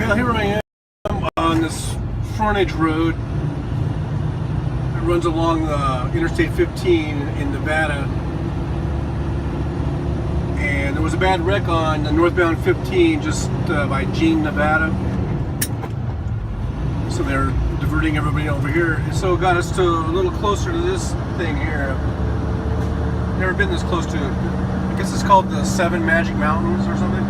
Well, here I am on this frontage road that runs along Interstate 15 in Nevada. And there was a bad wreck on northbound 15 just by Jean, Nevada. So they're diverting everybody over here. And so it got us to a little closer to this thing here. Never been this close to it. I guess it's called the Seven Magic Mountains or something.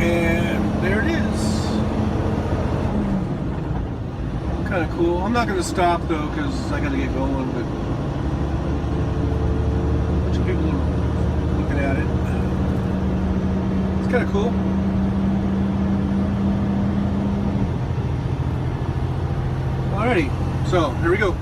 And there it is. Kind of cool. I'm not going to stop though because I got to get going, but a bunch of people are looking at it. It's kind of cool. Alrighty, so here we go.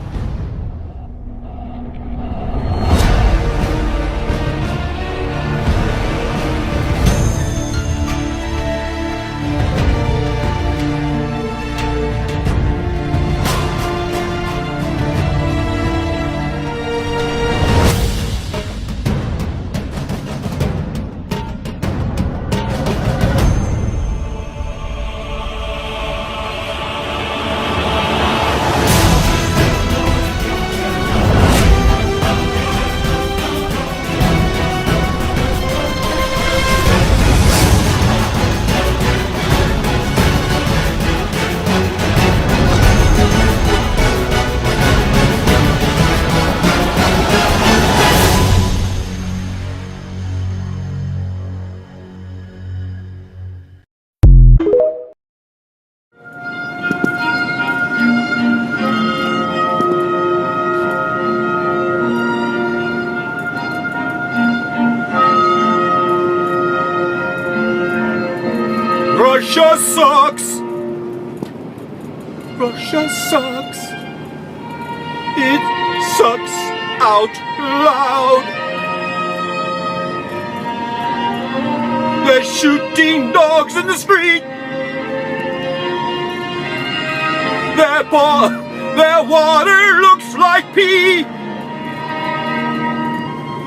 Russia sucks! Russia sucks! It sucks out loud! They're shooting dogs in the street! Their water looks like pee!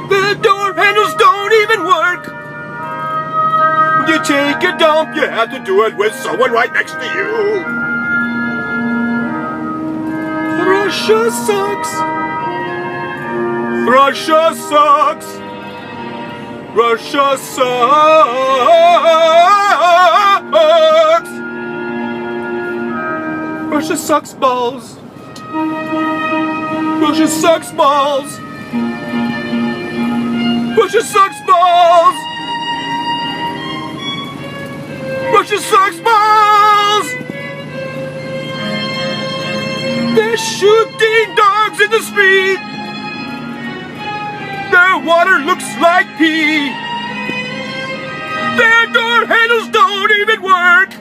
Their door handles don't even work! When you take a dump, you have to do it with someone right next to you. Russia sucks. Russia sucks. Russia sucks. Russia sucks balls. Russia sucks balls. Russia sucks balls. Russia sucks balls! They're shooting dogs in the street! Their water looks like pee! Their door handles don't even work!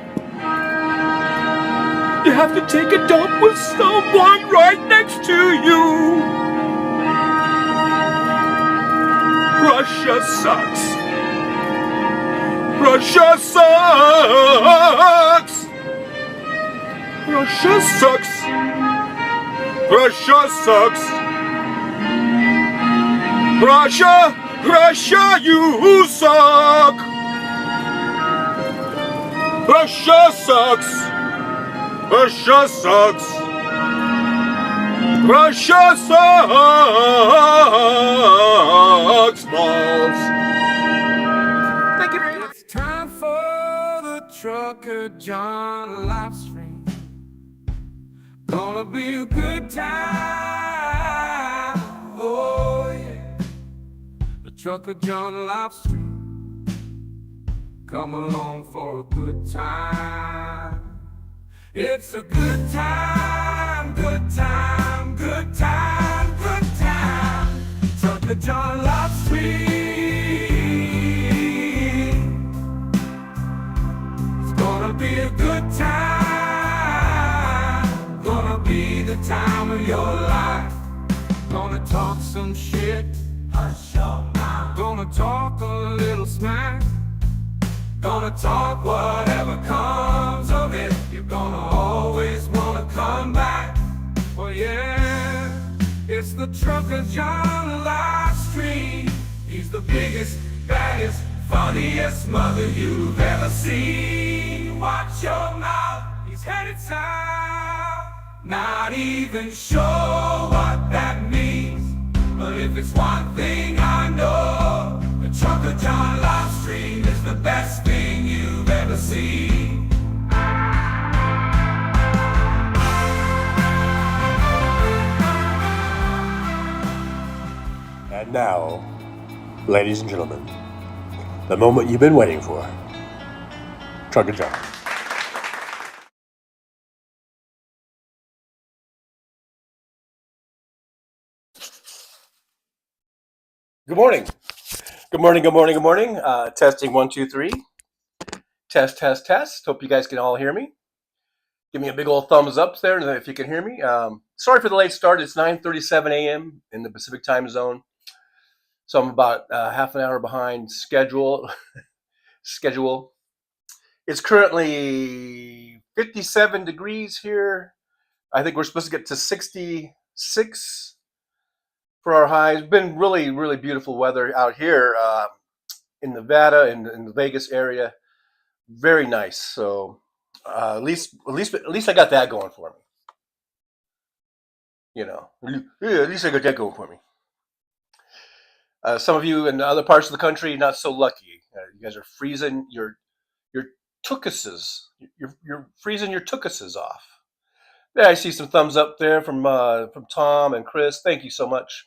You have to take a dump with someone right next to you! Russia sucks! Russia sucks! Russia sucks! Russia sucks! Russia, you suck! Russia sucks! Russia sucks! Russia sucks balls! Thank you very much. It's time for the Trucker John livestream. Gonna be a good time. Oh yeah. The Trucker John livestream. Come along for a good time. It's a good time, good time, good time, good time. Trucker John livestream. Gonna be a good time. Gonna be the time of your life. Gonna talk some shit. Hush your mouth. Gonna talk a little smack. Gonna talk whatever comes of it. You're gonna always wanna come back. Well yeah, it's the Trucker John live stream. He's the biggest, baddest, Funniest mother you've ever seen. Watch your mouth, he's headed south. Not even sure what that means, but if it's one thing I know, the Trucker John live stream is the best thing you've ever seen. And now, ladies and gentlemen, the moment you've been waiting for. Trucker John. Good morning. Good morning, good morning, good morning. Testing 1, 2, 3. Test, test, test. Hope you guys can all hear me. Give me a big old thumbs up there if you can hear me. Sorry for the late start. It's 9:37 a.m. in the Pacific time zone. So I'm about half an hour behind schedule. It's currently 57 degrees here. I think we're supposed to get to 66 for our highs. Been really, really beautiful weather out here in Nevada and in the Vegas area. Very nice. So at least I got that going for me. You know, yeah, at least I got that going for me. Some of you in other parts of the country not so lucky. You guys are freezing your tuchuses. You're freezing your tuchuses off. Yeah, I see some thumbs up there from Tom and Chris. Thank you so much.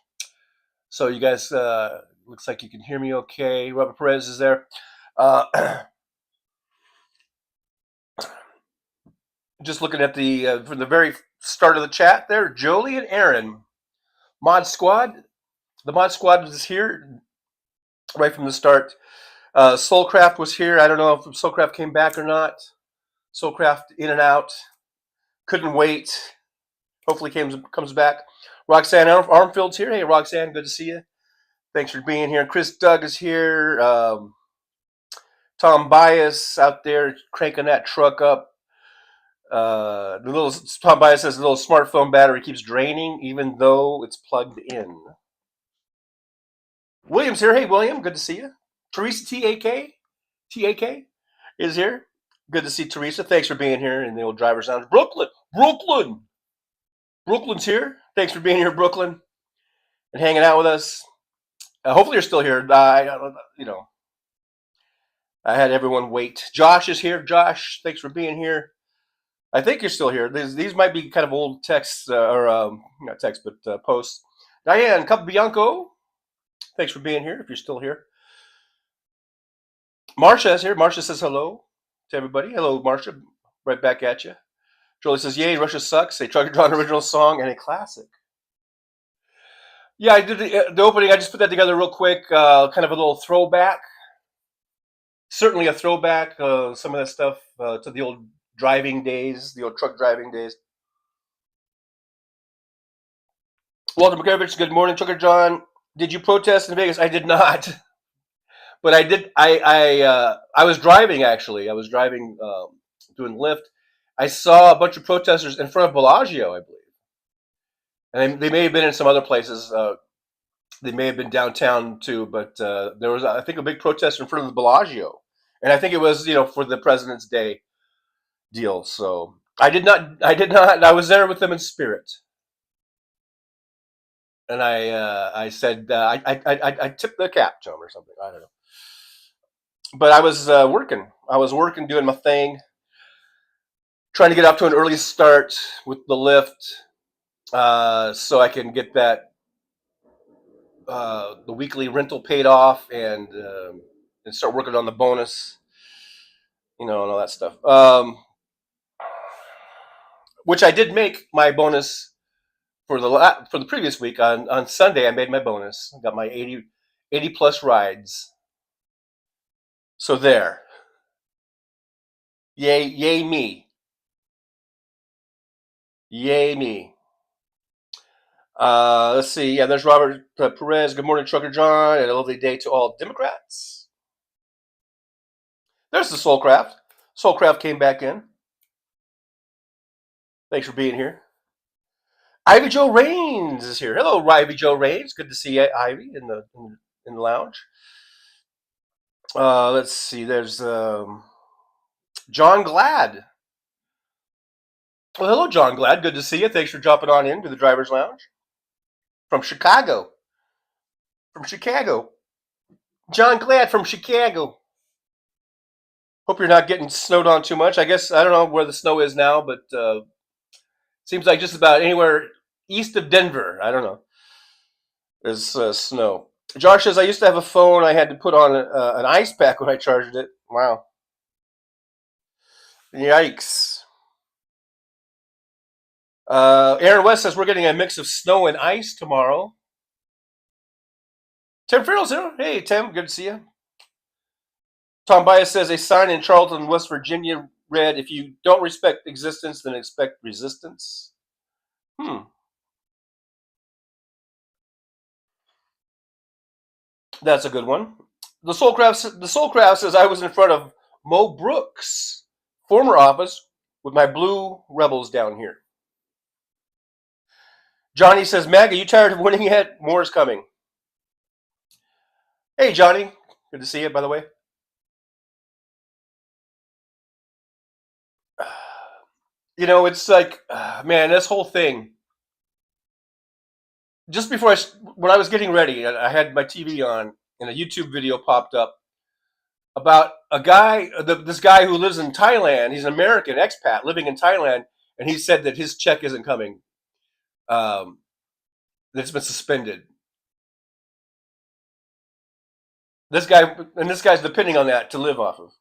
So you guys, looks like you can hear me okay. Robert Perez is there. Just looking at the from the very start of the chat there, Jolie and Aaron, Mod Squad. The Mod Squad was here right from the start. Soulcraft was here. I don't know if Soulcraft came back or not. Soulcraft in and out. Couldn't wait. Hopefully comes back. Roxanne Armfield's here. Hey, Roxanne, good to see you. Thanks for being here. Chris Doug is here. Tom Bias out there cranking that truck up. The little Tom Bias says the little smartphone battery keeps draining even though it's plugged in. William's here. Hey, William, good to see you. Teresa TAK is here. Good to see Teresa. Thanks for being here in the old driver's lounge. Brooklyn's here. Thanks for being here, Brooklyn, and hanging out with us. Hopefully you're still here. I had everyone wait. Josh is here. Josh, thanks for being here. I think you're still here. These might be kind of old texts, not texts, but posts. Diane Capobianco, thanks for being here, if you're still here. Marsha is here. Marsha says hello to everybody. Hello, Marsha. Right back at you. Jolie says, yay, Russia sucks. A Trucker John original song and a classic. Yeah, I did the opening. I just put that together real quick. Kind of a little throwback. Certainly a throwback. Some of that stuff to the old driving days, the old truck driving days. Walter McKevich, good morning, Trucker John. Did you protest in Vegas? I did not. But I did. I was driving, actually. I was driving, doing Lyft. I saw a bunch of protesters in front of Bellagio, I believe. And they may have been in some other places. They may have been downtown too, but there was, I think, a big protest in front of the Bellagio. And I think it was, for the President's Day deal. So I did not. I was there with them in spirit. And I said, I tipped the cap to them or something. I don't know. But I was working. I was working, doing my thing. Trying to get up to an early start with the Lyft, so I can get that the weekly rental paid off and start working on the bonus, and all that stuff. Which I did make my bonus for the previous week on Sunday. I made my bonus. I got my 80 plus rides. So there. Yay me. Yay me. Let's see. Yeah, there's Robert Perez. Good morning, Trucker John, and a lovely day to all Democrats. There's the Soulcraft. Soulcraft came back in. Thanks for being here. Ivy Joe Rains is here. Hello, Ivy Joe Rains. Good to see you, Ivy, in the lounge. Let's see. There's John Glad. Well, hello, John Glad. Good to see you. Thanks for dropping on into the driver's lounge from Chicago. From Chicago. John Glad from Chicago. Hope you're not getting snowed on too much. I guess I don't know where the snow is now, but seems like just about anywhere east of Denver. I don't know. There's snow. Josh says I used to have a phone. I had to put on an ice pack when I charged it. Wow. Yikes. Aaron West says we're getting a mix of snow and ice tomorrow. Tim Farrell's here. Hey, Tim. Good to see you. Tom Bias says a sign in Charlton, West Virginia read, if you don't respect existence, then expect resistance. That's a good one. The Soulcraft says I was in front of Mo Brooks' former office with my blue rebels down here. Johnny says, Mag, are you tired of winning yet? More is coming. Hey, Johnny. Good to see you, by the way. You know, it's like, man, this whole thing. Just before when I was getting ready, I had my TV on, and a YouTube video popped up about a guy, this guy who lives in Thailand. He's an American expat living in Thailand, and he said that his check isn't coming. That it's been suspended. This guy's depending on that to live off of.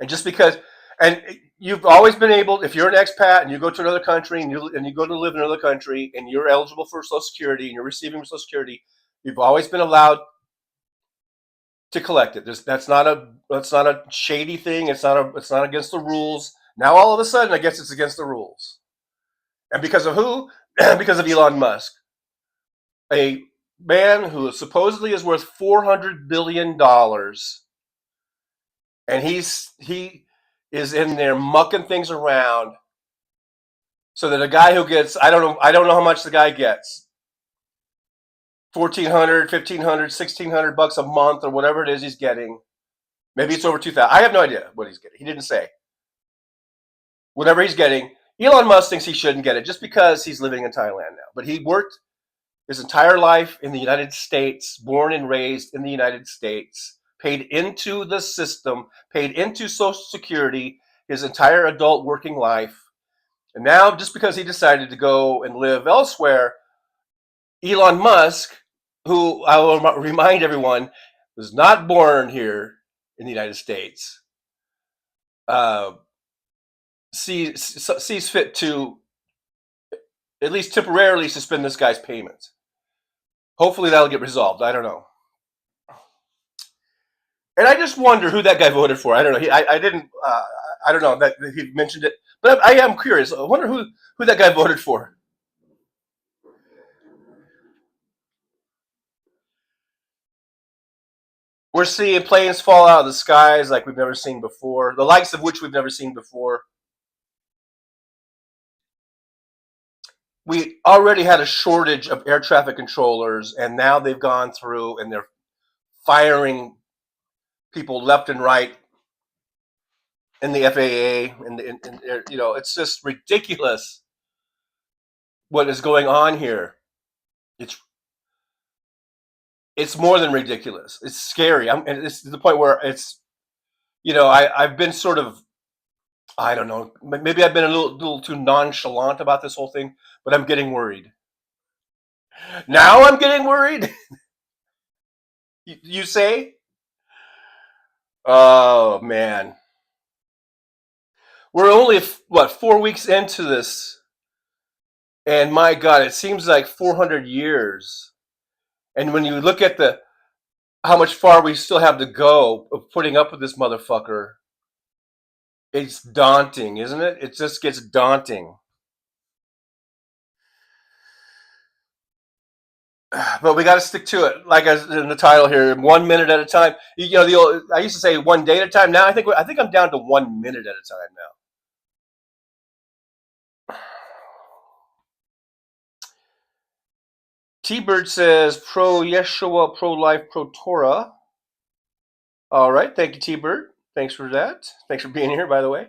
And just because, and you've always been able, if you're an expat and you go to another country and you go to live in another country and you're eligible for Social Security and you're receiving Social Security, you've always been allowed to collect it. That's not a shady thing. It's not against the rules. Now all of a sudden, I guess it's against the rules. And because of who? Because of Elon Musk, a man who supposedly is worth $400 billion, and he is in there mucking things around, so that a guy who gets I don't know how much the guy gets, $1,400, $1,500, $1,600 a month or whatever it is he's getting. Maybe it's over 2,000. I have no idea what he's getting. He didn't say. Whatever he's getting, Elon Musk thinks he shouldn't get it just because he's living in Thailand now. But he worked his entire life in the United States, born and raised in the United States, paid into the system, paid into Social Security his entire adult working life. And now, just because he decided to go and live elsewhere, Elon Musk, who I will remind everyone was not born here in the United States, sees fit to at least temporarily suspend this guy's payments. Hopefully that'll get resolved. I don't know. And I just wonder who that guy voted for. I don't know. I didn't. I don't know that he mentioned it, but I am curious. I wonder who that guy voted for. We're seeing planes fall out of the skies like we've never seen before, the likes of which we've never seen before. We already had a shortage of air traffic controllers, and now they've gone through and they're firing people left and right in the FAA, and it's just ridiculous what is going on here. It's more than ridiculous. It's scary. And it's to the point where it's, I've been sort of, I don't know, maybe I've been a little too nonchalant about this whole thing, but I'm getting worried. Now I'm getting worried. You say? Oh man, we're only 4 weeks into this, and my God, it seems like 400 years. And when you look at how much far we still have to go of putting up with this motherfucker, it's daunting, isn't it? It just gets daunting. But we got to stick to it, like as in the title here, 1 minute at a time. I used to say 1 day at a time. Now I think I'm down to 1 minute at a time now. T-Bird says pro Yeshua, pro life, pro Torah. All right. Thank you, T Bird. Thanks for that. Thanks for being here, by the way.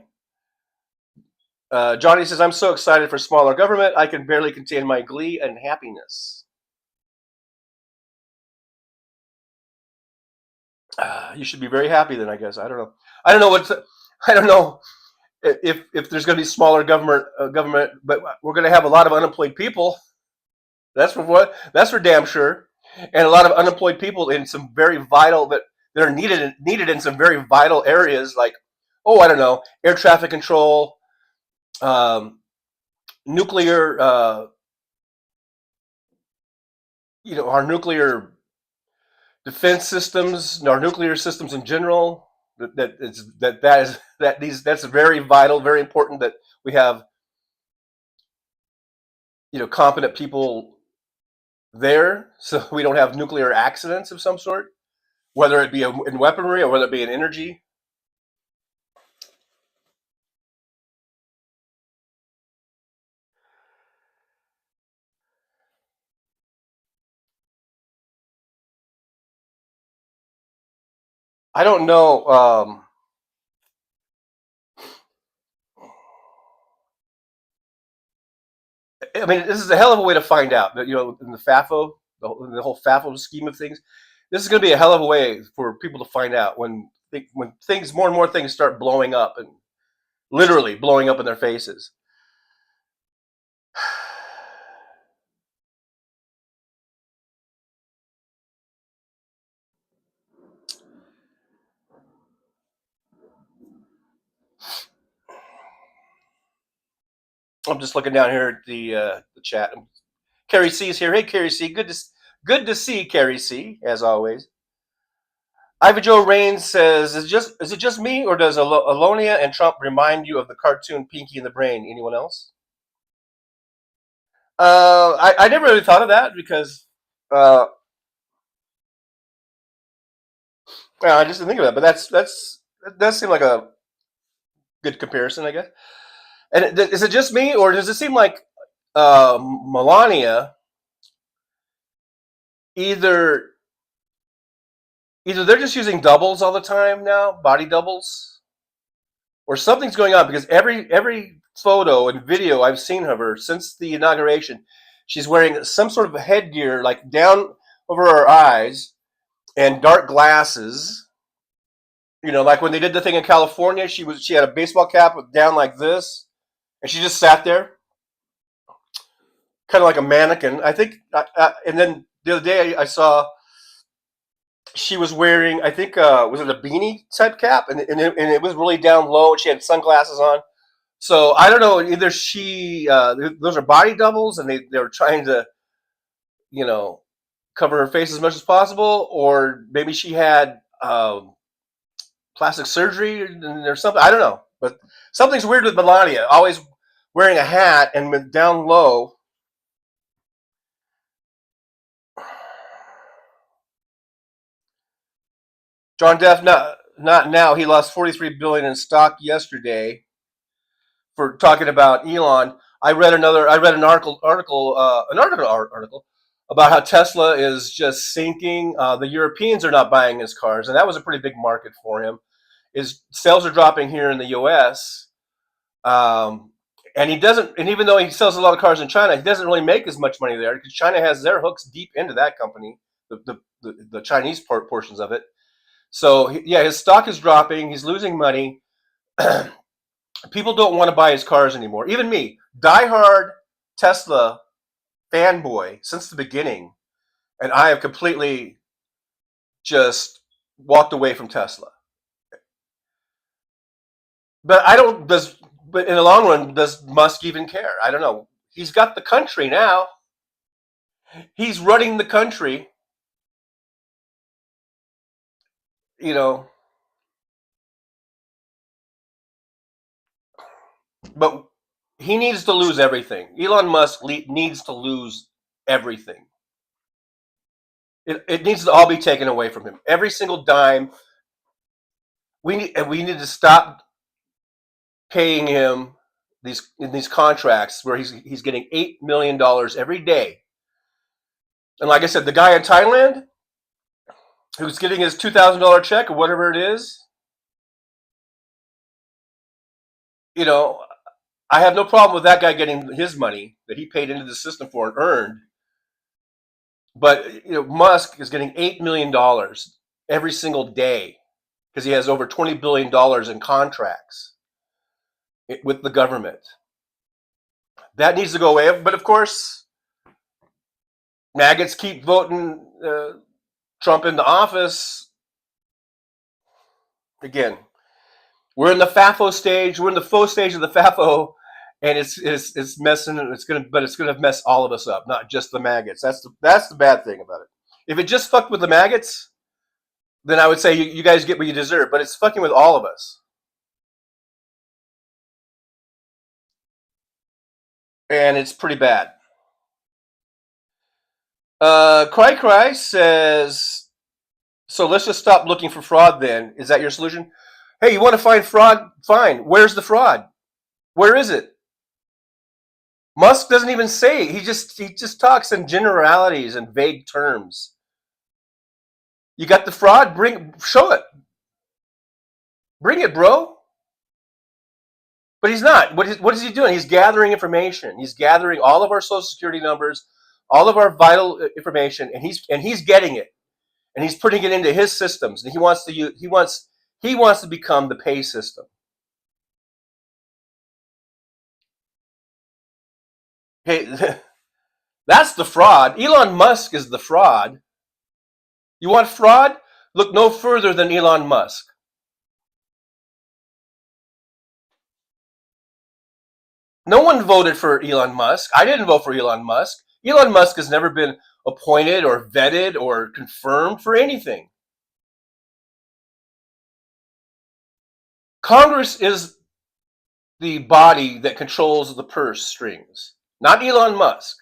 Johnny says, I'm so excited for smaller government, I can barely contain my glee and happiness. You should be very happy then, I guess. I don't know. I don't know what. I don't know if there's going to be smaller government, but we're going to have a lot of unemployed people. That's for what. That's for damn sure. And a lot of unemployed people in some very vital that are needed in some very vital areas, like, oh, I don't know, air traffic control, nuclear. Our nuclear defense systems, our nuclear systems in general. That's very vital, very important that we have competent people there, so we don't have nuclear accidents of some sort, whether it be in weaponry or whether it be in energy. I don't know. I mean, this is a hell of a way to find out that in the FAFO, the whole FAFO scheme of things. This is going to be a hell of a way for people to find out when things more and more things start blowing up and literally blowing up in their faces. I'm just looking down here at the chat. Carrie C is here. Hey, Carrie C. Good to see Carrie C. As always. Ivy Joe Rains says, "Is it just me, or does Alonia and Trump remind you of the cartoon Pinky and the Brain? Anyone else?" I never really thought of that because uh, I just didn't think of that. But that does seem like a good comparison, I guess. And is it just me, or does it seem like Melania either either they're just using doubles all the time now, body doubles, or something's going on because every photo and video I've seen of her since the inauguration, she's wearing some sort of headgear like down over her eyes and dark glasses. Like when they did the thing in California, she had a baseball cap with down like this, and she just sat there, kind of like a mannequin. I think, and then the other day I saw she was wearing, I think, was it a beanie type cap, and it was really down low, and she had sunglasses on. So I don't know. Either those are body doubles, and they're trying to, you know, cover her face as much as possible, or maybe she had plastic surgery or something. I don't know, but something's weird with Melania. Always wearing a hat and with down low. John Deff, not now. He lost 43 billion in stock yesterday for talking about Elon. I read an article about how Tesla is just sinking. The Europeans are not buying his cars, and that was a pretty big market for him. His sales are dropping here in the U.S. And he doesn't. And even though he sells a lot of cars in China, he doesn't really make as much money there because China has their hooks deep into that company, the Chinese portions of it. So yeah, his stock is dropping. He's losing money. People don't want to buy his cars anymore. Even me, diehard Tesla fanboy since the beginning, and I have completely just walked away from Tesla. But I don't. But in the long run, does Musk even care? I don't know. He's got the country now. He's running the country. You know, but he needs to lose everything. Elon Musk needs to lose everything. It needs to all be taken away from him. Every single dime. We need to stop paying him these contracts where he's getting $8 million every day. And like I said, the guy in Thailand, who's getting his $2,000 check or whatever it is, you know, I have no problem with that guy getting his money that he paid into the system for and earned. But Musk is getting $8 million every single day because he has over $20 billion in contracts with the government. That needs to go away. But of course, maggots keep voting Trump into office. Again, we're in the FAFO stage. We're in the faux stage of the FAFO, and it's messing. It's gonna mess all of us up, not just the maggots. That's the bad thing about it. If it just fucked with the maggots, then I would say you guys get what you deserve. But it's fucking with all of us, and it's pretty bad. Cry says, so let's just stop looking for fraud then. Is that your solution? Hey, you want to find fraud? Fine. Where's the fraud? Where is it? Musk doesn't even say. He just talks in generalities and vague terms. You got the fraud? Show it. Bring it, bro. But he's not. What is he doing? He's gathering information. He's gathering all of our social security numbers, all of our vital information, and he's getting it, and he's putting it into his systems. And he wants to become the pay system. Hey, that's the fraud. Elon Musk is the fraud. You want fraud? Look no further than Elon Musk. No one voted for Elon Musk. I didn't vote for Elon Musk. Elon Musk has never been appointed or vetted or confirmed for anything. Congress is the body that controls the purse strings, not Elon Musk.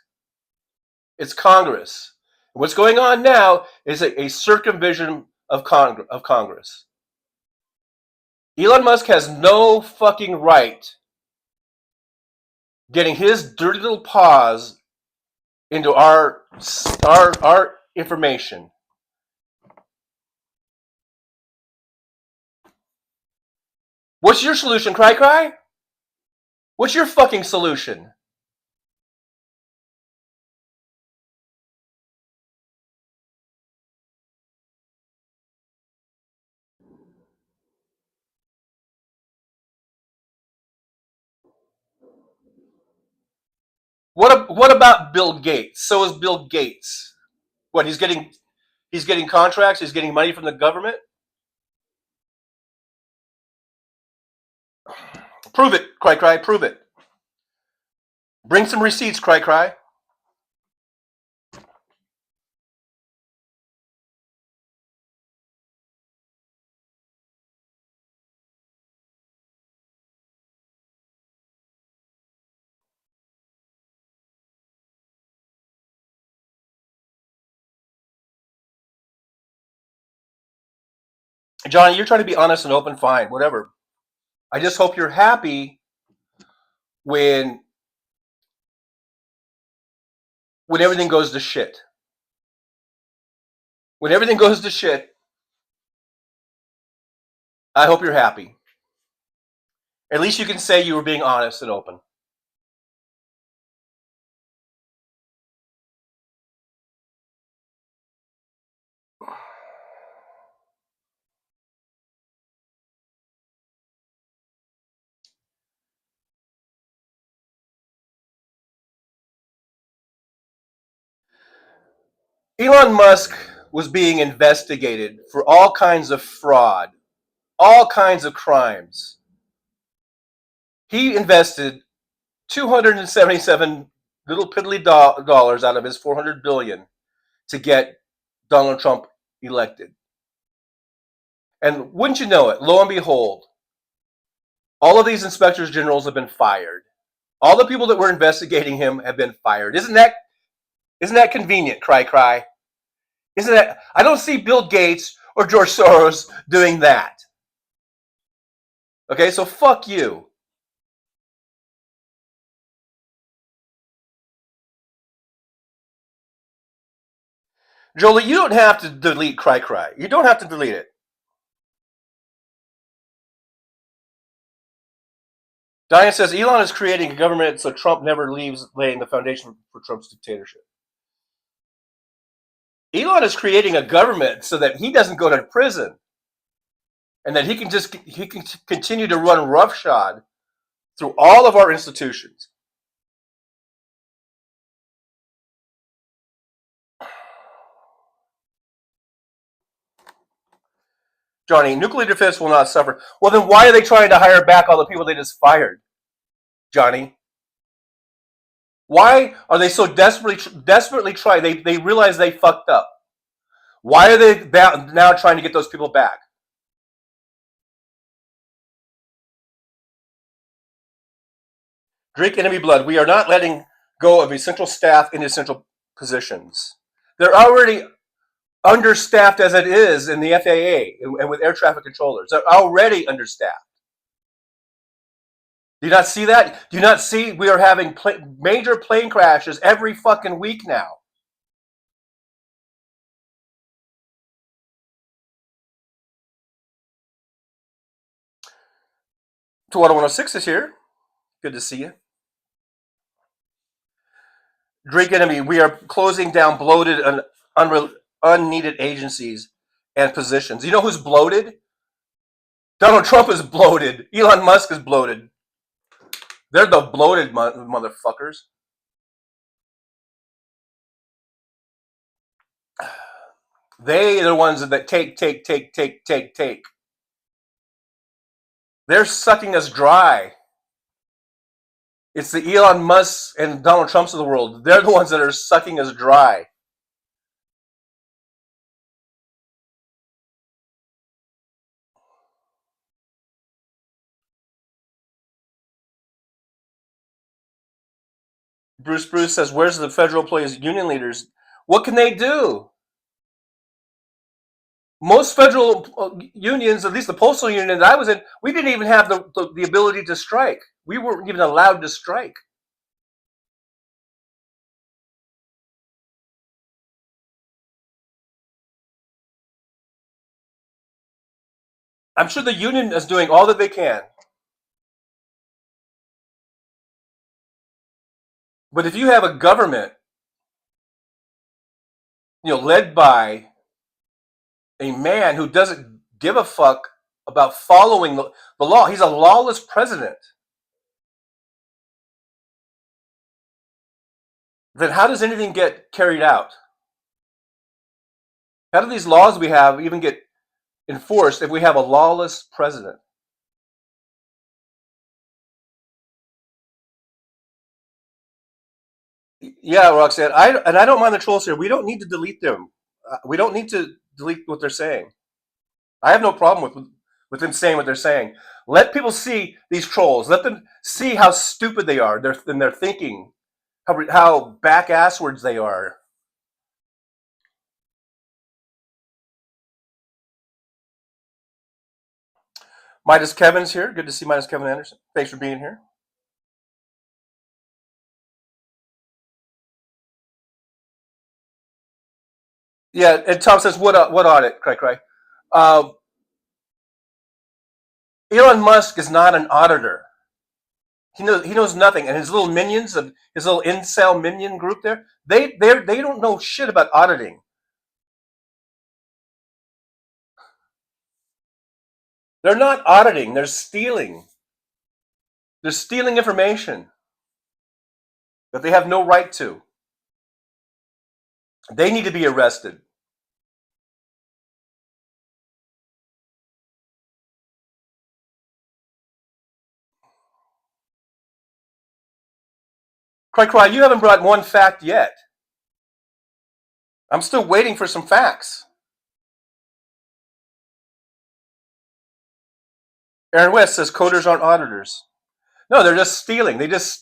It's Congress. What's going on now is a circumvision of Congress. Elon Musk has no fucking right getting his dirty little paws into our information. What's your solution, Cry? What's your fucking solution? What about Bill Gates? So is Bill Gates. What, he's getting contracts, he's getting money from the government? Prove it, Cry, prove it. Bring some receipts, Cry. Johnny, you're trying to be honest and open, fine, whatever. I just hope you're happy when everything goes to shit. When everything goes to shit, I hope you're happy. At least you can say you were being honest and open. Elon Musk was being investigated for all kinds of fraud, all kinds of crimes. He invested $277 little piddly dollars out of his $400 billion to get Donald Trump elected. And wouldn't you know it, lo and behold, all of these inspectors generals have been fired. All the people that were investigating him have been fired. Isn't that convenient, Cry? Isn't that? I don't see Bill Gates or George Soros doing that. Okay, so fuck you. Jolie, you don't have to delete Cry Cry. You don't have to delete it. Diane says Elon is creating a government so Trump never leaves laying the foundation for Trump's dictatorship. Elon is creating a government so that he doesn't go to prison and that he can continue to run roughshod through all of our institutions. Johnny, nuclear defense will not suffer. Well, then why are they trying to hire back all the people they just fired? Johnny, why are they so desperately trying? They realize they fucked up. Why are they now trying to get those people back? Drink enemy blood. We are not letting go of essential staff in essential positions. They're already understaffed as it is in the FAA and with air traffic controllers. They're already understaffed. Do you not see that? Do you not see we are having major plane crashes every fucking week now? To 106 is here. Good to see you. Drink enemy. We are closing down bloated and unneeded agencies and positions. You know who's bloated? Donald Trump is bloated. Elon Musk is bloated. They're the bloated motherfuckers. They are the ones that take. They're sucking us dry. It's the Elon Musk and Donald Trumps of the world. They're the ones that are sucking us dry. Bruce says, where's the federal employees union leaders? What can they do? Most federal unions, at least the postal union that I was in, we didn't even have the ability to strike. We weren't even allowed to strike. I'm sure the union is doing all that they can. But if you have a government, led by a man who doesn't give a fuck about following the law, he's a lawless president, then how does anything get carried out? How do these laws we have even get enforced if we have a lawless president? Yeah, Roxanne, I don't mind the trolls here. We don't need to delete them. We don't need to delete what they're saying. I have no problem with them saying what they're saying. Let people see these trolls. Let them see how stupid they are. They're thinking, how back-asswards they are. Midas Kevin's here. Good to see Midas Kevin Anderson. Thanks for being here. Yeah, and Tom says, what audit? Cry. Elon Musk is not an auditor. He knows nothing, and his little minions of his little incel minion group there, they don't know shit about auditing. They're not auditing. They're stealing. They're stealing information that they have no right to. They need to be arrested. Cry, you haven't brought one fact yet. I'm still waiting for some facts. Aaron West says coders aren't auditors. No, they're just stealing. They're just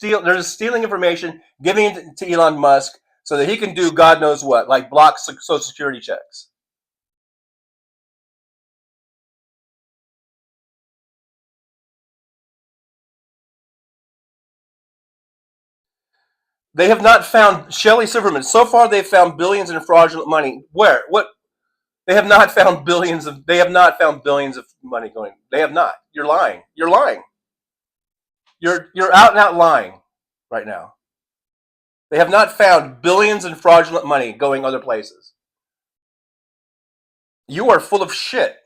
stealing information, giving it to Elon Musk so that he can do God knows what, like block Social Security checks. They have not found Shelley Silverman. So far, they've found billions in fraudulent money. Where? What? They have not found billions of. They have not found billions of money going. They have not. You're lying. You're lying. You're out and out lying right now. They have not found billions in fraudulent money going other places. You are full of shit.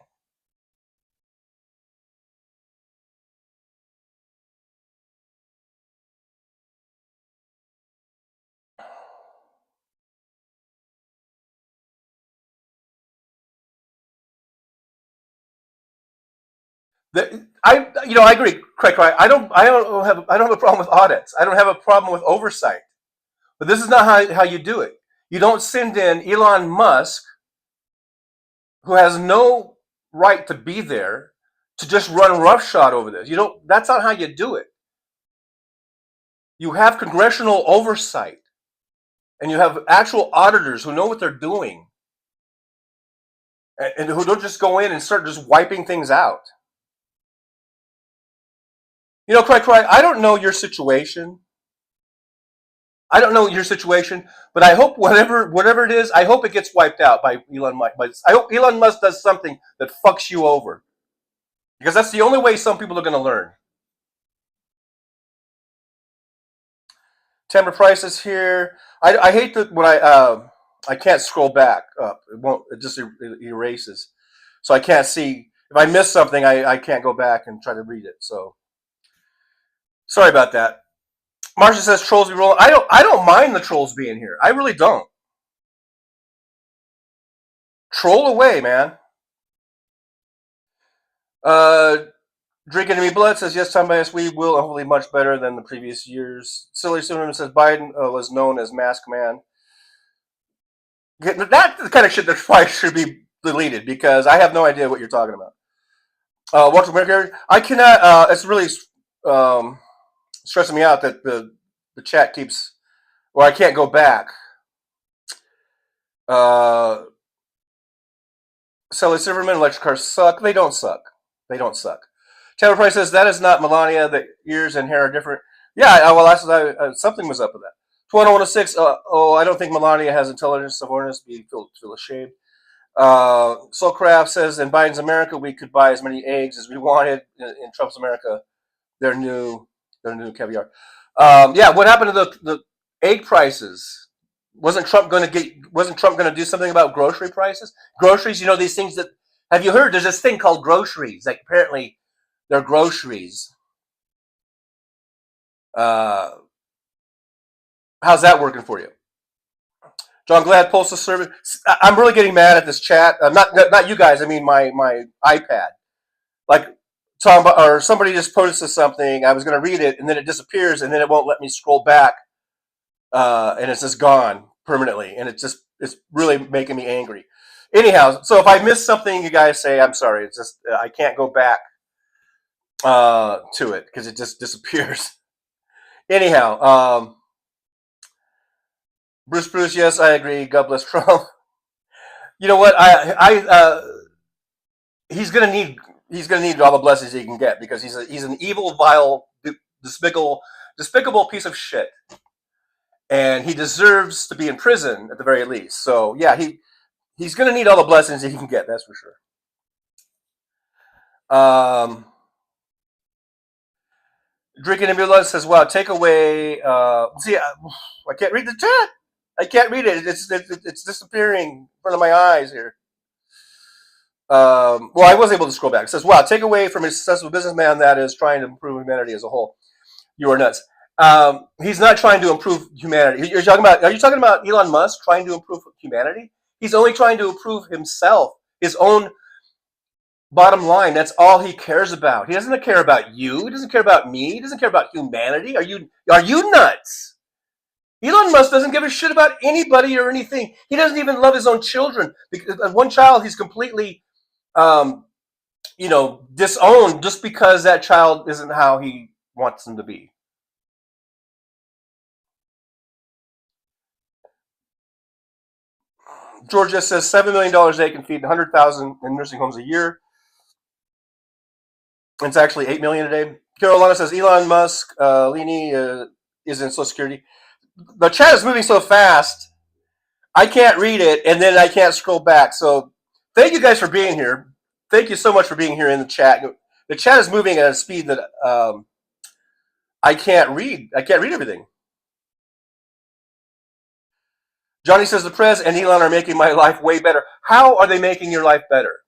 I agree, Craig. I don't have a problem with audits. I don't have a problem with oversight. But this is not how you do it. You don't send in Elon Musk, who has no right to be there, to just run roughshod over this. You don't. That's not how you do it. You have congressional oversight, and you have actual auditors who know what they're doing, and who don't just go in and start just wiping things out. Craig, I don't know your situation. I don't know your situation, but I hope whatever it is, I hope it gets wiped out by Elon Musk. But I hope Elon Musk does something that fucks you over, because that's the only way some people are going to learn. Timber prices here. I hate that when I can't scroll back up. It won't. It just erases, so I can't see. If I miss something, I can't go back and try to read it. So sorry about that. Marcia says trolls be rolling. I don't mind the trolls being here. I really don't. Troll away, man. Drink Enemy Blood says yes, time bias. We will hopefully much better than the previous years. Silly Cinnamon says Biden was known as Mask Man. That's the kind of shit that probably should be deleted, because I have no idea what you're talking about. Welcome, America. I cannot. It's really stressing me out that the chat keeps. Or I can't go back. Sally Silverman, electric cars suck. They don't suck. They don't suck. Taylor Price says that is not Melania. The ears and hair are different. Yeah, well, something was up with that. 2106. I don't think Melania has intelligence of awareness. Feel ashamed. Soulcraft says in Biden's America, we could buy as many eggs as we wanted. In Trump's America, their new caviar. Yeah, what happened to the egg prices? Wasn't Trump going to do something about grocery prices? Groceries, these things that, have you heard? There's this thing called groceries. Like, apparently, they're groceries. How's that working for you? John Glad, Postal Service. I'm really getting mad at this chat. Not you guys. I mean my iPad. Like, or somebody just posted something. I was going to read it, and then it disappears, and then it won't let me scroll back, and it's just gone permanently, and it's really making me angry. Anyhow, so if I miss something, you guys say I'm sorry. It's just I can't go back to it because it just disappears. Anyhow, Bruce, yes, I agree. God bless Trump. You know what? He's gonna need all the blessings he can get, because he's an evil, vile, despicable piece of shit, and he deserves to be in prison at the very least. So yeah, he's gonna need all the blessings he can get. That's for sure. Drinking Ambulance says, "Wow, take away." See, I can't read the chat. I can't read it. It's disappearing in front of my eyes here. Well, I was able to scroll back. It says, "Wow, take away from a successful businessman that is trying to improve humanity as a whole. You are nuts." He's not trying to improve humanity. Are you talking about Elon Musk trying to improve humanity? He's only trying to improve himself, his own bottom line. That's all he cares about. He doesn't care about you. He doesn't care about me. He doesn't care about humanity. Are you nuts? Elon Musk doesn't give a shit about anybody or anything. He doesn't even love his own children. Because one child he's completely, disowned just because that child isn't how he wants them to be. Georgia says $7 million they can feed 100,000 in nursing homes a year. It's actually $8 million a day. Carolina says Elon Musk, Leany is in Social Security. the chat is moving so fast, I can't read it, and then I can't scroll back. So thank you guys for being here. Thank you so much for being here in the chat. The chat is moving at a speed that I can't read. I can't read everything. Johnny says the Prez and Elon are making my life way better. How are they making your life better?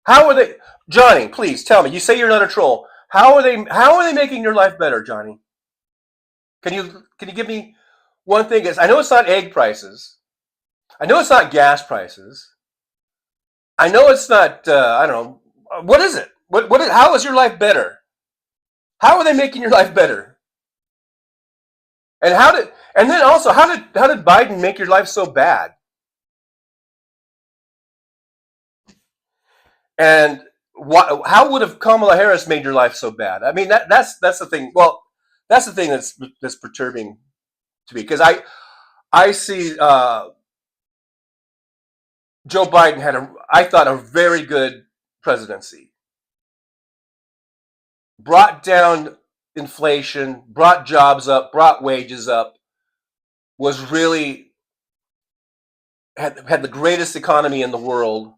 How are they, Johnny? Please tell me. You say you're not a troll. How are they making your life better, Johnny? Can you give me one thing? I know it's not egg prices. I know it's not gas prices. I know it's not. I don't know. What is it? How is your life better? How are they making your life better? And then also how did Biden make your life so bad? And how would have Kamala Harris made your life so bad? I mean, that's the thing. Well, that's the thing that's perturbing to me, because I see Joe Biden had I thought a very good presidency. Brought down inflation, brought jobs up, brought wages up, was really had the greatest economy in the world.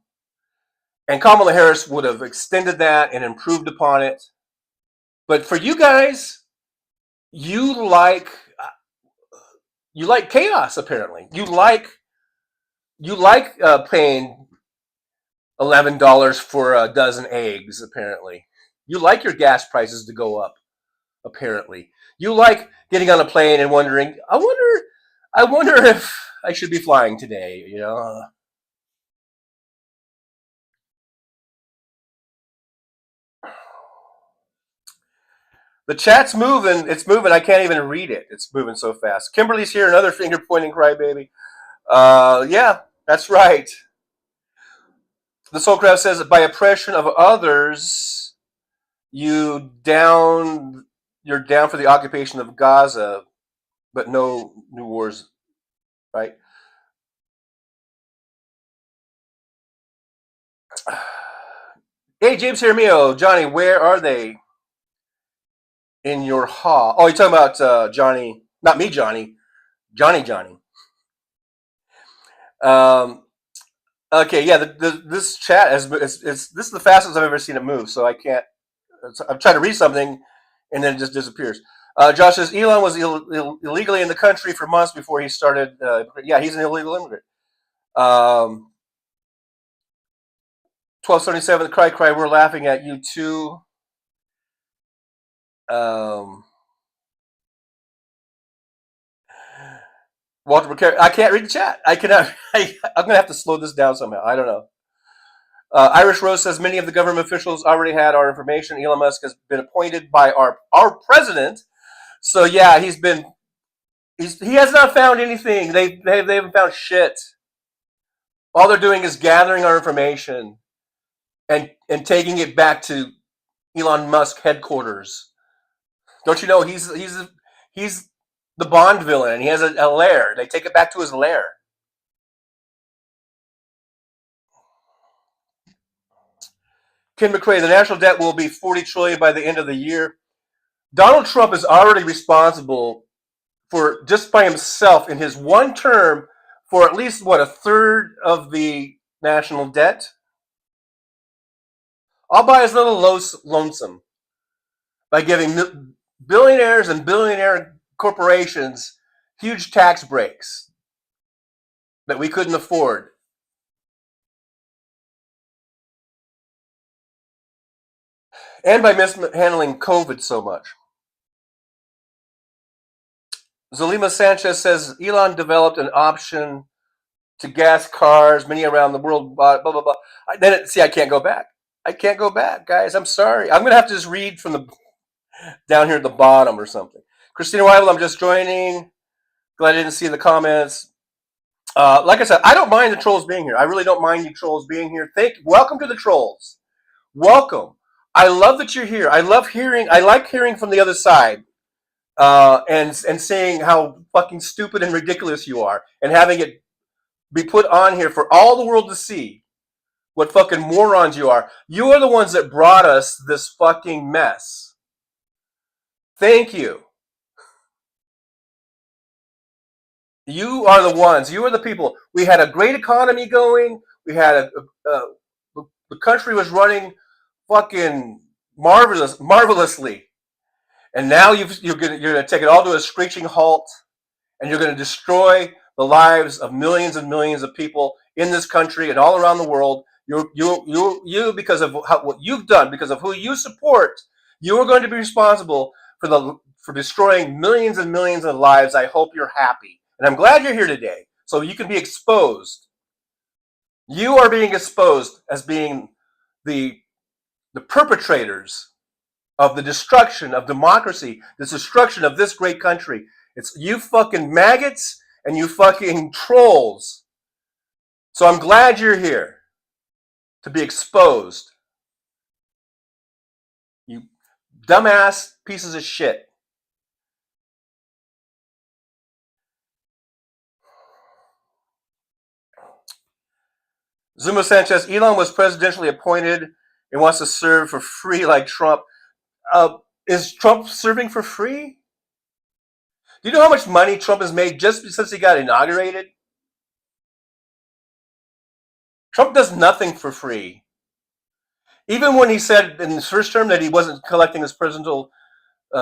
And Kamala Harris would have extended that and improved upon it. But for you guys, you like chaos. Apparently, you like paying $11 for a dozen eggs. Apparently, you like your gas prices to go up. Apparently, you like getting on a plane and wondering, I wonder if I should be flying today. You know. The chat's moving. It's moving. I can't even read it. It's moving so fast. Kimberly's here. Another finger pointing crybaby. Yeah, that's right. The Soul Craft says that by oppression of others, you're down for the occupation of Gaza, but no new wars, right? Hey, James Jaramillo, Johnny, where are they in your hall? Oh, you're talking about Johnny, not me, Johnny. Okay, yeah, this chat this is the fastest I've ever seen it move, so I can't. I'm trying to read something, and then it just disappears. Josh says Elon was illegally in the country for months before he started. Yeah, he's an illegal immigrant. 1277, cry, we're laughing at you too. Walter, I can't read the chat. I cannot. I'm going to have to slow this down somehow. I don't know. Irish Rose says many of the government officials already had our information. Elon Musk has been appointed by our president. So yeah, he has not found anything. They haven't found shit. All they're doing is gathering our information and taking it back to Elon Musk headquarters. Don't you know he's the Bond villain, and he has a lair. They take it back to his lair. Ken McRae, the national debt will be $40 trillion by the end of the year. Donald Trump is already responsible for, just by himself in his one term, for at least a third of the national debt. All by his little lonesome, by giving billionaires and billionaire corporations huge tax breaks that we couldn't afford. And by mishandling COVID so much. Zalima Sanchez says Elon developed an option to gas cars, many around the world, blah, blah, blah. I can't go back. I can't go back, guys. I'm sorry. I'm going to have to just read from the down here at the bottom or something. Christina Weibel, I'm just joining. Glad I didn't see the comments. Like I said, I don't mind the trolls being here. I really don't mind you trolls being here. Welcome to the trolls. Welcome. I love that you're here. I like hearing from the other side. And seeing how fucking stupid and ridiculous you are, and having it be put on here for all the world to see what fucking morons you are. You are the ones that brought us this fucking mess. Thank you. You are the ones. You are the people. We had a great economy going. We had the country was running fucking marvelously. And now you're gonna take it all to a screeching halt, and you're gonna destroy the lives of millions and millions of people in this country and all around the world. You because of what you've done, because of who you support, you are going to be responsible for destroying millions and millions of lives. I hope you're happy, and I'm glad you're here today, so you can be exposed. You are being exposed as being the the perpetrators of the destruction of democracy, the destruction of this great country. It's you fucking maggots and you fucking trolls. So I'm glad you're here to be exposed. You dumbass pieces of shit. Zuma Sanchez, Elon was presidentially appointed and wants to serve for free like Trump. Is Trump serving for free? Do you know how much money Trump has made just since he got inaugurated? Trump does nothing for free. Even when he said in his first term that he wasn't collecting his presidential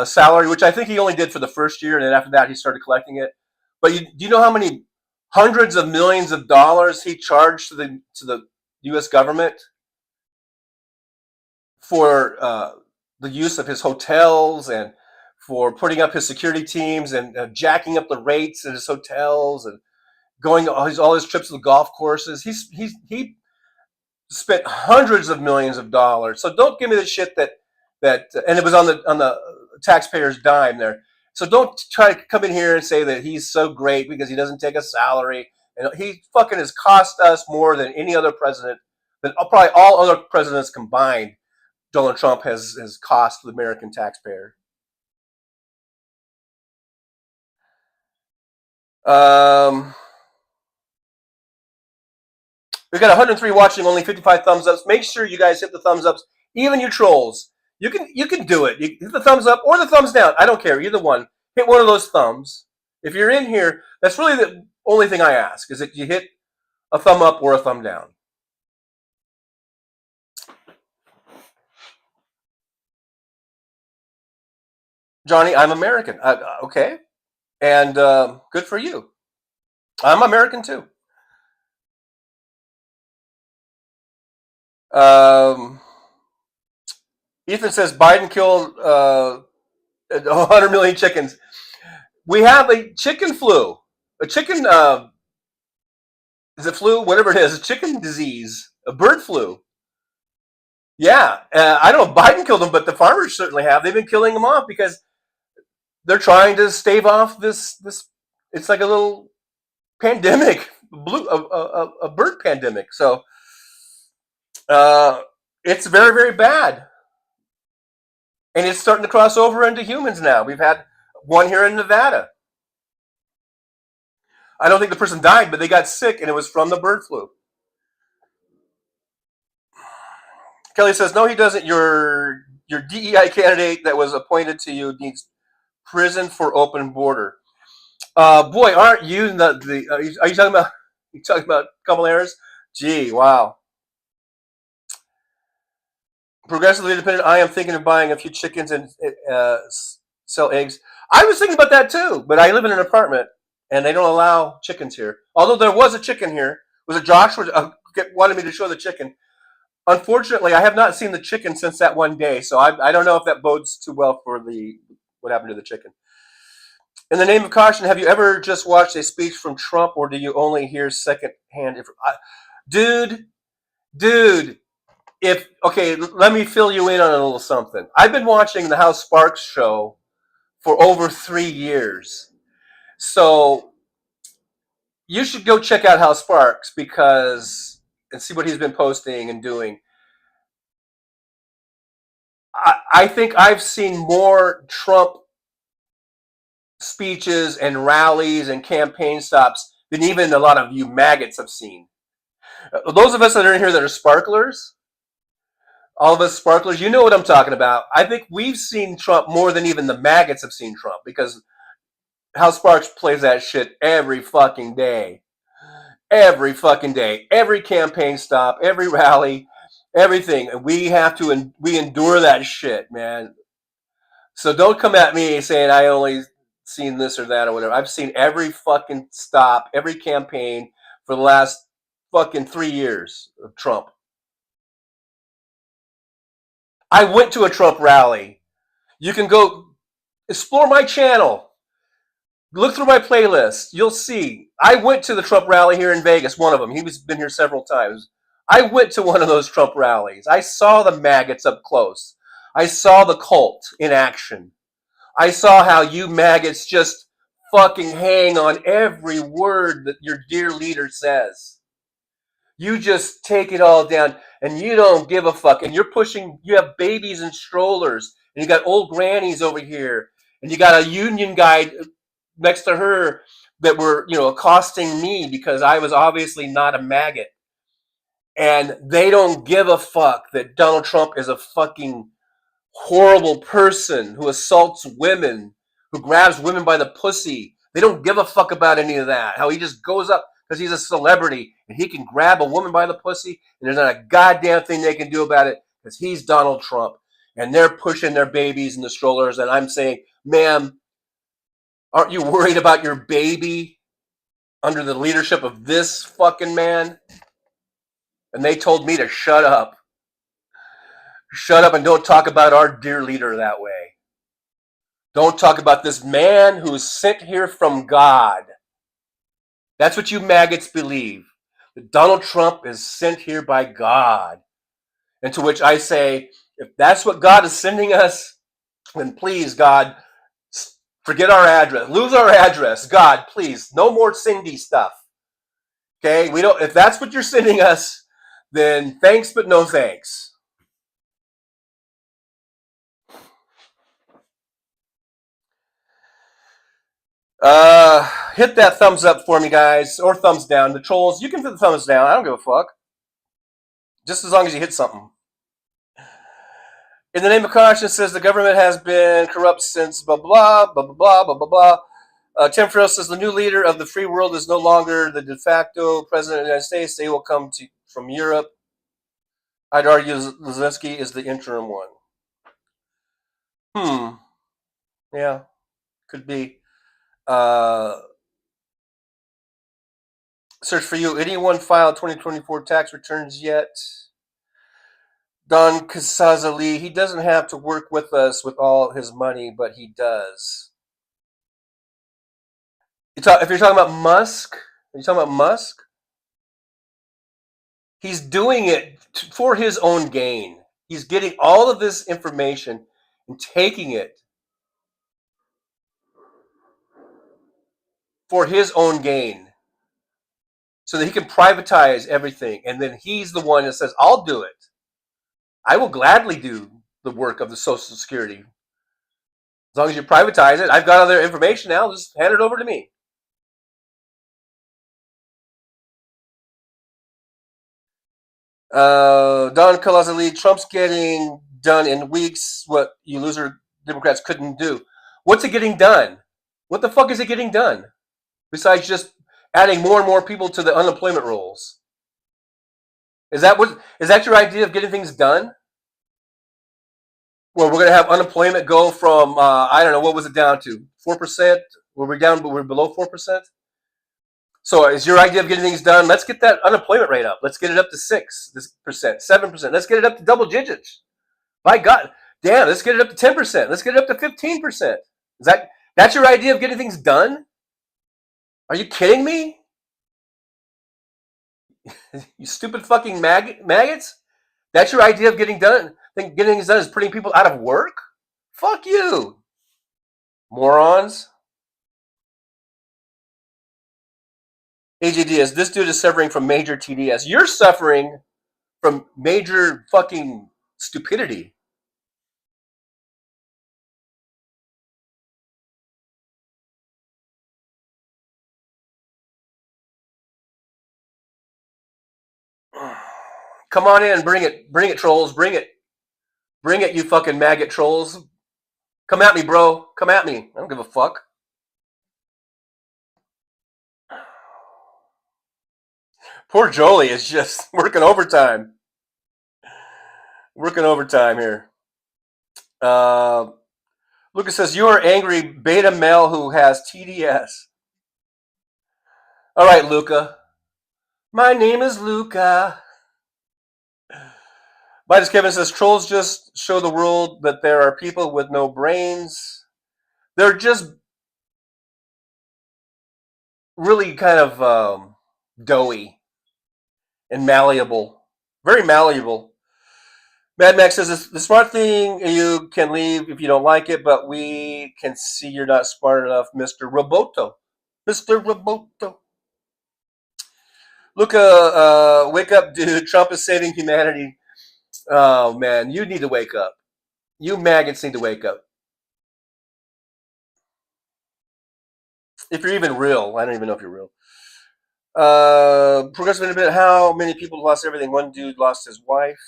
salary, which I think he only did for the first year, and then after that he started collecting it. But do you know how many hundreds of millions of dollars he charged to the U.S. government for the use of his hotels and for putting up his security teams and jacking up the rates at his hotels and going all his trips to the golf courses? He spent hundreds of millions of dollars. So don't give me the shit that and it was on the taxpayers' dime there. So don't try to come in here and say that he's so great because he doesn't take a salary. And he fucking has cost us more than any other president, than probably all other presidents combined. Donald Trump has cost the American taxpayer. We got 103 watching, only 55 thumbs ups. Make sure you guys hit the thumbs ups. Even you trolls, you can do it. You hit the thumbs up or the thumbs down. I don't care, either one. Hit one of those thumbs. If you're in here, that's really the only thing I ask is that you hit a thumb up or a thumb down. Johnny, I'm American. Okay, and good for you. I'm American too. Um, Ethan says Biden killed 100 million chickens. We have a chicken flu, a chicken is it flu, whatever it is, a chicken disease, a bird flu. Yeah, I don't know if Biden killed them, but the farmers certainly have. They've been killing them off because they're trying to stave off this. It's like a little pandemic, a bird pandemic. So it's very very bad, and it's starting to cross over into humans now. We've had one here in Nevada. I don't think the person died, but they got sick, and it was from the bird flu. Kelly says, "No, he doesn't. Your DEI candidate that was appointed to you needs prison for open border." Boy, aren't you the? Are you talking about Kamala Harris? Gee, wow. Progressively independent. I am thinking of buying a few chickens and sell eggs. I was thinking about that too, but I live in an apartment and they don't allow chickens here. Although there was a chicken here. Was it Josh wanted me to show the chicken? Unfortunately, I have not seen the chicken since that one day, so I don't know if that bodes too well for what happened to the chicken. In the name of caution, have you ever just watched a speech from Trump, or do you only hear secondhand information? Dude, let me fill you in on a little something. I've been watching the House Sparks show for over 3 years, so you should go check out House Sparks and see what he's been posting and doing. I think I've seen more Trump speeches and rallies and campaign stops than even a lot of you maggots have seen. Those of us that are in here that are sparklers, all of us sparklers, you know what I'm talking about. I think we've seen Trump more than even the maggots have seen Trump because House Sparks plays that shit every fucking day. Every fucking day. Every campaign stop, every rally, everything. And we have to, we endure that shit, man. So don't come at me saying I only seen this or that or whatever. I've seen every fucking stop, every campaign for the last fucking 3 years of Trump. I went to a Trump rally. You can go explore my channel. Look through my playlist. You'll see. I went to the Trump rally here in Vegas, one of them. He's been here several times. I went to one of those Trump rallies. I saw the maggots up close. I saw the cult in action. I saw how you maggots just fucking hang on every word that your dear leader says. You just take it all down and you don't give a fuck. And you're pushing, you have babies in strollers and you got old grannies over here and you got a union guy next to her that were, accosting me because I was obviously not a maggot. And they don't give a fuck that Donald Trump is a fucking horrible person who assaults women, who grabs women by the pussy. They don't give a fuck about any of that. How he just goes up because he's a celebrity and he can grab a woman by the pussy and there's not a goddamn thing they can do about it because he's Donald Trump. And they're pushing their babies in the strollers. And I'm saying, ma'am, aren't you worried about your baby under the leadership of this fucking man? And they told me to shut up. Shut up and don't talk about our dear leader that way. Don't talk about this man who is sent here from God. That's what you maggots believe. That Donald Trump is sent here by God. And to which I say, if that's what God is sending us, then please, God, forget our address. Lose our address. God, please. No more Cindy stuff. Okay? If that's what you're sending us, then thanks but no thanks. Hit that thumbs up for me, guys, or thumbs down. The trolls, you can hit the thumbs down. I don't give a fuck. Just as long as you hit something. In the name of conscience, says the government has been corrupt since blah blah blah blah blah blah blah. Tim Frill says the new leader of the free world is no longer the de facto president of the United States. They will come from Europe. I'd argue Zelensky is the interim one. Yeah, could be. Search for you. Anyone filed 2024 tax returns yet? Don Kazazali, he doesn't have to work with us with all his money, but he does. If you're talking about Musk, he's doing it for his own gain. He's getting all of this information and taking it for his own gain so that he can privatize everything. And then he's the one that says, I'll do it. I will gladly do the work of the Social Security. As long as you privatize it, I've got all their information now. Just hand it over to me. Don Kalazali, Trump's getting done in weeks what you loser Democrats couldn't do. What's it getting done? What the fuck is it getting done? Besides just adding more and more people to the unemployment rolls. Is that your idea of getting things done? Well, we're going to have unemployment go from, I don't know, what was it down to? 4%? We're below 4%? So is your idea of getting things done, let's get that unemployment rate up. Let's get it up to 6%, 7%. Let's get it up to double digits. My God, damn, let's get it up to 10%. Let's get it up to 15%. That's your idea of getting things done? Are you kidding me? You stupid fucking maggots? That's your idea of getting done? Think getting things done is putting people out of work? Fuck you, morons. AJDS, this dude is suffering from major TDS. You're suffering from major fucking stupidity. Come on in, bring it, trolls, bring it, you fucking maggot trolls. Come at me, bro. Come at me. I don't give a fuck. Poor Jolie is just working overtime. Working overtime here. Lucas says, you are angry beta male who has TDS. All right, Luca. My name is Luca. Midas Kevin says, trolls just show the world that there are people with no brains. They're just really kind of doughy and malleable. Very malleable. Mad Max says, the smart thing, you can leave if you don't like it, but we can see you're not smart enough, Mr. Roboto. Mr. Roboto. Luca, wake up, dude. Trump is saving humanity. Oh, man, you need to wake up. You maggots need to wake up. If you're even real. I don't even know if you're real. Progressive Independent, how many people lost everything? One dude lost his wife.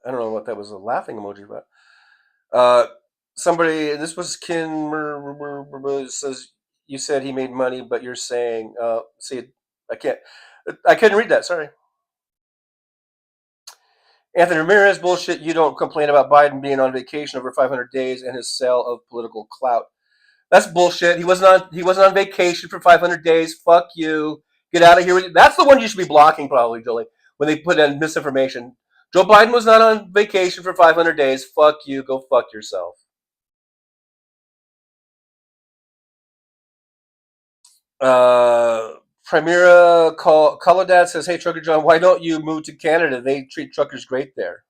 I don't know what that was, a laughing emoji about. Somebody, this was Kin, says, you said he made money, but you're saying, see, I couldn't read that, sorry. Anthony Ramirez, bullshit, you don't complain about Biden being on vacation over 500 days and his sale of political clout. That's bullshit. He wasn't on vacation for 500 days. Fuck you. Get out of here. That's the one you should be blocking, probably, Julie, when they put in misinformation. Joe Biden was not on vacation for 500 days. Fuck you. Go fuck yourself. Primera Colodad says, hey, Trucker John, why don't you move to Canada? They treat truckers great there.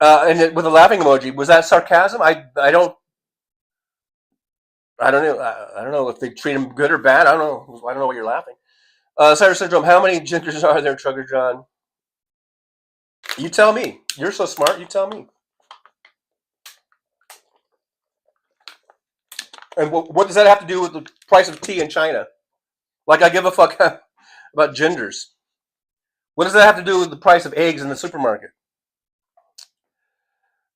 And with a laughing emoji, was that sarcasm? I don't know. I don't know if they treat him good or bad. I don't know. I don't know why you're laughing. Cyrus Syndrome, how many genders are there, Trucker John? You tell me. You're so smart. You tell me. And what does that have to do with the price of tea in China? Like I give a fuck about genders. What does that have to do with the price of eggs in the supermarket?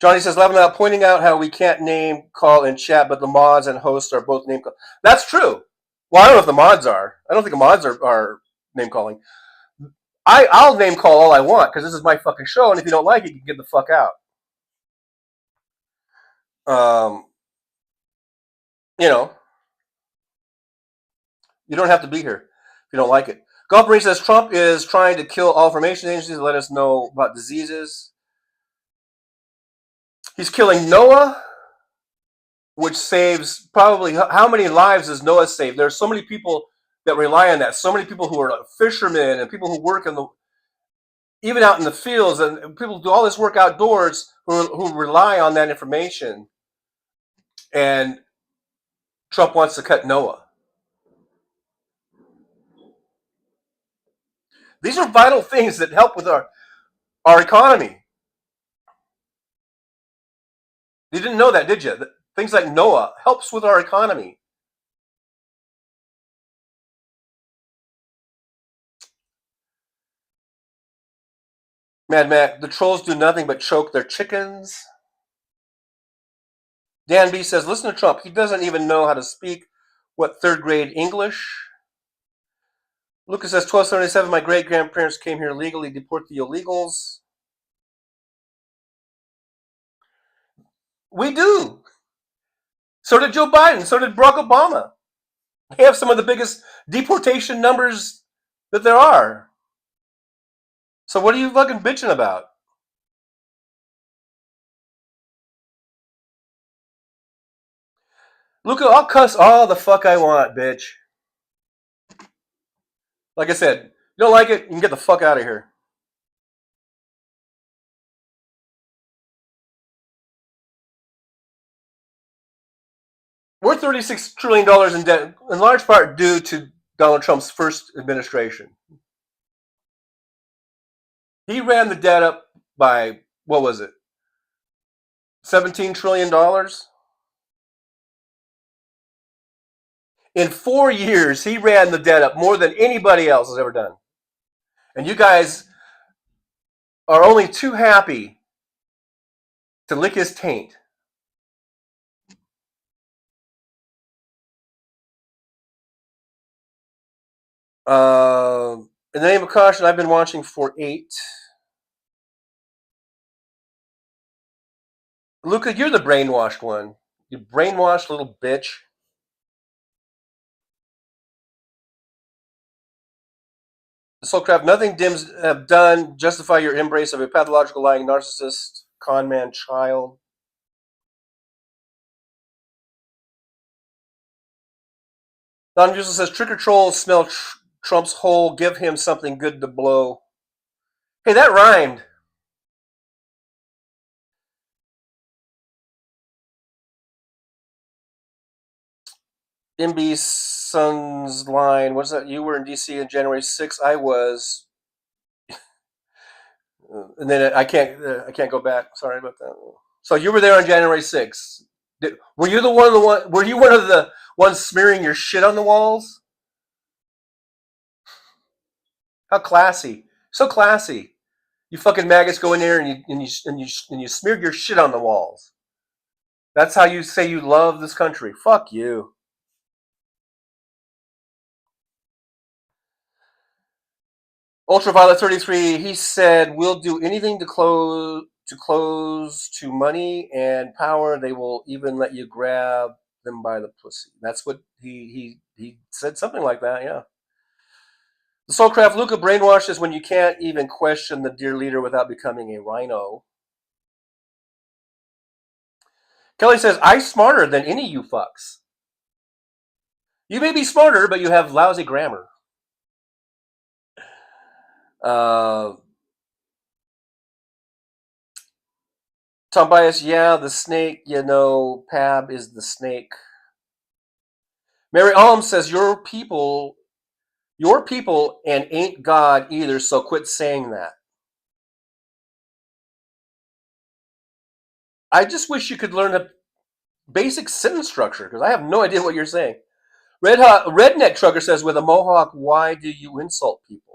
Johnny says, Lebanon, pointing out how we can't name call in chat, but the mods and hosts are both name call. That's true. Well, I don't know if the mods are. I don't think the mods are name calling. I'll name call all I want because this is my fucking show, and if you don't like it, you can get the fuck out. You know, you don't have to be here if you don't like it. Golf Marine says Trump is trying to kill all information agencies to let us know about diseases. He's killing NOAA, which saves probably how many lives does NOAA save? There's so many people that rely on that. So many people who are fishermen and people who work in the even out in the fields and people who do all this work outdoors who rely on that information. And Trump wants to cut NOAA. These are vital things that help with our economy. You didn't know that, did you? Things like NOAA helps with our economy. Mad Mac, the trolls do nothing but choke their chickens. Dan B says, listen to Trump. He doesn't even know how to speak what third grade English. Lucas says, 1277, my great-grandparents came here legally, deport the illegals. We do. So did Joe Biden. So did Barack Obama. They have some of the biggest deportation numbers that there are. So what are you fucking bitching about? Luca, I'll cuss all the fuck I want, bitch. Like I said, you don't like it, you can get the fuck out of here. We're $36 trillion in debt, in large part due to Donald Trump's first administration. He ran the debt up by, what was it, $17 trillion? In 4 years, he ran the debt up more than anybody else has ever done. And you guys are only too happy to lick his taint. In the name of caution, I've been watching for 8. Luca, you're the brainwashed one. You brainwashed little bitch. Soulcraft, nothing Dims have done justify your embrace of a pathological lying narcissist, con man child. Don Musil says, trick or troll, smell Trump's hole, give him something good to blow. Hey, that rhymed. MB Son's line, what's that? You were in DC on January 6th. I was. And then I can't go back. Sorry about that. So you were there on January 6th. Were you were you one of the ones smearing your shit on the walls? How classy. So classy. You fucking maggots go in there and you smeared your shit on the walls. That's how you say you love this country. Fuck you. Ultraviolet 33, he said, we'll do anything to close to money and power. They will even let you grab them by the pussy. That's what he said, something like that, yeah. The Soulcraft Luca brainwash is when you can't even question the dear leader without becoming a rhino. Kelly says, I'm smarter than any you fucks. You may be smarter, but you have lousy grammar. Tom Bias, yeah, the snake, Pab is the snake. Mary Alm says, your people and ain't God either, so quit saying that. I just wish you could learn a basic sentence structure, because I have no idea what you're saying. Redneck Trucker says, with a mohawk, why do you insult people?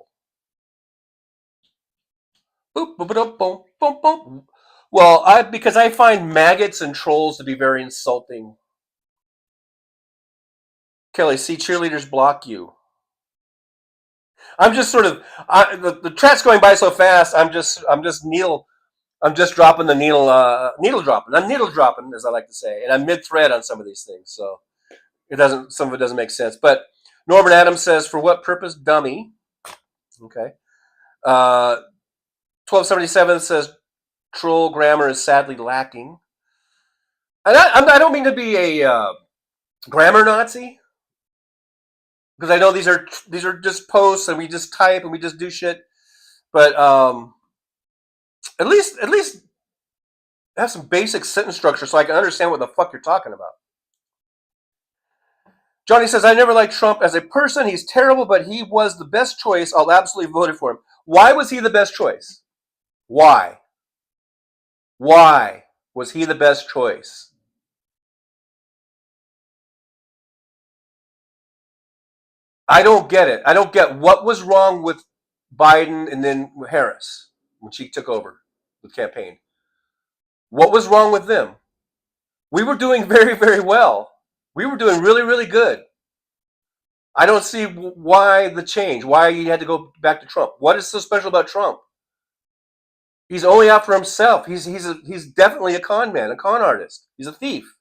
Boop, boop, boop, boop, boop, boop. Well, because I find maggots and trolls to be very insulting. Kelly, see cheerleaders block you. I'm just sort of the chat's going by so fast. I'm just dropping the needle dropping. I'm needle dropping, as I like to say, and I'm mid thread on some of these things, so some of it doesn't make sense. But Norman Adams says, "For what purpose, dummy?" Okay. 1277 says, "Troll grammar is sadly lacking." And I don't mean to be a grammar Nazi, because I know these are just posts and we just type and we just do shit. But at least have some basic sentence structure so I can understand what the fuck you're talking about. Johnny says, I never liked Trump as a person. He's terrible, but he was the best choice. I'll absolutely vote for him. Why was he the best choice? Why? Why was he the best choice? I don't get it. I don't get what was wrong with Biden and then Harris when she took over the campaign. What was wrong with them? We were doing very, very well. We were doing really, really good. I don't see why the change, why you had to go back to Trump. What is so special about Trump? He's only out for himself. He's definitely a con man, a con artist. He's a thief.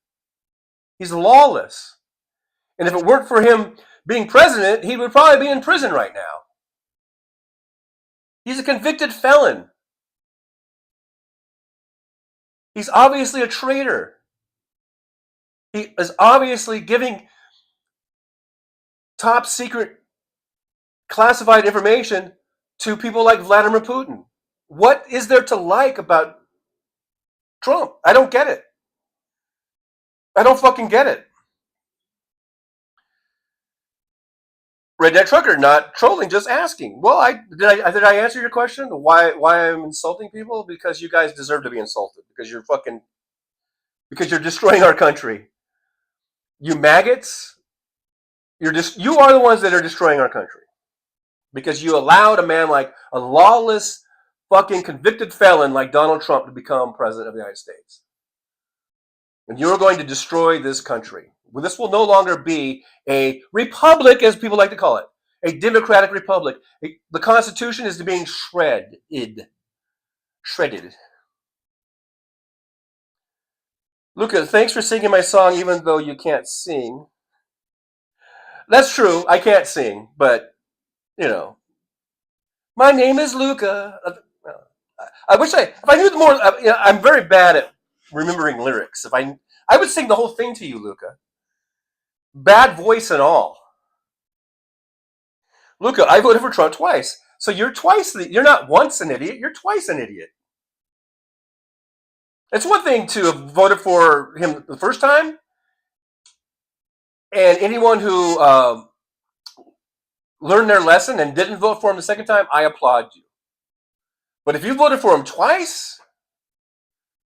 He's lawless. And if it weren't for him being president, he would probably be in prison right now. He's a convicted felon. He's obviously a traitor. He is obviously giving top secret classified information to people like Vladimir Putin. What is there to like about Trump? I don't get it. I don't fucking get it. Redneck Trucker, not trolling, just asking. Well, did I answer your question? Why I'm insulting people? Because you guys deserve to be insulted. Because you're destroying our country. You maggots, you are the ones that are destroying our country. Because you allowed a man like a lawless fucking convicted felon like Donald Trump to become president of the United States. And you're going to destroy this country. Well, this will no longer be a republic, as people like to call it. A democratic republic. The Constitution is being shredded. Luca, thanks for singing my song even though you can't sing. That's true. I can't sing, but, you know. My name is Luca. I wish if I knew more. I'm very bad at remembering lyrics. I would sing the whole thing to you, Luca. Bad voice and all. Luca, I voted for Trump twice. So you're you're not once an idiot, you're twice an idiot. It's one thing to have voted for him the first time, and anyone who learned their lesson and didn't vote for him the second time, I applaud you. But if you voted for him twice,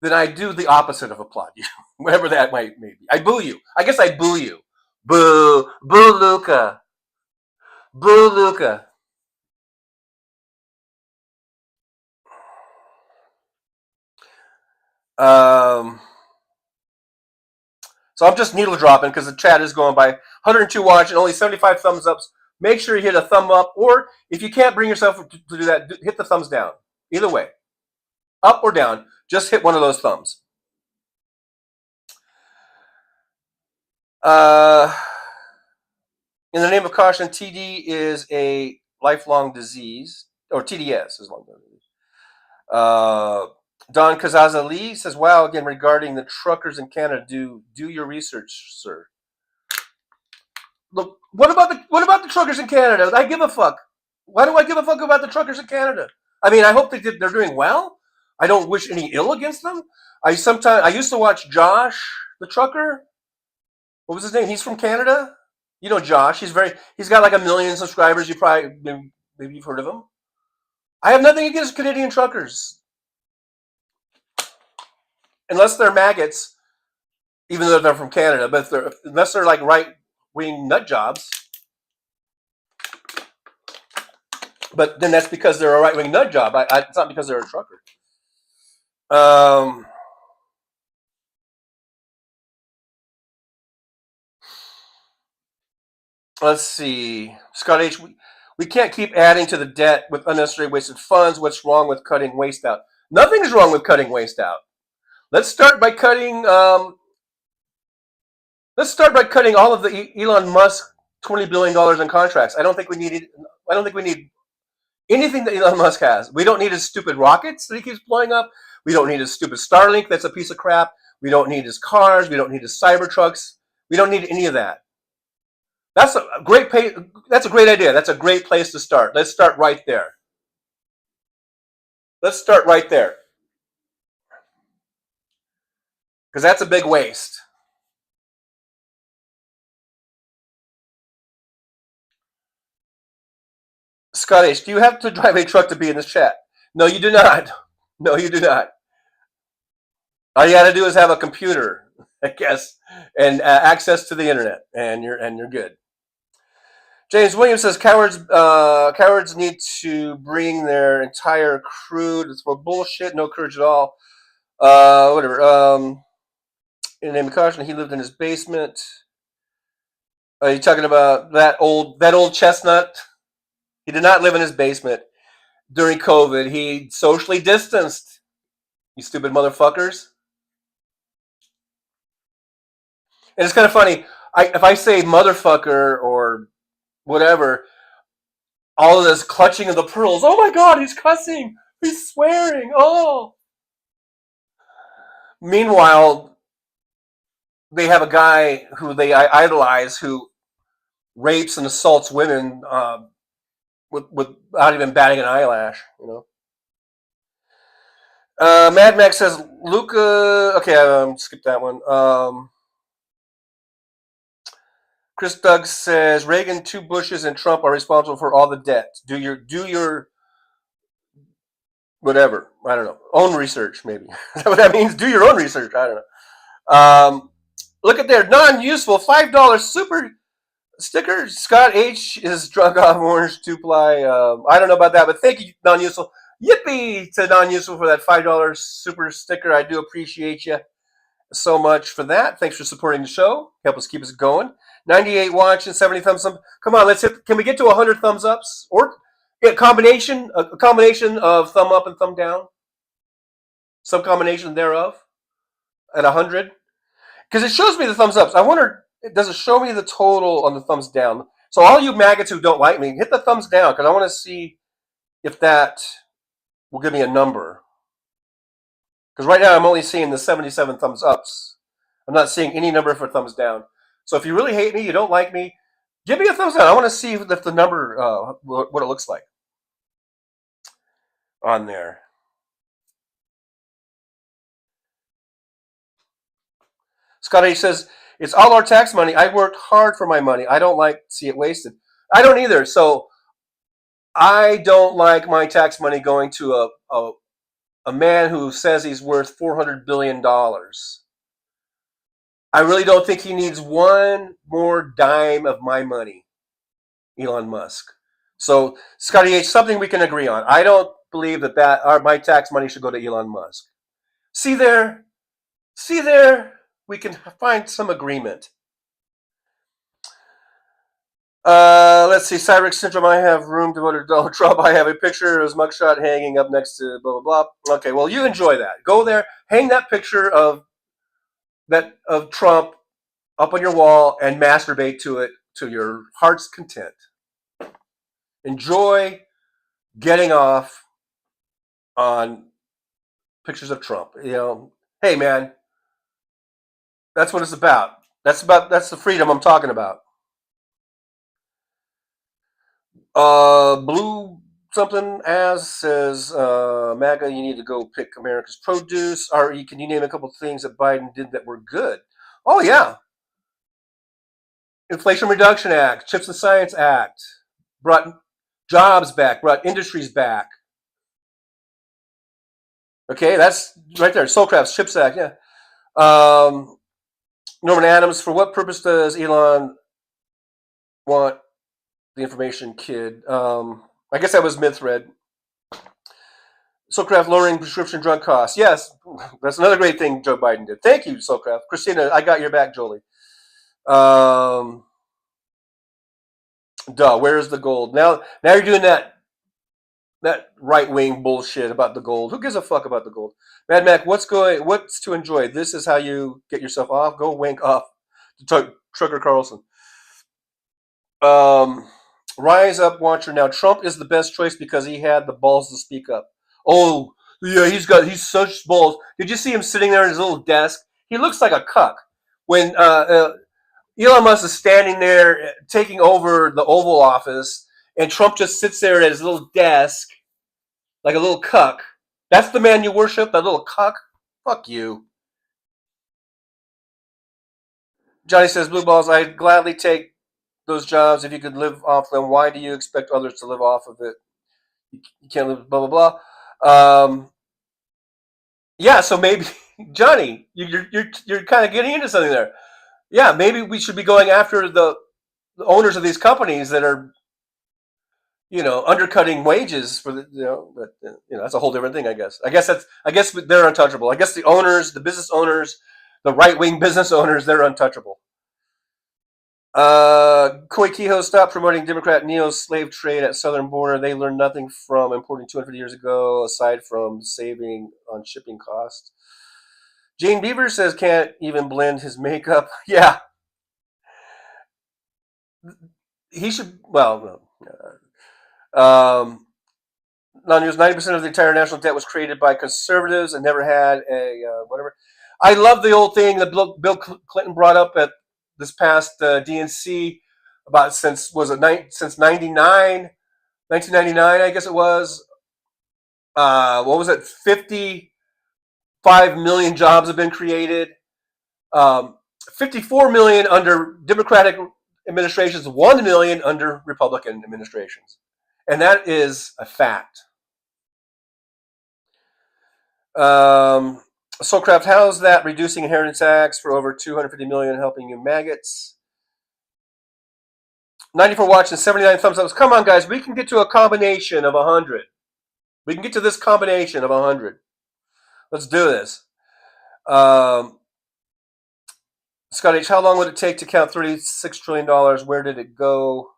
then I do the opposite of applaud you, whatever that might be. I boo you. I guess I boo you. Boo, boo, Luca. Boo, Luca. So I'm just needle dropping because the chat is going by 102 watch and only 75 thumbs ups. Make sure you hit a thumb up, or if you can't bring yourself to do that, hit the thumbs down. Either way, up or down, just hit one of those thumbs. In the name of caution, TD is a lifelong disease, or TDS is lifelong disease. Don Kazazali says, "Wow, again regarding the truckers in Canada, do your research, sir." Look, what about the truckers in Canada? I give a fuck. Why do I give a fuck about the truckers in Canada? I mean, I hope they're doing well. I don't wish any ill against them. I used to watch Josh, the trucker. What was his name? He's from Canada. You know Josh. He's got like 1 million subscribers. You probably maybe you've heard of him. I have nothing against Canadian truckers, unless they're maggots, even though they're from Canada. But unless they're like right-wing nut jobs. But then that's because they're a right-wing nut job. It's not because they're a trucker. Let's see. Scott H., we can't keep adding to the debt with unnecessary wasted funds. What's wrong with cutting waste out? Nothing's wrong with cutting waste out. Let's start by cutting. Let's start by cutting all of the Elon Musk $20 billion in contracts. I don't think we need anything that Elon Musk has. We don't need his stupid rockets that he keeps blowing up. We don't need his stupid Starlink. That's a piece of crap. We don't need his cars. We don't need his cyber trucks. We don't need any of that. That's a great That's a great idea. That's a great place to start. Let's start right there. Let's start right there. Because that's a big waste. Scott H., do you have to drive a truck to be in this chat? No, you do not. No, you do not. All you got to do is have a computer, I guess, and access to the internet, and you're good. James Williams says cowards need to bring their entire crew. It's for bullshit. No courage at all. Whatever. In the name of caution, he lived in his basement. Are you talking about that old chestnut? He did not live in his basement during COVID. He socially distanced. You stupid motherfuckers. And it's kind of funny. If I say motherfucker or whatever, all of this clutching of the pearls. Oh my God, he's cussing. He's swearing. Oh. Meanwhile, they have a guy who they idolize who rapes and assaults women without even batting an eyelash, you know. Mad Max says, Luca. Okay, skip that one. Chris Doug says, Reagan, 2 Bushes, and Trump are responsible for all the debt. Do your whatever. I don't know. Own research, maybe. Is that what that means? Do your own research. I don't know. Look at their non-useful $5 super sticker. Scott H. is drunk off orange 2-ply. I don't know about that, but thank you, non-useful. Yippee to non-useful for that $5 super sticker. I do appreciate you so much for that. Thanks for supporting the show. Help us keep us going. 98 watching, 70 thumbs up. Come on, let's hit. Can we get to 100 thumbs ups or a combination of thumb up and thumb down? Some combination thereof at 100, because it shows me the thumbs ups. I wonder, does it show me the total on the thumbs down? So all you maggots who don't like me, hit the thumbs down because I want to see if that will give me a number. Because right now I'm only seeing the 77 thumbs ups. I'm not seeing any number for thumbs down. So if you really hate me, you don't like me, give me a thumbs down. I want to see if the number, what it looks like on there. Scott H says, it's all our tax money. I worked hard for my money. I don't like to see it wasted. I don't either. So I don't like my tax money going to a man who says he's worth $400 billion. I really don't think he needs one more dime of my money, Elon Musk. So, Scotty H, something we can agree on. I don't believe that my tax money should go to Elon Musk. See there, we can find some agreement. Let's see, Cyrix Syndrome, I have room devoted to Donald Trump. I have a picture of his mugshot hanging up next to blah, blah, blah. Okay, well, you enjoy that. Go there, hang that picture of Trump up on your wall and masturbate to it to your heart's content. Enjoy getting off on pictures of Trump. You know, hey, man, that's what it's about. That's the freedom I'm talking about. Blue something as says, MAGA, you need to go pick America's produce. RE, can you name a couple of things that Biden did that were good? Oh, yeah. Inflation Reduction Act, Chips and Science Act, brought jobs back, brought industries back. Okay, that's right there. Soulcraft's Chips Act, yeah. Norman Adams, for what purpose does Elon want the information kid? I guess that was Mythred. Soulcraft, lowering prescription drug costs. Yes, that's another great thing Joe Biden did. Thank you, Soulcraft. Christina, I got your back, Jolie. Where's the gold? Now you're doing that right-wing bullshit about the gold. Who gives a fuck about the gold? Mad Mac, what's to enjoy? This is how you get yourself off. Go wank off to Trucker Carlson. Rise up, watcher. Now Trump is the best choice because he had the balls to speak up. Oh, yeah, he's such balls. Did you see him sitting there at his little desk? He looks like a cuck. When Elon Musk is standing there taking over the Oval Office, and Trump just sits there at his little desk like a little cuck. That's the man you worship, that little cuck? Fuck you. Johnny says, Blue Balls, I'd gladly take those jobs if you could live off them. Why do you expect others to live off of it? You can't live, blah, blah, blah. Yeah, so maybe, Johnny, you're kind of getting into something there. Yeah, maybe we should be going after the owners of these companies that are, undercutting wages for but that's a whole different thing, I guess. I guess they're untouchable. I guess the owners, the business owners, the right-wing business owners, they're untouchable. Koi Kehoe, stop promoting Democrat neo-slave trade at southern border. They learned nothing from importing 250 years ago, aside from saving on shipping costs. Jane Beaver says can't even blend his makeup. Yeah. He should, well, non-news, 90% of the entire national debt was created by conservatives and never had a whatever. I love the old thing that Bill Clinton brought up at this past DNC about since 1999, I guess it was. What was it? 55 million jobs have been created. 54 million under Democratic administrations, 1 million under Republican administrations. And that is a fact. Soulcraft, how's that reducing inheritance tax for over 250 million helping you maggots? 94 watching, 79 thumbs up. Come on, guys. We can get to a combination of 100. We can get to this combination of 100. Let's do this. Scott H., how long would it take to count $36 trillion? Where did it go?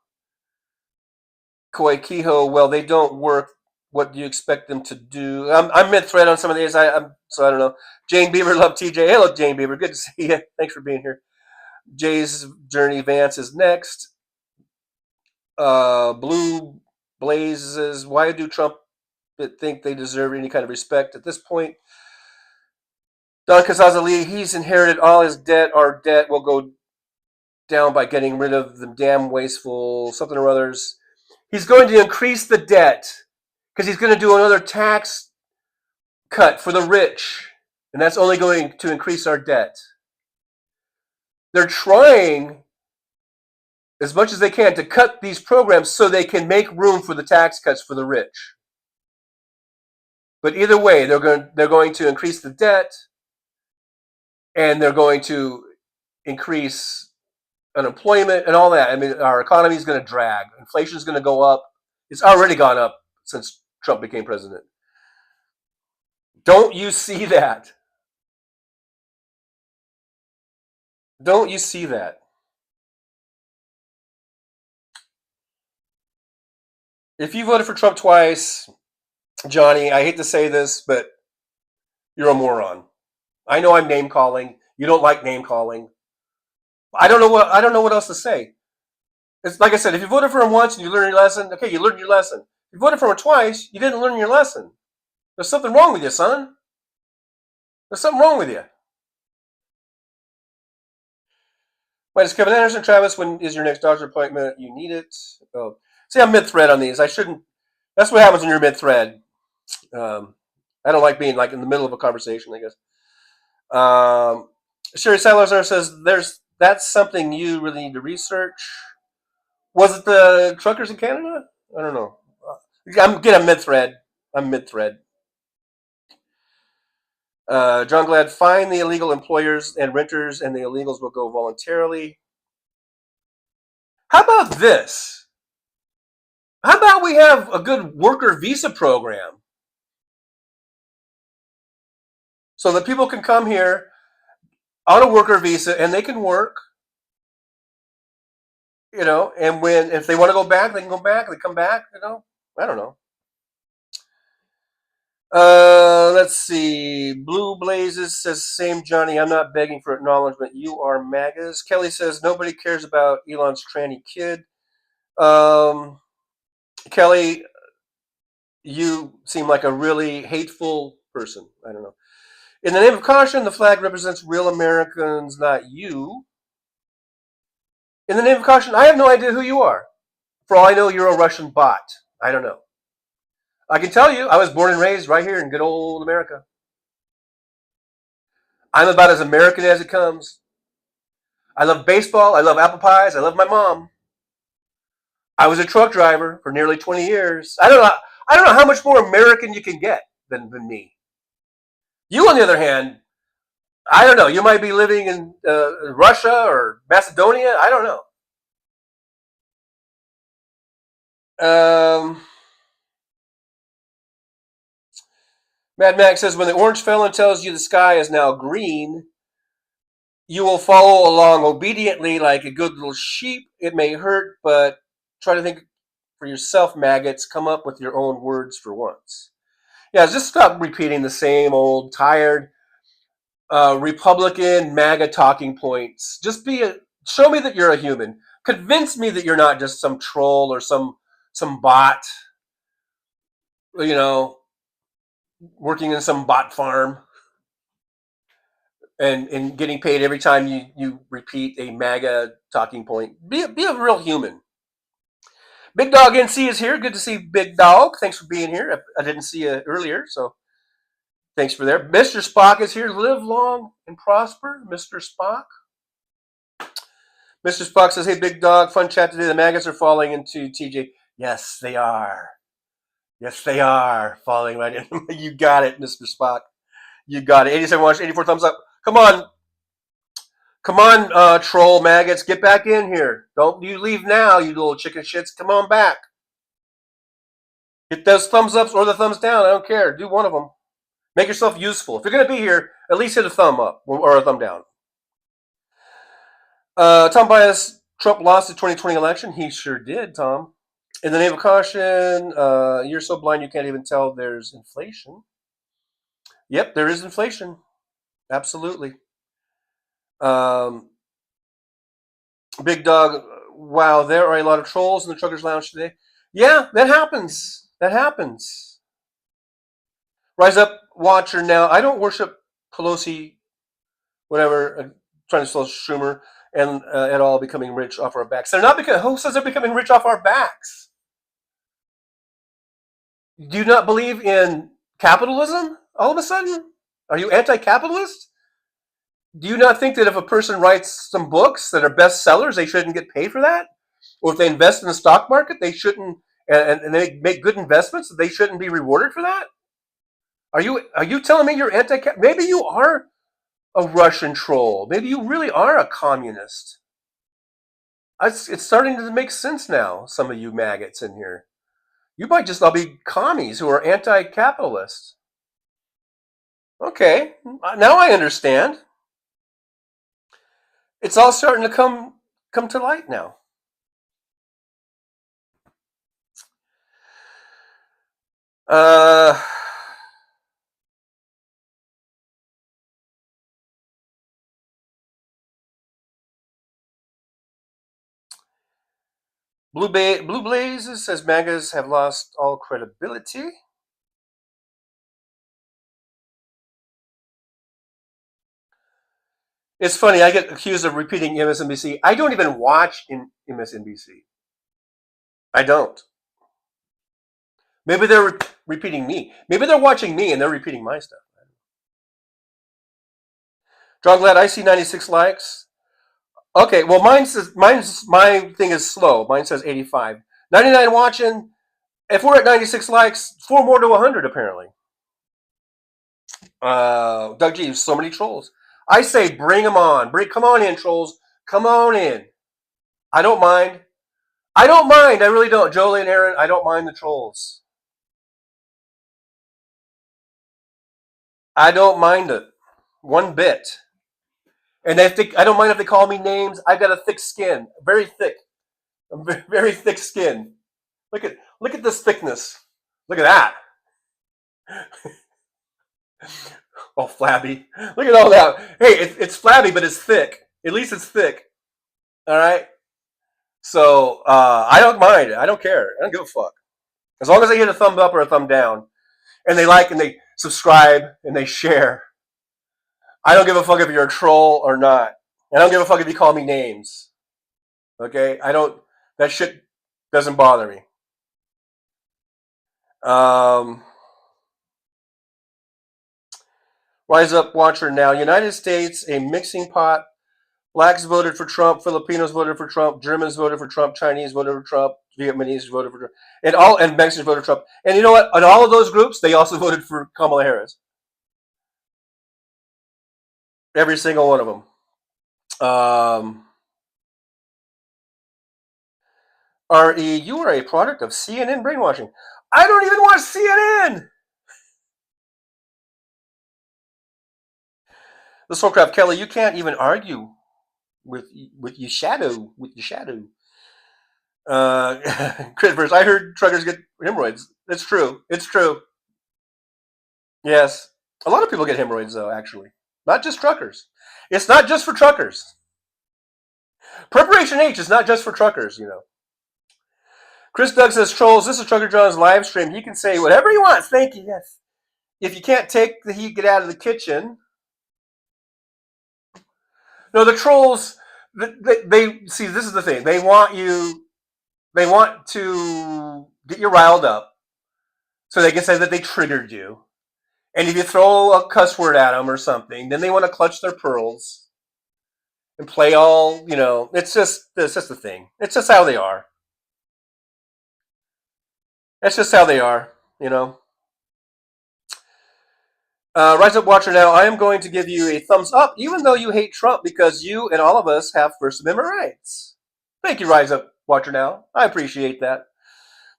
Koi Kehoe, well, they don't work. What do you expect them to do? I'm mid-thread on some of these. So I don't know. Jane Beaver, love TJ. Hello, Jane Beaver. Good to see you. Thanks for being here. Jay's Journey Vance is next. Blue Blazes. Why do Trump think they deserve any kind of respect at this point? Don Casazali, he's inherited all his debt. Our debt will go down by getting rid of the damn wasteful something or others. He's going to increase the debt because he's going to do another tax cut for the rich, and that's only going to increase our debt. They're trying as much as they can to cut these programs so they can make room for the tax cuts for the rich. But either way, they're going to increase the debt, and they're going to increase unemployment and all that. I mean, our economy is going to drag. Inflation is going to go up. It's already gone up since Trump became president. Don't you see that? Don't you see that? If you voted for Trump twice, Johnny, I hate to say this, but you're a moron. I know I'm name calling. You don't like name calling. I don't know what else to say. It's like I said, if you voted for him once and you learned your lesson, okay, you learned your lesson. If you voted for him twice, you didn't learn your lesson. There's something wrong with you, son. There's something wrong with you. Wait, is Kevin Anderson, Travis, when is your next doctor appointment? You need it. Oh. See, I'm mid-thread on these. I shouldn't. That's what happens when you're mid-thread. I don't like being like in the middle of a conversation, I guess. Sherry Salazar says that's something you really need to research. Was it the truckers in Canada? I don't know. I'm mid-thread. I'm mid-thread. John Glad, fine the illegal employers and renters, and the illegals will go voluntarily. How about this? How about we have a good worker visa program so that people can come here on a worker visa and they can work, and if they want to go back, they can go back. They come back, I don't know. Let's see. Blue Blazes says, same Johnny, I'm not begging for acknowledgement. You are MAGAs. Kelly says, nobody cares about Elon's tranny kid. Kelly, you seem like a really hateful person. I don't know. In the name of caution, the flag represents real Americans, not you. In the name of caution, I have no idea who you are. For all I know, you're a Russian bot. I don't know. I can tell you, I was born and raised right here in good old America. I'm about as American as it comes. I love baseball. I love apple pies. I love my mom. I was a truck driver for nearly 20 years. I don't know how much more American you can get than me. You, on the other hand, I don't know. You might be living in Russia or Macedonia. I don't know. Mad Max says, when the orange felon tells you the sky is now green, you will follow along obediently like a good little sheep. It may hurt, but try to think for yourself, maggots. Come up with your own words for once. Yeah, just stop repeating the same old tired Republican MAGA talking points. Just show me that you're a human. Convince me that you're not just some troll or some bot, working in some bot farm and getting paid every time you repeat a MAGA talking point. Be a real human. Big Dog NC is here. Good to see Big Dog. Thanks for being here. I didn't see you earlier, so thanks for there. Mr. Spock is here. Live long and prosper, Mr. Spock. Mr. Spock says, hey, Big Dog, fun chat today. The maggots are falling into TJ. Yes, they are. Yes, they are falling right in. You got it, Mr. Spock. You got it. 87 watch, 84 thumbs up. Come on, troll maggots. Get back in here. Don't you leave now, you little chicken shits. Come on back. Hit those thumbs ups or the thumbs down. I don't care. Do one of them. Make yourself useful. If you're going to be here, at least hit a thumb up or a thumb down. Tom Bias, Trump lost the 2020 election. He sure did, Tom. In the name of caution, you're so blind you can't even tell there's inflation. Yep, there is inflation. Absolutely. Um, Big Dog, wow, there are a lot of trolls in the Truckers Lounge today. Yeah, that happens. That happens. Rise up, watcher now. I don't worship Pelosi, whatever, trying to sell Schumer, and at all becoming rich off our backs. They're not because who says they're becoming rich off our backs? Do you not believe in capitalism? All of a sudden, are you anti-capitalist? Do you not think that if a person writes some books that are bestsellers, they shouldn't get paid for that? Or if they invest in the stock market, they shouldn't, and they make good investments, they shouldn't be rewarded for that? Are you telling me you're anti-cap? Maybe you are a Russian troll. Maybe you really are a communist. It's starting to make sense now. Some of you maggots in here, you might just all be commies who are anti-capitalist. Okay, now I understand. It's all starting to come to light now. Blue Blazes says MAGAs have lost all credibility. It's funny, I get accused of repeating MSNBC. I don't even watch in MSNBC. I don't. Maybe they're repeating me. Maybe they're watching me and they're repeating my stuff. John Glad, I see 96 likes. Okay, well my thing is slow. Mine says 85. 99 watching. If we're at 96 likes, 4 more to 100 apparently. Doug G, so many trolls. I say bring them on. Come on in, trolls. Come on in. I don't mind. I really don't. Jolie and Aaron, I don't mind the trolls. I don't mind it. One bit. And I don't mind if they call me names. I've got a thick skin. Very thick. Very thick skin. Look at this thickness. Look at that. All flabby. Look at all that. Hey, it's flabby, but it's thick. At least it's thick. All right. So I don't mind. I don't care. I don't give a fuck. As long as they hit a thumb up or a thumb down, and they like and they subscribe and they share. I don't give a fuck if you're a troll or not. I don't give a fuck if you call me names. Okay? That shit doesn't bother me. Rise up, watcher now. United States, a mixing pot. Blacks voted for Trump. Filipinos voted for Trump. Germans voted for Trump. Chinese voted for Trump. Vietnamese voted for Trump. And Mexicans voted for Trump. And you know what? In all of those groups, they also voted for Kamala Harris. Every single one of them. RE, you are a product of CNN brainwashing. I don't even watch CNN. The Soulcraft Kelly, you can't even argue with your shadow. Critverse, I heard truckers get hemorrhoids. It's true. It's true. Yes. A lot of people get hemorrhoids, though, actually. Not just truckers. It's not just for truckers. Preparation H is not just for truckers, you know. Chris Doug says, trolls, this is Trucker John's live stream. He can say whatever he wants. Thank you, yes. If you can't take the heat, get out of the kitchen. No, the trolls, they see, this is the thing. They want to get you riled up so they can say that they triggered you. And if you throw a cuss word at them or something, then they want to clutch their pearls and play all, you know, it's just the thing. It's just how they are. That's just how they are, you know. Rise Up Watcher now, I am going to give you a thumbs up, even though you hate Trump, because you and all of us have First Amendment rights. Thank you, Rise Up Watcher now. I appreciate that.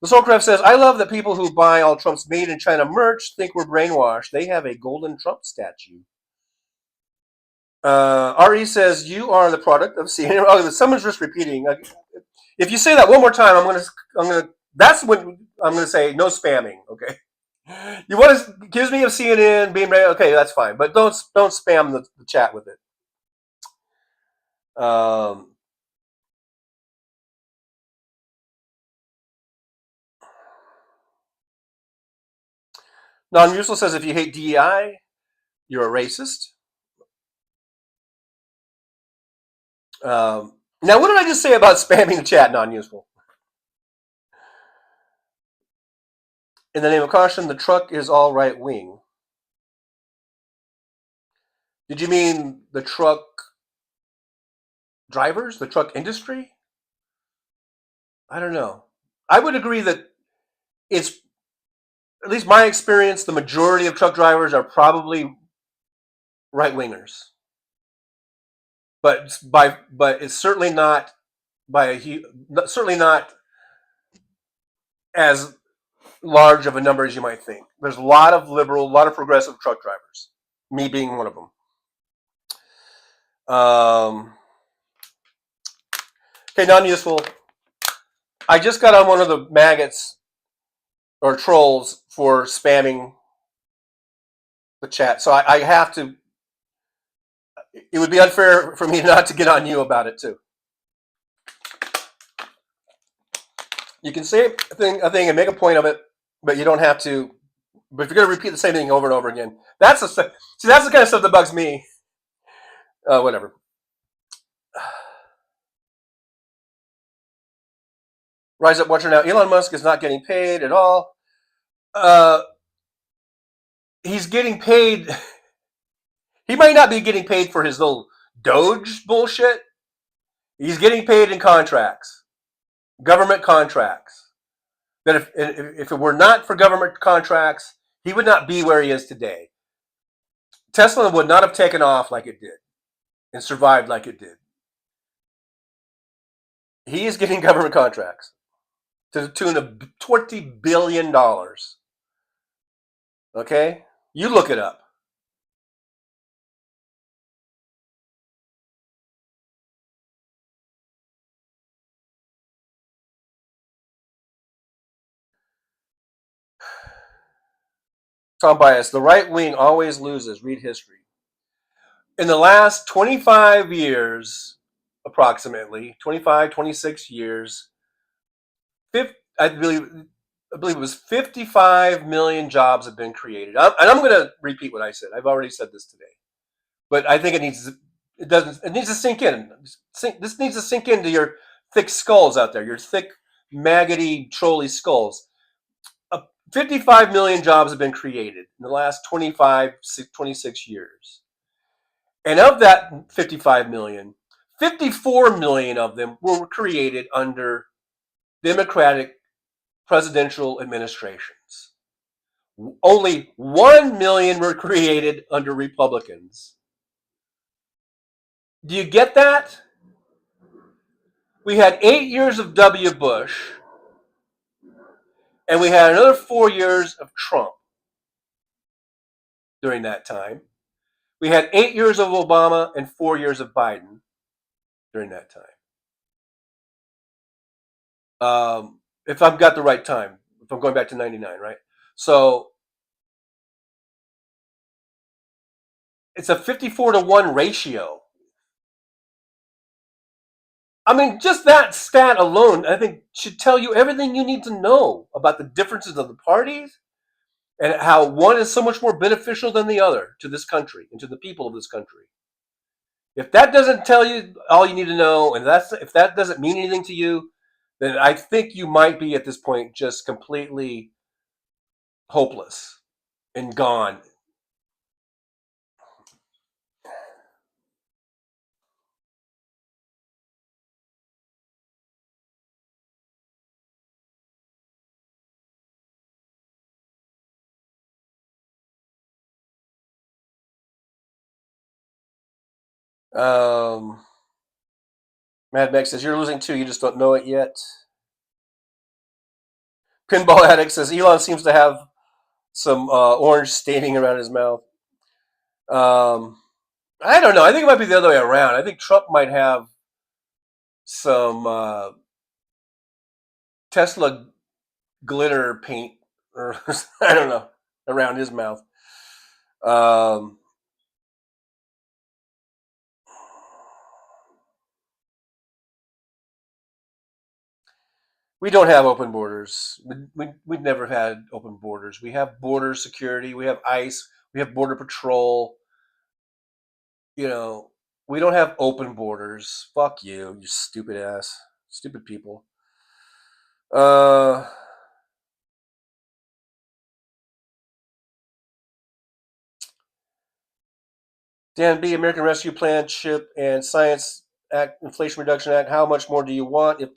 The Soulcraft says, I love that people who buy all Trump's made in China merch think we're brainwashed. They have a golden Trump statue. Re says you are the product of seeing. Oh, someone's just repeating. If you say that one more time, I'm gonna. That's when I'm gonna say no spamming. Okay. You want to accuse me of CNN being ready? Okay, that's fine, but don't spam the chat with it. Non-useful says if you hate DEI, you're a racist. Now, what did I just say about spamming the chat? Non-useful. In the name of caution, the truck is all right wing. Did you mean the truck drivers, the truck industry? I don't know. I would agree that it's, at least my experience, the majority of truck drivers are probably right wingers. But it's certainly not certainly not as large of a number as you might think. There's a lot of liberal, a lot of progressive truck drivers. Me being one of them. Okay, non-useful. I just got on one of the maggots or trolls for spamming the chat, so I have to. It would be unfair for me not to get on you about it too. You can say a thing and make a point of it, but you don't have to. But if you're going to repeat the same thing over and over again, that's the kind of stuff that bugs me. Whatever. Rise up, watcher now. Elon Musk is not getting paid at all. He's getting paid. He might not be getting paid for his little Doge bullshit. He's getting paid in contracts, government contracts. That if it were not for government contracts, he would not be where he is today. Tesla would not have taken off like it did and survived like it did. He is getting government contracts to the tune of $20 billion. Okay? You look it up. Tom Bias, the right wing always loses. Read history. In the last 25 years, approximately, 25, 26 years, I believe it was 55 million jobs have been created. And I'm going to repeat what I said. I've already said this today. But I think it needs to sink in. This needs to sink into your thick skulls out there, your thick, maggoty, trolly skulls. 55 million jobs have been created in the last 25, 26 years. And of that 55 million, 54 million of them were created under Democratic presidential administrations. Only 1 million were created under Republicans. Do you get that? We had 8 years of W. Bush, and we had another 4 years of Trump during that time. We had 8 years of Obama and 4 years of Biden during that time. If I've got the right time, if I'm going back to 99, right? So it's a 54-to-1 ratio. I mean, just that stat alone, I think, should tell you everything you need to know about the differences of the parties and how one is so much more beneficial than the other to this country and to the people of this country. If that doesn't tell you all you need to know, and if that doesn't mean anything to you, then I think you might be at this point just completely hopeless and gone. Mad Max says, you're losing too, you just don't know it yet. Pinball Addict says, Elon seems to have some orange staining around his mouth. I don't know. I think it might be the other way around. I think Trump might have some Tesla glitter paint, or I don't know, around his mouth. Um, we don't have open borders. We've never had open borders. We have border security. We have ICE. We have border patrol. You know, we don't have open borders. Fuck you, you stupid ass, stupid people. Uh, Dan B, American Rescue Plan, CHIP, and Science Act, Inflation Reduction Act. How much more do you want? If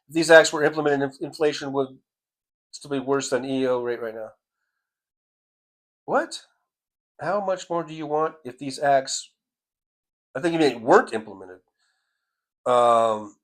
these acts were implemented, inflation would still be worse than EO rate right now. What? How much more do you want if these acts? I think you mean weren't implemented. Um,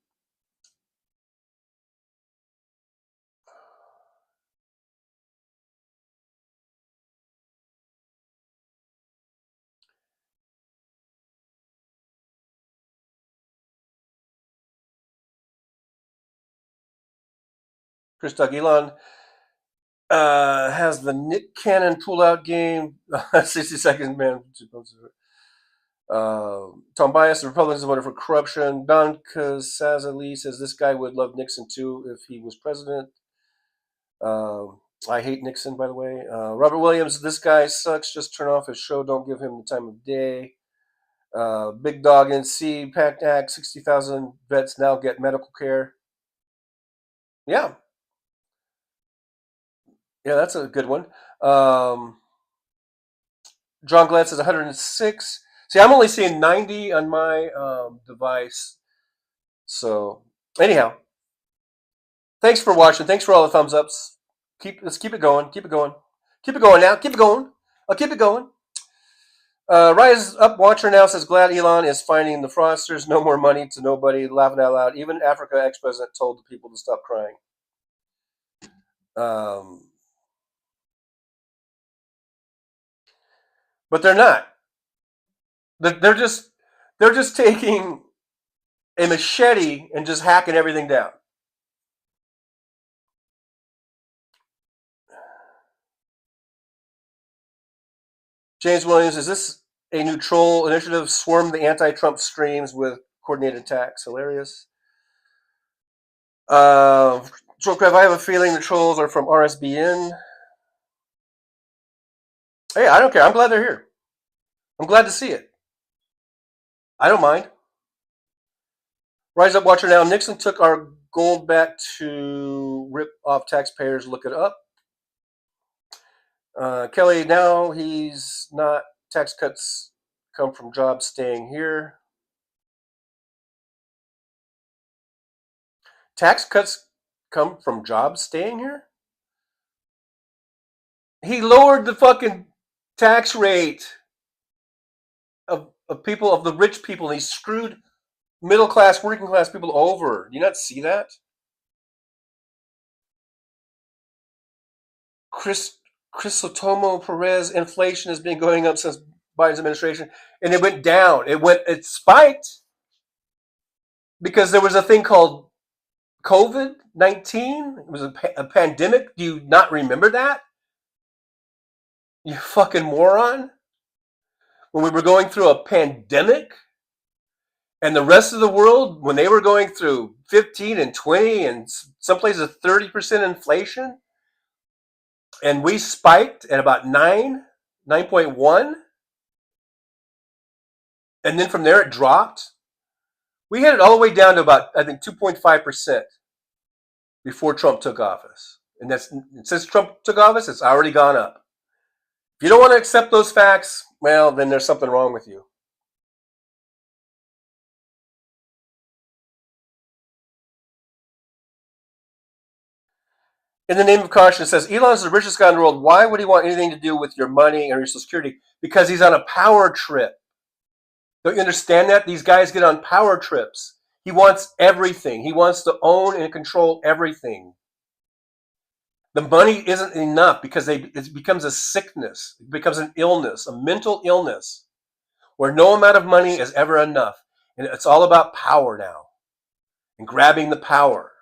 Chris Doug Elon has the Nick Cannon pull-out game. 60 seconds, man. Tom Bias, the Republicans voted for corruption. Don Casazali says this guy would love Nixon too if he was president. I hate Nixon, by the way. Robert Williams, this guy sucks. Just turn off his show. Don't give him the time of day. Big Dog NC, PACT Act, 60,000 vets now get medical care. Yeah. Yeah, that's a good one. John Glad says 106. See, I'm only seeing 90 on my device. So, anyhow, thanks for watching. Thanks for all the thumbs ups. Let's keep it going. Keep it going. Keep it going now. Keep it going. I'll keep it going. Rise Up Watcher now says glad Elon is finding the fraudsters. No more money to nobody. Laughing out loud. Even Africa ex-president told the people to stop crying. But they're not. They're just taking a machete and just hacking everything down. James Williams, is this a new troll initiative? Swarm the anti-Trump streams with coordinated attacks. Hilarious. Trollcraft, I have a feeling the trolls are from RSBN. Hey, I don't care. I'm glad they're here. I'm glad to see it. I don't mind. Rise Up Watcher now. Nixon took our gold back to rip off taxpayers. Look it up. Kelly, now he's not. Tax cuts come from jobs staying here. Tax cuts come from jobs staying here? He lowered the fucking tax rate of people, of the rich people, and he screwed middle class, working class people over. Do you not see that? Chris Sotomo Perez, inflation has been going up since Biden's administration, and it went down. It spiked because there was a thing called COVID-19. It was a pandemic. Do you not remember that? You fucking moron. When we were going through a pandemic, and the rest of the world, when they were going through 15 and 20 and some places 30% inflation, and we spiked at about 9.1, and then from there it dropped. We had it all the way down to about, I think, 2.5% before Trump took office. And since Trump took office, it's already gone up. If you don't want to accept those facts, well, then there's something wrong with you. In the name of caution, it says, Elon's the richest guy in the world. Why would he want anything to do with your money and your Social Security? Because he's on a power trip. Don't you understand that? These guys get on power trips. He wants everything. He wants to own and control everything. The money isn't enough because it becomes a sickness. It becomes an illness, a mental illness. where no amount of money is ever enough. And it's all about power now and grabbing the power.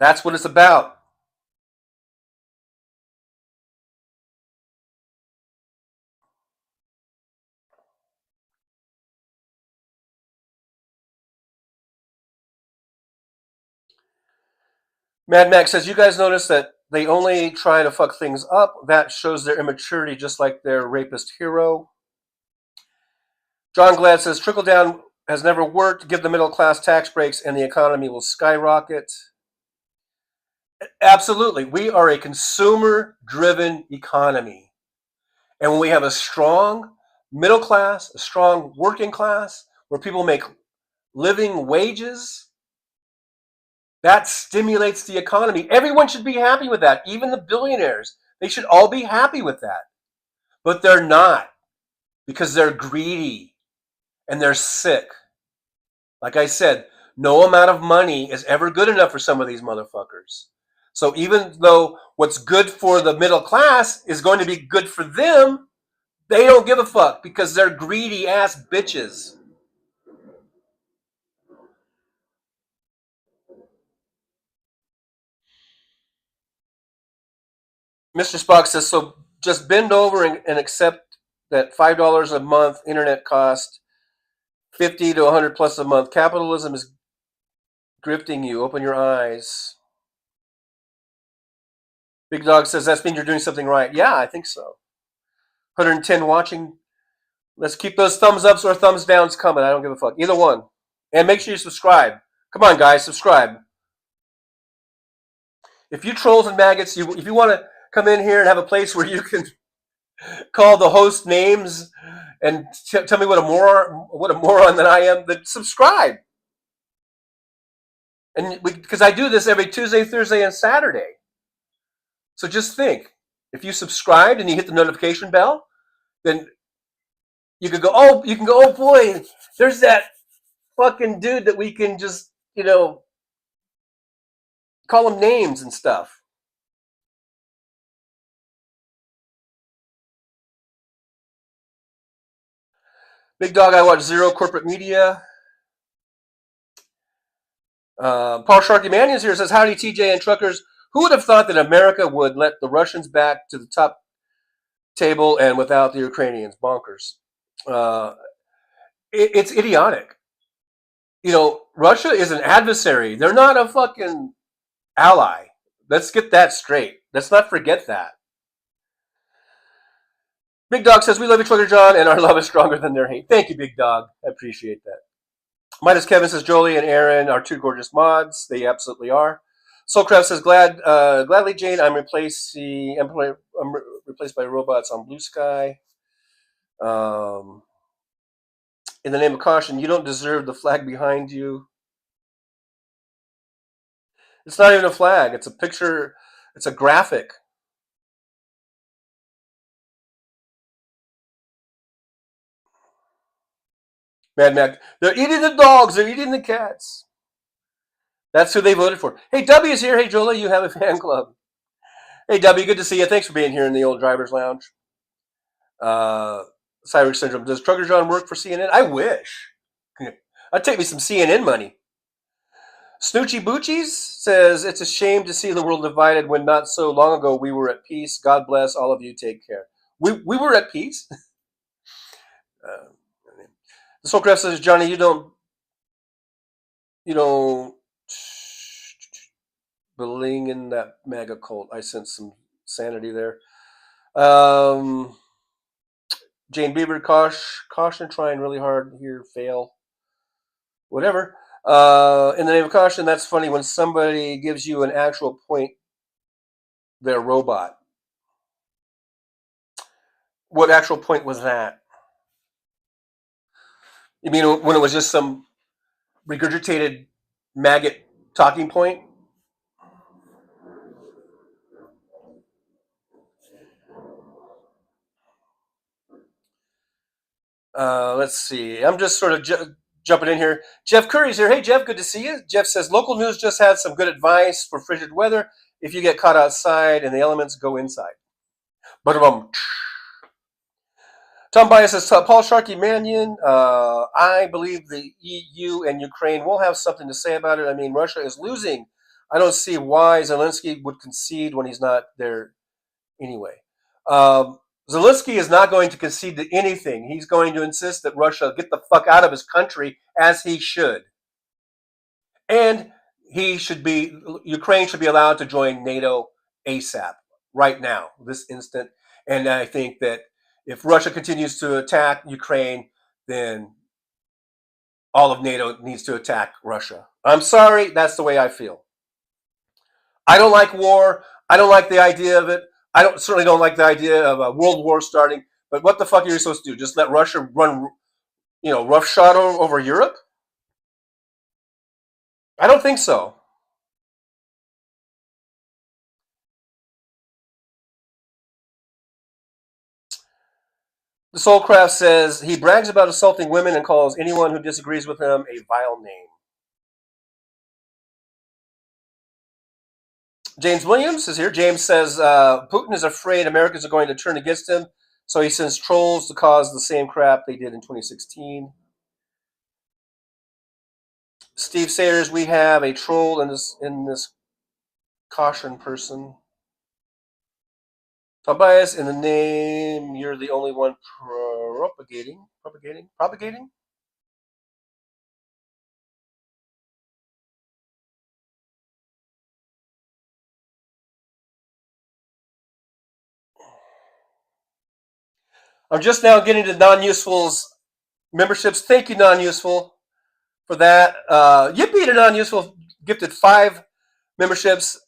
That's what it's about. Mad Max says, you guys notice that they only try to fuck things up. That shows their immaturity, just like their rapist hero. John Glad says, trickle down has never worked. Give the middle class tax breaks and the economy will skyrocket. Absolutely. We are a consumer-driven economy. And when we have a strong middle class, a strong working class, where people make living wages, that stimulates the economy. Everyone should be happy with that. Even the billionaires. They should all be happy with that. But they're not, because they're greedy and they're sick. Like I said, no amount of money is ever good enough for some of these motherfuckers. So even though what's good for the middle class is going to be good for them, they don't give a fuck because they're greedy ass bitches. Mr. Spock says, so just bend over and accept that $5 a month internet cost, 50 to 100 plus a month. Capitalism is grifting you. Open your eyes. Big Dog says, that means you're doing something right. Yeah, I think so. 110 watching. Let's keep those thumbs ups or thumbs downs coming. I don't give a fuck. Either one. And make sure you subscribe. Come on, guys, subscribe. If you trolls and maggots, if you want to come in here and have a place where you can call the host names and tell me what a moron that I am, then subscribe. And because I do this every Tuesday, Thursday, and Saturday. So just think, if you subscribed and you hit the notification bell, then you can go, oh boy, there's that fucking dude that we can just, call him names and stuff. Big Dog, I watch zero corporate media. Paul Sharky Manions here says, howdy TJ and truckers. Who would have thought that America would let the Russians back to the top table and without the Ukrainians? Bonkers. It's idiotic. Russia is an adversary. They're not a fucking ally. Let's get that straight. Let's not forget that. Big Dog says, we love you, Trucker John, and our love is stronger than their hate. Thank you, Big Dog. I appreciate that. Midas Kevin says, Jolie and Aaron are two gorgeous mods. They absolutely are. Soulcraft says, gladly, Jane, I'm replaced by robots on Blue Sky. In the name of caution, you don't deserve the flag behind you. It's not even a flag. It's a picture. It's a graphic. Mad Mac, they're eating the dogs. They're eating the cats. That's who they voted for. Hey, W's here. Hey, Jolie, you have a fan club. Hey, W, good to see you. Thanks for being here in the old driver's lounge. Cyrus Syndrome. Does Trucker John work for CNN? I wish. I'd take me some CNN money. Snoochie Boochies says, it's a shame to see the world divided when not so long ago we were at peace. God bless all of you. Take care. We were at peace. The Soulcraft says, Johnny, you don't believe in that MAGA cult. I sense some sanity there. Jane Bieber, caution, trying really hard here, fail. Whatever. In the name of caution, that's funny when somebody gives you an actual point, they're a robot. What actual point was that? You mean when it was just some regurgitated maggot talking point? Let's see. I'm just sort of jumping in here. Jeff Curry's here. Hey, Jeff, good to see you. Jeff says, local news just had some good advice for frigid weather. If you get caught outside and the elements, go inside. But Tom Bias says, Paul Sharkey Mannion, I believe the EU and Ukraine will have something to say about it. I mean, Russia is losing. I don't see why Zelensky would concede when he's not there anyway. Zelensky is not going to concede to anything. He's going to insist that Russia get the fuck out of his country, as he should. And Ukraine should be allowed to join NATO ASAP, right now, this instant. And I think that if Russia continues to attack Ukraine, then all of NATO needs to attack Russia. I'm sorry, that's the way I feel. I don't like war. I don't like the idea of it. Certainly don't like the idea of a world war starting. But what the fuck are you supposed to do? Just let Russia run, roughshod over Europe? I don't think so. The Soulcraft says he brags about assaulting women and calls anyone who disagrees with him a vile name. James Williams is here. James says Putin is afraid Americans are going to turn against him, so he sends trolls to cause the same crap they did in 2016. Steve Sayers, we have a troll in this caution person. Tobias, in the name, you're the only one propagating. I'm just now getting to non-useful's memberships. Thank you, non-useful, for that. Yippee to non-useful, gifted 5 memberships,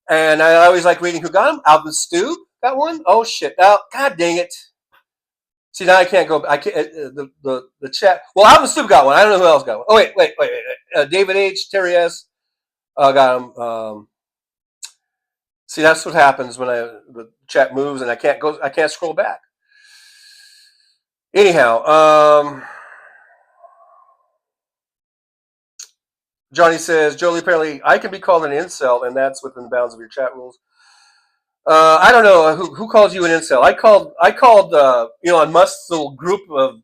and I always like reading who got them. Alvin Stu got one. Oh shit! Oh, god dang it! See, now I can't go. I can't. The chat. Well, Alvin Stu got one. I don't know who else got one. Oh wait. David H. Terry S. Got him. See, that's what happens when the chat moves and I can't scroll back. Anyhow, Johnny says, Jolie, apparently I can be called an incel, and that's within the bounds of your chat rules. I don't know who calls you an incel. I called Elon Musk's little group of,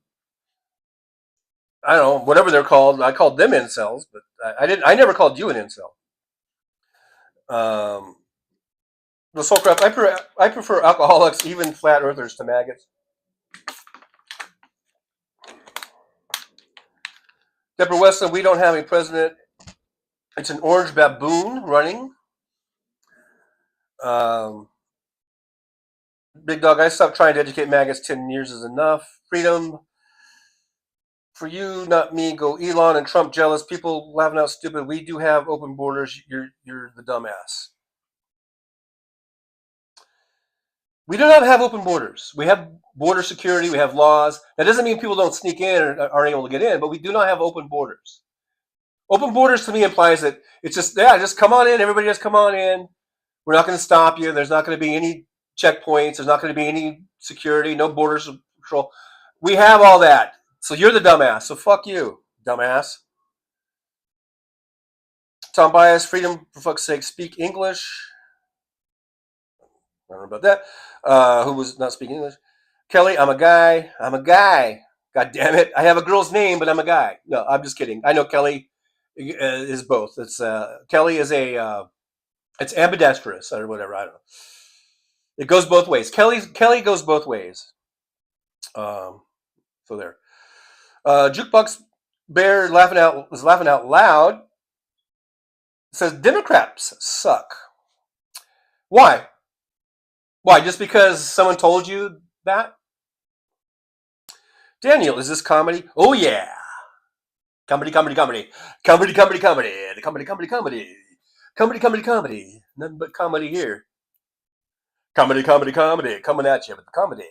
I don't know, whatever they're called. I called them incels, but I never called you an incel. The Soulcraft, I prefer alcoholics, even flat earthers, to maggots. Deborah Weston, we don't have a president. It's an orange baboon running. Big Dog, I stopped trying to educate maggots. 10 years is enough. Freedom. For you, not me. Go Elon and Trump jealous. People laughing out stupid. We do have open borders. You're the dumbass. We do not have open borders. We have border security. We have laws. That doesn't mean people don't sneak in or aren't able to get in, but we do not have open borders. Open borders to me implies that it's just come on in. Everybody just come on in. We're not going to stop you. There's not going to be any checkpoints. There's not going to be any security, no border control. We have all that. So you're the dumbass. So fuck you, dumbass. Tom Bias, freedom, for fuck's sake, speak English. I don't know about that. Who was not speaking English? Kelly, I'm a guy. God damn it. I have a girl's name, but I'm a guy. No, I'm just kidding. I know Kelly is both. It's Kelly is it's ambidextrous or whatever. I don't know. It goes both ways. Kelly goes both ways. So there. Jukebox Bear is laughing out loud. It says Democrats suck. Why? Why? Just because someone told you that? Daniel, is this comedy? Oh yeah. Comedy. Nothing but comedy here. Comedy. Coming at you with the comedy.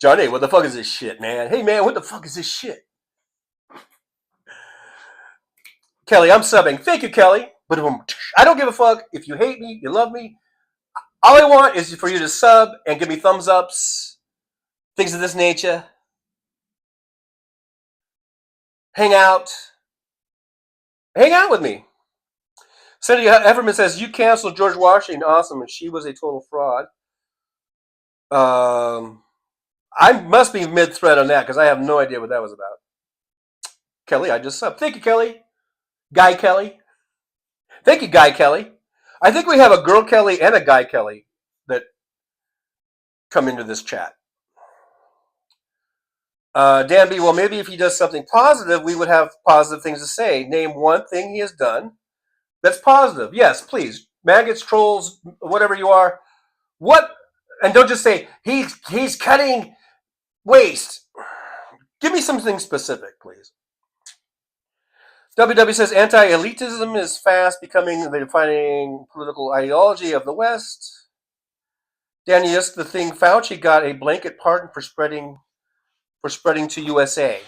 Johnny, what the fuck is this shit, man? Hey, man, what the fuck is this shit? Kelly, I'm subbing. Thank you, Kelly. But I don't give a fuck if you hate me, you love me. All I want is for you to sub and give me thumbs ups, things of this nature. Hang out with me. Cindy Everman says, you canceled George Washington. Awesome. And she was a total fraud. I must be mid-thread on that because I have no idea what that was about. Kelly, I just subbed. Thank you, Kelly. Guy Kelly. Thank you, Guy Kelly. I think we have a girl Kelly and a guy Kelly that come into this chat. Dan B, well, maybe if he does something positive, we would have positive things to say. Name one thing he has done that's positive. Yes, please. Maggots, trolls, whatever you are. What? And don't just say he's cutting waste. Give me something specific, please. WW says anti-elitism is fast becoming the defining political ideology of the West. Danny, yes, the thing Fauci got a blanket pardon for spreading to USA.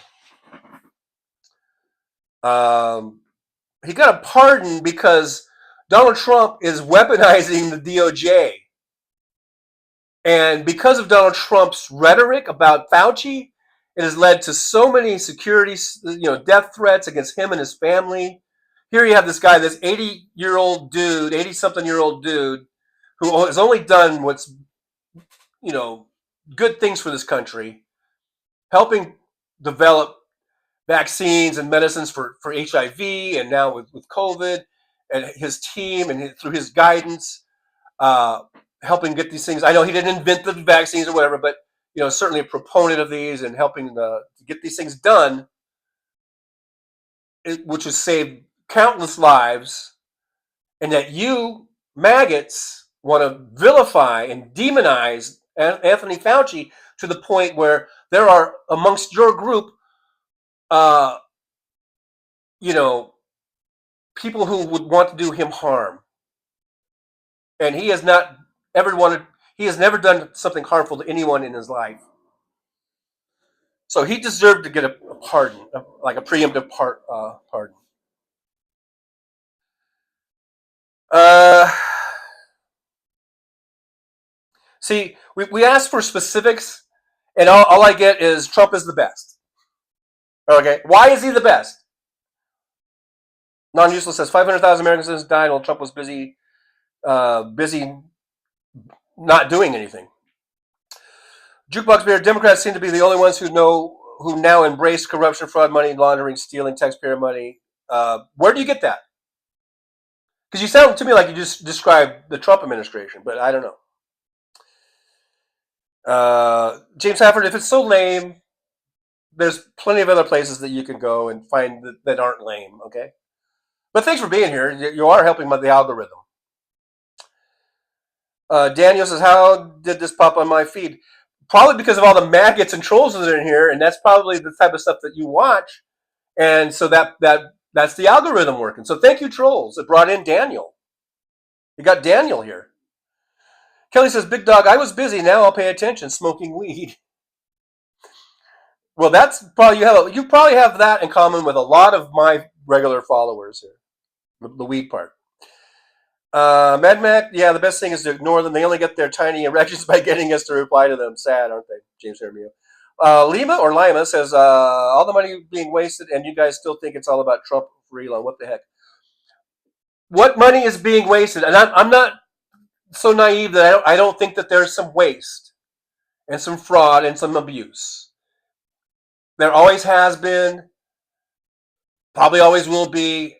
He got a pardon because Donald Trump is weaponizing the DOJ. And because of Donald Trump's rhetoric about Fauci, it has led to so many security, death threats against him and his family. Here you have this guy, this 80-something-year-old dude, who has only done what's, good things for this country, helping develop vaccines and medicines for HIV, and now with COVID, and his team, and through his guidance, helping get these things. I know he didn't invent the vaccines or whatever, but certainly a proponent of these and helping to get these things done, which has saved countless lives. And that you maggots want to vilify and demonize Anthony Fauci to the point where there are amongst your group, people who would want to do him harm. And he has not ever he has never done something harmful to anyone in his life. So he deserved to get a pardon, like a preemptive pardon. See, we asked for specifics, and all I get is Trump is the best. Okay, why is he the best? Non-useless says 500,000 Americans died while Trump was busy not doing anything. Jukebox Bear, Democrats seem to be the only ones who now embrace corruption, fraud, money laundering, stealing taxpayer money. Where do you get that? Because you sound to me like you just described the Trump administration, but I don't know. James Hafford, if it's so lame, there's plenty of other places that you can go and find that aren't lame, okay? But thanks for being here. You are helping with the algorithm. Daniel says, how did this pop on my feed? Probably because of all the maggots and trolls that are in here, and that's probably the type of stuff that you watch. And so that's the algorithm working. So thank you, trolls. It brought in Daniel. You got Daniel here. Kelly says, Big Dog, I was busy. Now I'll pay attention, smoking weed. Well, that's probably you probably have that in common with a lot of my regular followers here. The weed part. Mad Mac, yeah, the best thing is to ignore them. They only get their tiny erections by getting us to reply to them. Sad, aren't they? James Hermio. Lima says, all the money being wasted, and you guys still think it's all about Trump for Elon. What the heck? What money is being wasted? And I'm not so naive that I don't think that there's some waste and some fraud and some abuse. There always has been, probably always will be.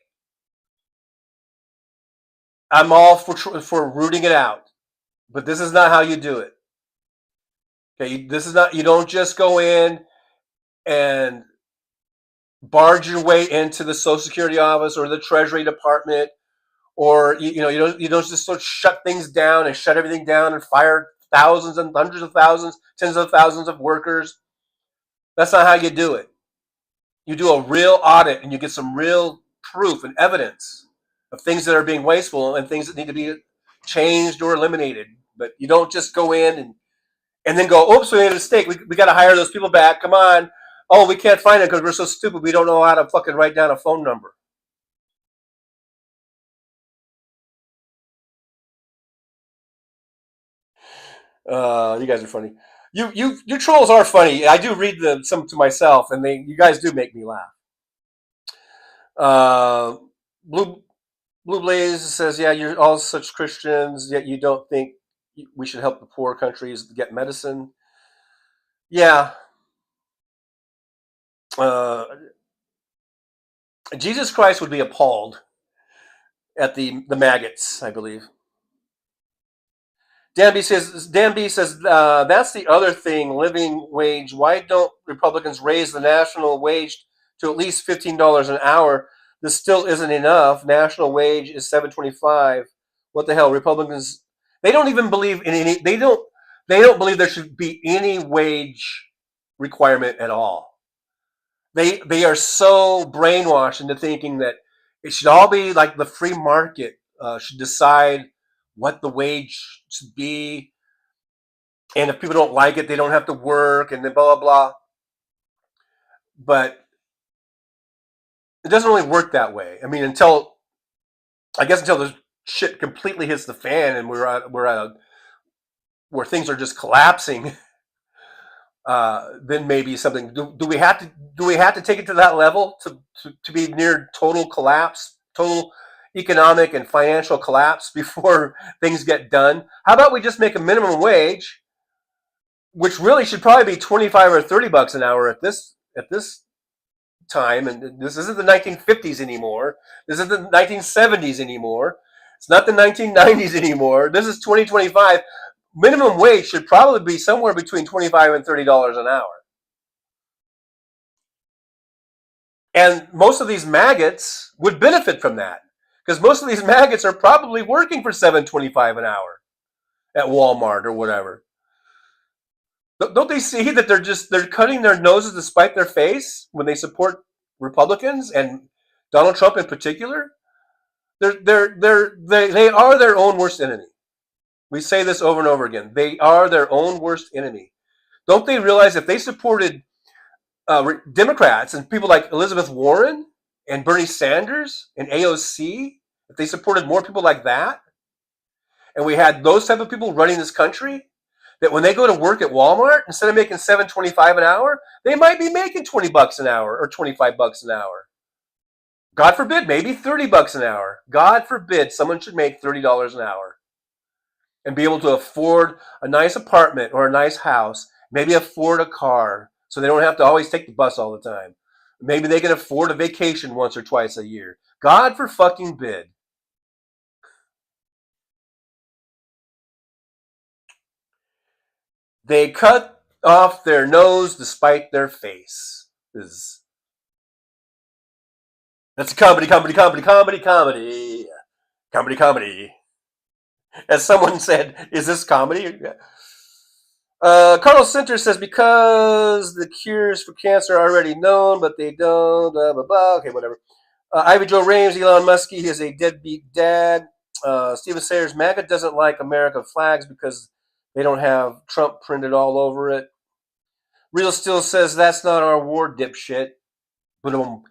I'm all for rooting it out, but this is not how you do it. Okay, this is not. You don't just go in and barge your way into the Social Security office or the Treasury Department, or you don't just sort of shut things down and shut everything down and fire thousands and hundreds of thousands, tens of thousands of workers. That's not how you do it. You do a real audit and you get some real proof and evidence of things that are being wasteful and things that need to be changed or eliminated. But you don't just go in and then go, oops, we made a mistake. We got to hire those people back. Come on. Oh, we can't find them because we're so stupid. We don't know how to fucking write down a phone number. You guys are funny. You trolls are funny. I do read some to myself, and you guys do make me laugh. Blue Blaze says, yeah, you're all such Christians, yet you don't think we should help the poor countries get medicine. Yeah. Uh, Jesus Christ would be appalled at the maggots, I believe. Dan B says that's the other thing, living wage. Why don't Republicans raise the national wage to at least $15 an hour? This still isn't enough. National wage is $7.25. What the hell? Republicans, they don't even believe in any. They don't believe there should be any wage requirement at all. They are so brainwashed into thinking that it should all be like the free market should decide what the wage should be, and if people don't like it, they don't have to work, and then blah blah blah. But it doesn't really work that way. I mean, until the shit completely hits the fan and we're at where things are just collapsing, then maybe something. Do we have to take it to that level to be near total collapse, total economic and financial collapse before things get done? How about we just make a minimum wage, which really should probably be 25 or $30 an hour at this time, and this isn't the 1950s anymore. This isn't the 1970s anymore. It's not the 1990s anymore. This is 2025. Minimum wage should probably be somewhere between $25 and $30 an hour. And most of these maggots would benefit from that, because most of these maggots are probably working for $7.25 an hour at Walmart or whatever. Don't they see that they're cutting their noses to spite their face when they support Republicans and Donald Trump in particular? They are their own worst enemy. We say this over and over again. They are their own worst enemy. Don't they realize if they supported Democrats and people like Elizabeth Warren and Bernie Sanders and AOC, if they supported more people like that, and we had those type of people running this country, that when they go to work at Walmart, instead of making $7.25 an hour, they might be making $20 an hour or $25 an hour. God forbid, maybe $30 an hour. God forbid someone should make $30 an hour and be able to afford a nice apartment or a nice house, maybe afford a car so they don't have to always take the bus all the time. Maybe they can afford a vacation once or twice a year. God for fucking bid. They cut off their nose to spite their face. That's a comedy. As someone said, is this comedy? Carlos Center says, because the cures for cancer are already known, but they don't, blah, blah, blah. Okay, whatever. Ivy Joe Rames, Elon Musk, he is a deadbeat dad. Steven Sayers, MAGA doesn't like American flags because they don't have Trump printed all over it. Real Steel says, that's not our war, dipshit. Boom.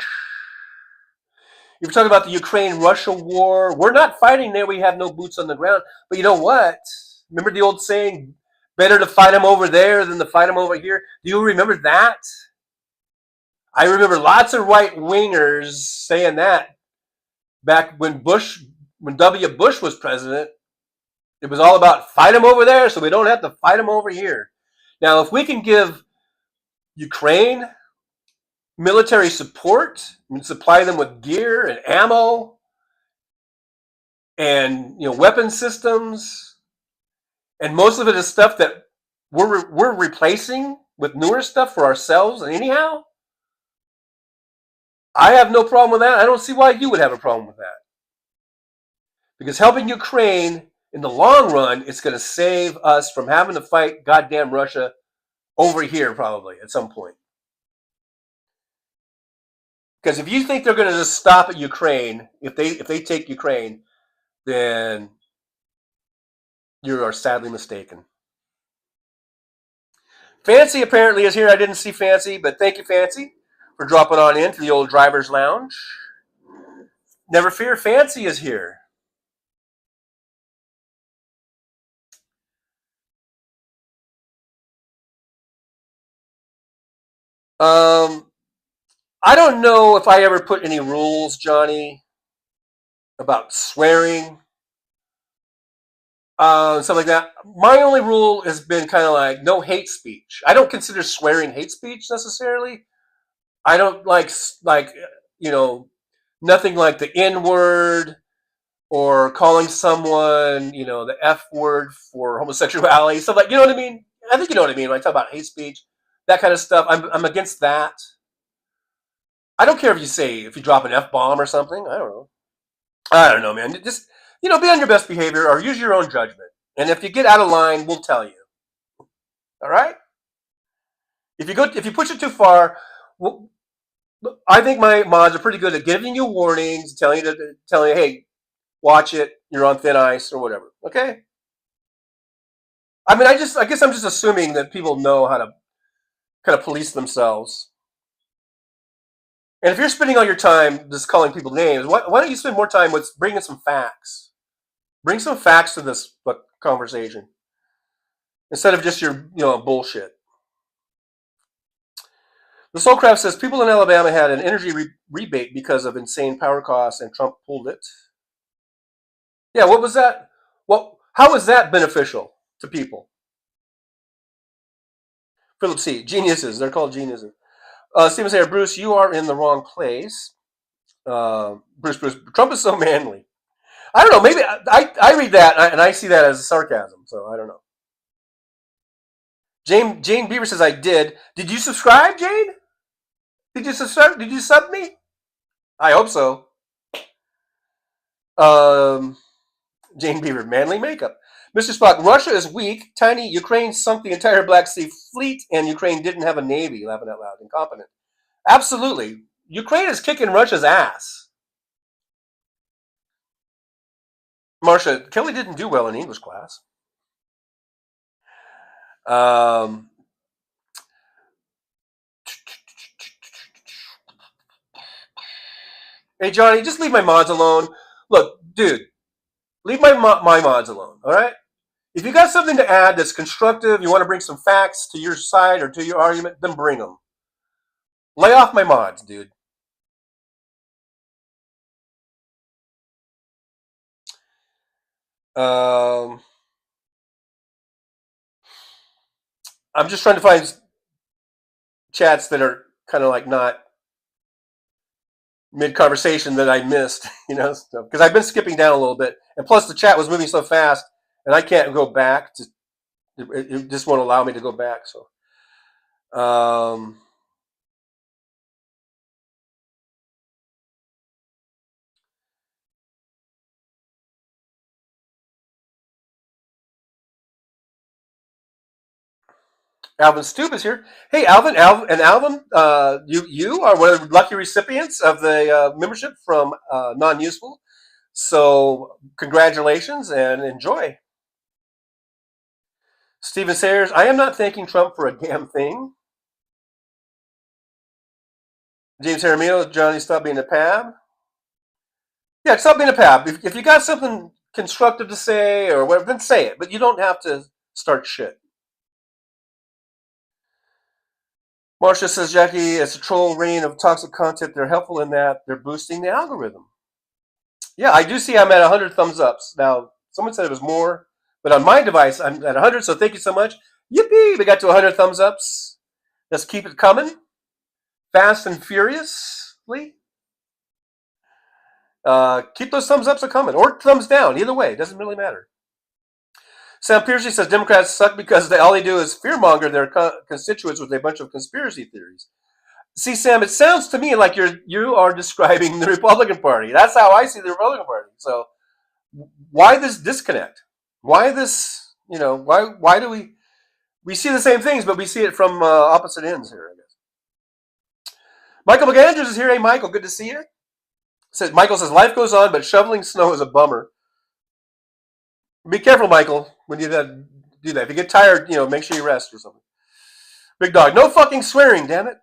You're talking about the Ukraine-Russia war. We're not fighting there. We have no boots on the ground. But you know what? Remember the old saying, better to fight them over there than to fight them over here? Do you remember that? I remember lots of right-wingers saying that back when W. Bush was president. It was all about fight them over there so we don't have to fight them over here. Now, if we can give Ukraine military support and supply them with gear and ammo and weapon systems, and most of it is stuff that we're replacing with newer stuff for ourselves. And anyhow, I have no problem with that. I don't see why you would have a problem with that, because helping Ukraine in the long run, it's going to save us from having to fight goddamn Russia over here probably at some point. Because if you think they're going to just stop at Ukraine, if they take Ukraine, then you are sadly mistaken. Fancy apparently is here. I didn't see Fancy, but thank you, Fancy, for dropping on into the old driver's lounge. Never fear, Fancy is here. I don't know if I ever put any rules, Johnny, about swearing. Stuff like that. My only rule has been kind of like no hate speech. I don't consider swearing hate speech necessarily. I don't like you know nothing like the N word or calling someone the F word for homosexuality. Stuff like, you know what I mean. I think you know what I mean when I talk about hate speech, that kind of stuff. I'm against that. I don't care if you drop an F bomb or something. I don't know, man. Just be on your best behavior or use your own judgment. And if you get out of line, we'll tell you. All right. If you push it too far, well, I think my mods are pretty good at giving you warnings, telling you, hey, watch it. You're on thin ice or whatever. Okay. I mean, I guess I'm just assuming that people know how to kind of police themselves. And if you're spending all your time just calling people names, why don't you spend more time with bringing some facts? Bring some facts to this conversation instead of just your bullshit. The Soulcraft says people in Alabama had an energy rebate because of insane power costs, and Trump pulled it. Yeah, what was that? Well, how is that beneficial to people? Philip C. Geniuses. They're called geniuses. Steven says, Bruce, you are in the wrong place. Bruce, Trump is so manly. I don't know. Maybe I read that and I see that as sarcasm. So I don't know. Jane Beaver says, I did. Did you subscribe, Jane? Did you subscribe? Did you sub me? I hope so. Jane Beaver, manly makeup. Mr. Spock, Russia is weak, tiny. Ukraine sunk the entire Black Sea fleet, and Ukraine didn't have a navy. Laughing out loud, incompetent. Absolutely. Ukraine is kicking Russia's ass. Marcia, Kelly didn't do well in English class. Hey, Johnny, just leave my mods alone. Look, dude, leave my mods alone, all right? If you got something to add that's constructive, you want to bring some facts to your side or to your argument, then bring them. Lay off my mods, dude. I'm just trying to find chats that are kind of like not mid-conversation that I missed, because I've been skipping down a little bit. And plus the chat was moving so fast, and I can't go back. It just won't allow me to go back. So, Alvin Stoop is here. Hey, Alvin, you are one of the lucky recipients of the membership from Non-Useful. So, congratulations and enjoy. Stephen Sayers, I am not thanking Trump for a damn thing. James Jaramillo, Johnny, stop being a pab. Yeah, stop being a pab. If you got something constructive to say or whatever, then say it. But you don't have to start shit. Marcia says, Jackie, it's a troll rain of toxic content. They're helpful in that they're boosting the algorithm. Yeah, I do see I'm at 100 thumbs ups. Now, someone said it was more, but on my device, I'm at 100, so thank you so much. Yippee! We got to 100 thumbs ups. Let's keep it coming. Fast and furiously. Keep those thumbs ups coming, or thumbs down. Either way, it doesn't really matter. Sam Piercy says Democrats suck because all they do is fearmonger their constituents with a bunch of conspiracy theories. See, Sam, it sounds to me like you are describing the Republican Party. That's how I see the Republican Party. So why this disconnect? Why this, why do we see the same things, but we see it from opposite ends here, I guess. Michael McAndrews is here. Hey, Michael, good to see you. Michael says, life goes on, but shoveling snow is a bummer. Be careful, Michael, when you do that. If you get tired, make sure you rest or something. Big dog, no fucking swearing, damn it.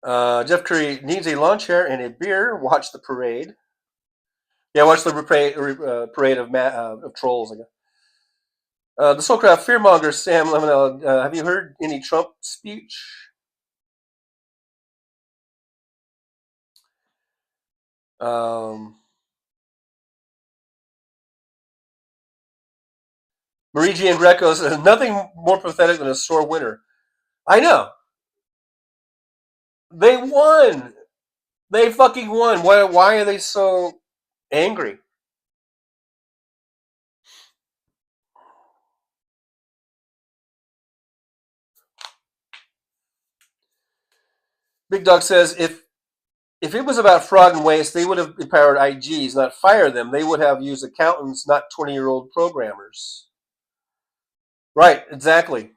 Jeff Curry needs a lawn chair and a beer. Watch the parade. Yeah, watch the parade of trolls, I guess. The Soulcraft Fearmonger, Sam Lemonell. Have you heard any Trump speech? Marie Jean Greco says nothing more pathetic than a sore winner. I know. They won. They fucking won. Why are they so angry? Big Dog says if it was about fraud and waste, they would have empowered IGs, not fire them. They would have used accountants, not 20-year-old programmers. Right, exactly.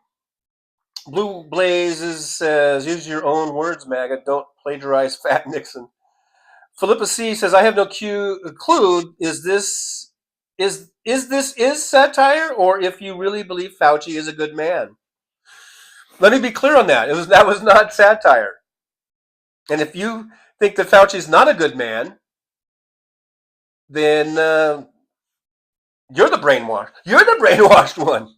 Blue Blazes says, use your own words, MAGA. Don't plagiarize Fat Nixon. Philippa C says, I have no clue. Is this satire, or if you really believe Fauci is a good man? Let me be clear on that. That was not satire. And if you think that Fauci is not a good man, then you're the brainwashed. You're the brainwashed one.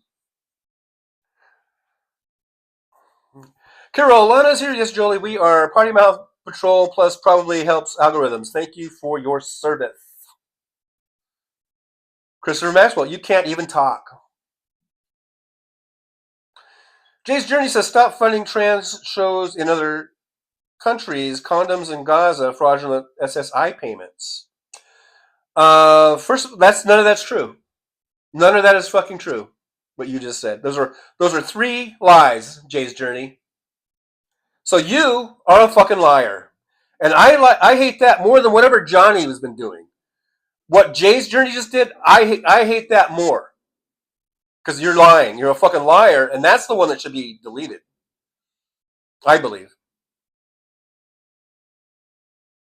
Carolina's here. Yes, Jolie. We are Party Mouth Patrol Plus probably helps algorithms. Thank you for your service. Christopher Maxwell, you can't even talk. Jay's Journey says stop funding trans shows in other countries. Condoms in Gaza, fraudulent SSI payments. First, none of that's true. None of that is fucking true. What you just said. Those are 3 lies, Jay's Journey. So you are a fucking liar, and I hate that more than whatever Johnny has been doing. What Jay's Journey just did, I hate that more because you're lying. You're a fucking liar, and that's the one that should be deleted. I believe.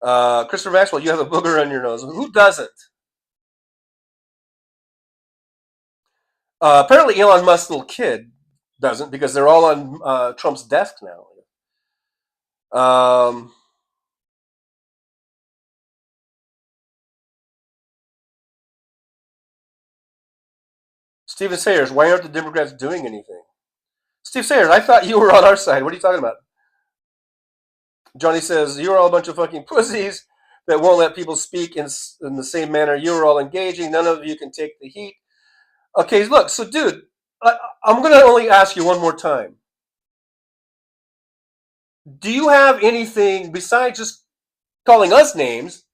Christopher Maxwell, you have a booger on your nose. Who doesn't? Apparently, Elon Musk's little kid doesn't because they're all on Trump's desk now. Stephen Sayers, why aren't the Democrats doing anything? Steve Sayers, I thought you were on our side. What are you talking about? Johnny says, you're all a bunch of fucking pussies that won't let people speak in the same manner you're all engaging. None of you can take the heat. Okay, look, so dude, I'm going to only ask you one more time. Do you have anything besides just calling us names,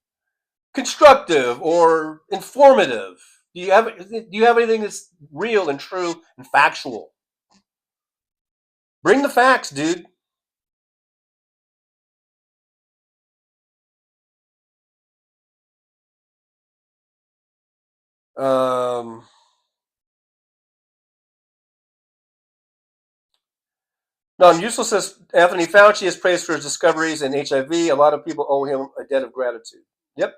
constructive or informative? Do you have anything that's real and true and factual? Bring the facts, dude. Non-useless says Anthony Fauci is praised for his discoveries in HIV. A lot of people owe him a debt of gratitude. Yep.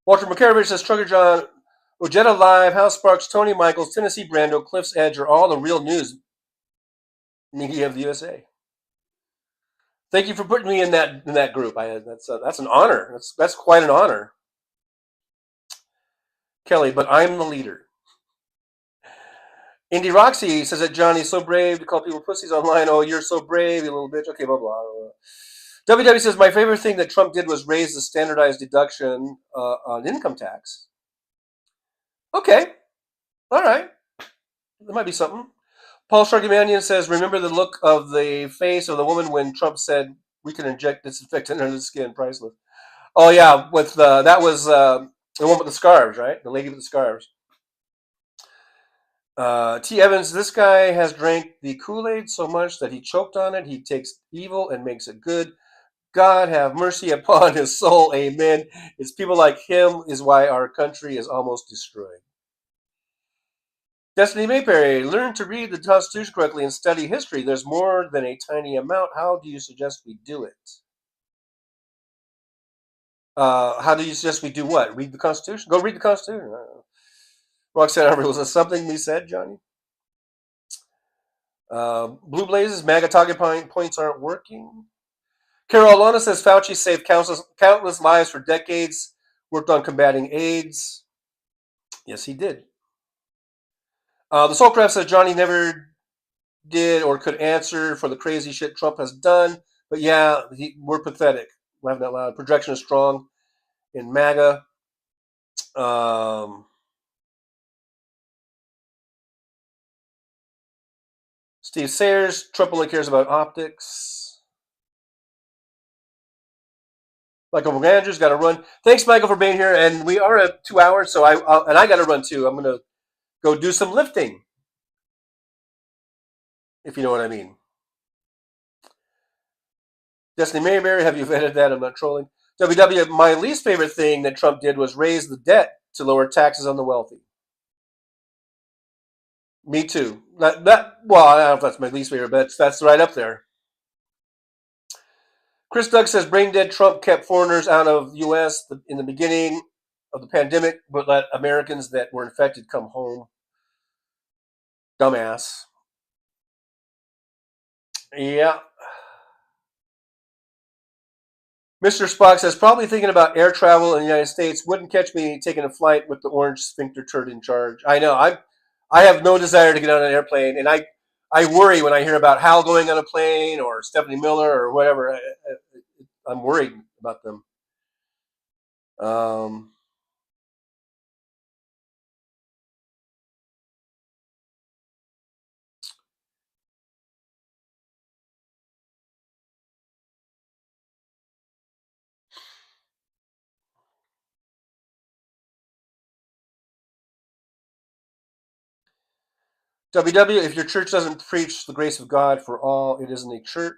Walter McCaravich says Trucker John, Ojeda Live, House Sparks, Tony Michaels, Tennessee Brando, Cliff's Edge are all the real news media of the USA. Thank you for putting me in that group. That's an honor. That's quite an honor, Kelly. But I'm the leader. Indy Roxy says that Johnny's so brave to call people pussies online. Oh, you're so brave, you little bitch. Okay, blah blah. WW says my favorite thing that Trump did was raise the standardized deduction on income tax. Okay, all right, there might be something. Paul Sharkimanian says, remember the look of the face of the woman when Trump said we can inject disinfectant under the skin, priceless. Oh yeah, that was the one with the scarves, right? The lady with the scarves. T. Evans, this guy has drank the Kool-Aid so much that he choked on it. He takes evil and makes it good. God have mercy upon his soul. Amen. It's people like him is why our country is almost destroyed. Destiny Mayberry, learn to read the Constitution correctly and study history. There's more than a tiny amount. How do you suggest we do it? How do you suggest we do what? Read the Constitution? Go read the Constitution. Roxanne Arbor, was that something we said, Johnny? Blue Blazes, MAGA target points aren't working. Carol Alana says Fauci saved countless lives for decades worked on combating AIDS. Yes, he did. The Soulcraft says Johnny never did or could answer for the crazy shit Trump has done. But yeah, we're pathetic. Laughing out loud. Projection is strong in MAGA. Steve Sayers, Trump only cares about optics. Michael Andrews got to run. Thanks, Michael, for being here. And we are at 2 hours, so I got to run too. I'm going to go do some lifting, if you know what I mean. Destiny Mayberry, have you vetted that? I'm not trolling. WW, my least favorite thing that Trump did was raise the debt to lower taxes on the wealthy. Me too. Well, I don't know if that's my least favorite, but that's right up there. Chris Doug says brain dead Trump kept foreigners out of U.S. in the beginning of the pandemic, but let Americans that were infected come home. Dumbass. Yeah. Mr. Spock says probably thinking about air travel in the United States. Wouldn't catch me taking a flight with the orange sphincter turd in charge. I know. I have no desire to get on an airplane, and I worry when I hear about Hal going on a plane or Stephanie Miller or whatever. I'm worried about them. WW, if your church doesn't preach the grace of God for all, it isn't a church.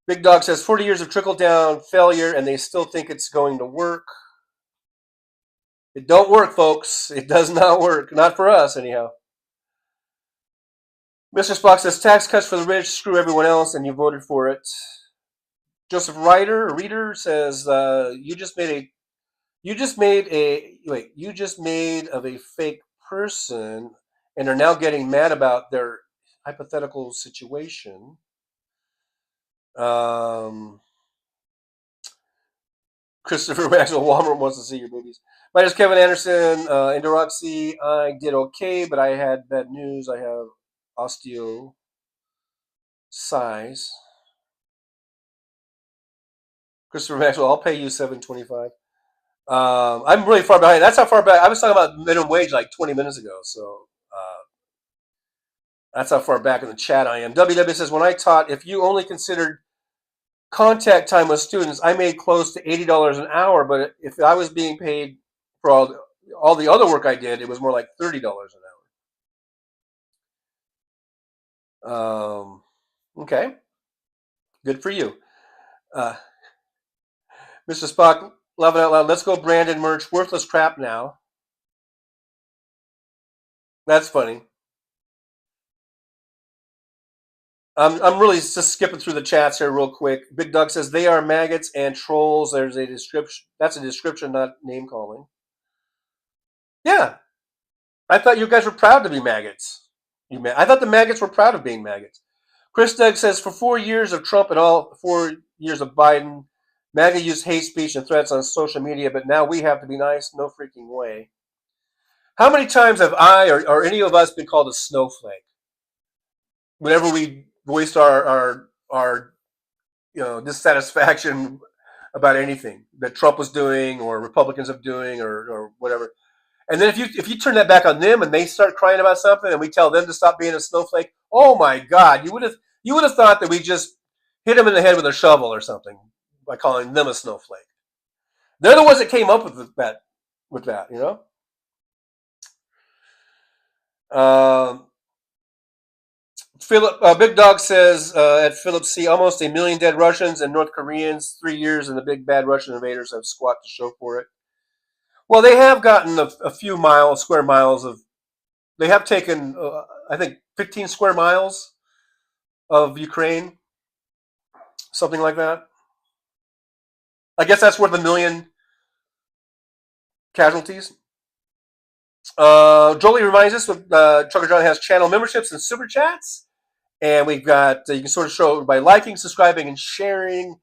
Big Dog says 40 years of trickle-down failure, and they still think it's going to work. It don't work, folks. It does not work. Not for us, anyhow. Mr. Spock says tax cuts for the rich, screw everyone else, and you voted for it. Joseph Reader says you just made of a fake person and are now getting mad about their hypothetical situation. Christopher Maxwell Walmart wants to see your movies. My name is Kevin Anderson. Indoroxy, I did okay, but I had bad news. I have osteo size. Christopher Maxwell, I'll pay you $7.25. I'm really far behind. That's how far back I was talking about minimum wage like 20 minutes ago. So that's how far back in the chat I am. WW says when I taught, if you only considered contact time with students, I made close to $80 an hour. But if I was being paid for all the other work I did, it was more like $30 an hour. Okay, good for you, Mr. Spock. Love it out loud. Let's go, Brandon merch. Worthless crap now. That's funny. I'm really just skipping through the chats here real quick. Big Doug says they are maggots and trolls. There's a description. That's a description, not name calling. Yeah, I thought you guys were proud to be maggots. I thought the maggots were proud of being maggots. Chris Doug says for 4 years of Trump and all 4 years of Biden, MAGA used hate speech and threats on social media, but now we have to be nice. No freaking way. How many times have I or any of us been called a snowflake? Whenever we voiced our dissatisfaction about anything that Trump was doing or Republicans are doing or whatever. And then if you turn that back on them and they start crying about something and we tell them to stop being a snowflake, oh my God, you would have thought that we just hit them in the head with a shovel or something by calling them a snowflake. They're the ones that came up with that, you know. Philip Big Dog says at Philip C, almost 1 million dead Russians and North Koreans. 3 years and the big bad Russian invaders have squat to show for it. Well, they have gotten a few square miles of. They have taken, I think, 15 square miles of Ukraine, something like that. I guess that's worth 1 million casualties. Jolie reminds us that Trucker John has channel memberships and super chats. And we've got, you can sort of show by liking, subscribing, and sharing.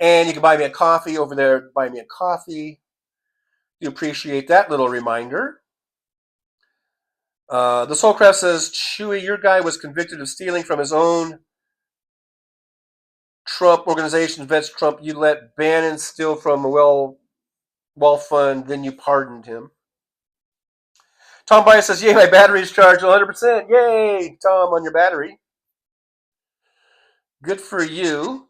And you can buy me a coffee over there. Buy me a coffee. You appreciate that little reminder. The Soulcraft says, Chewy, your guy was convicted of stealing from his own Trump organization, vets Trump. You let Bannon steal from a well fund, then you pardoned him. Tom Bias says, yay, my battery's charged 100%. Yay, Tom, on your battery. Good for you.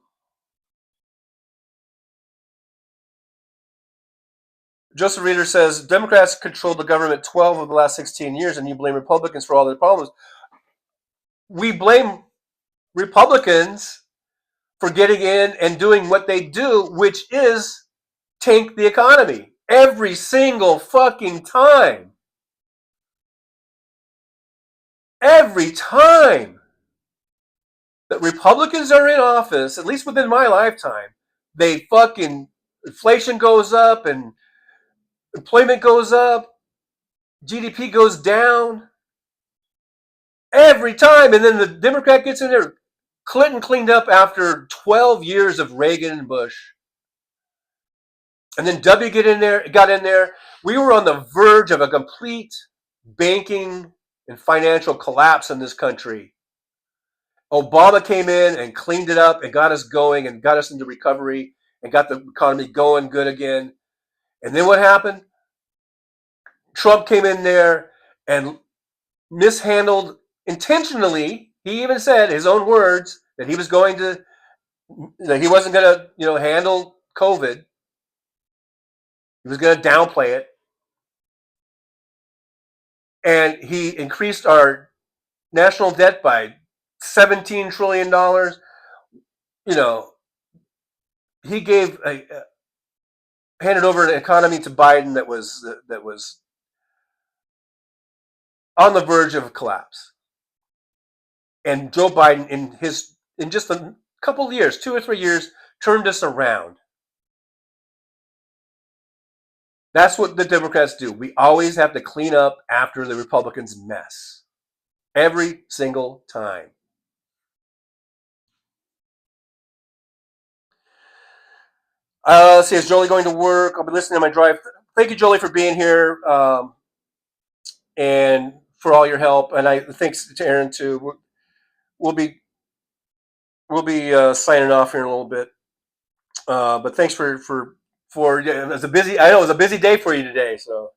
Joseph Reeder says, Democrats controlled the government 12 of the last 16 years, and you blame Republicans for all their problems. We blame Republicans for getting in and doing what they do, which is tank the economy every single fucking time. Every time that Republicans are in office, at least within my lifetime, they fucking, inflation goes up and employment goes up, GDP goes down every time. And then the Democrat gets in there. Clinton cleaned up after 12 years of Reagan and Bush. And then W got in there. We were on the verge of a complete banking and financial collapse in this country. Obama came in and cleaned it up and got us going and got us into recovery and got the economy going good again. And then what happened? Trump came in there and mishandled intentionally. He even said his own words that he was going to, that he wasn't going to, handle COVID. He was going to downplay it. And he increased our national debt by $17 trillion. He handed over an economy to Biden that was on the verge of collapse. And Joe Biden, in just a couple of years, 2 or 3 years, turned us around. That's what the Democrats do. We always have to clean up after the Republicans' mess. Every single time. Let's see, is Jolie going to work? I'll be listening on my drive. Thank you, Jolie, for being here and for all your help. And thanks to Aaron too. We'll be signing off here in a little bit. But thanks for it was a busy day for you today. So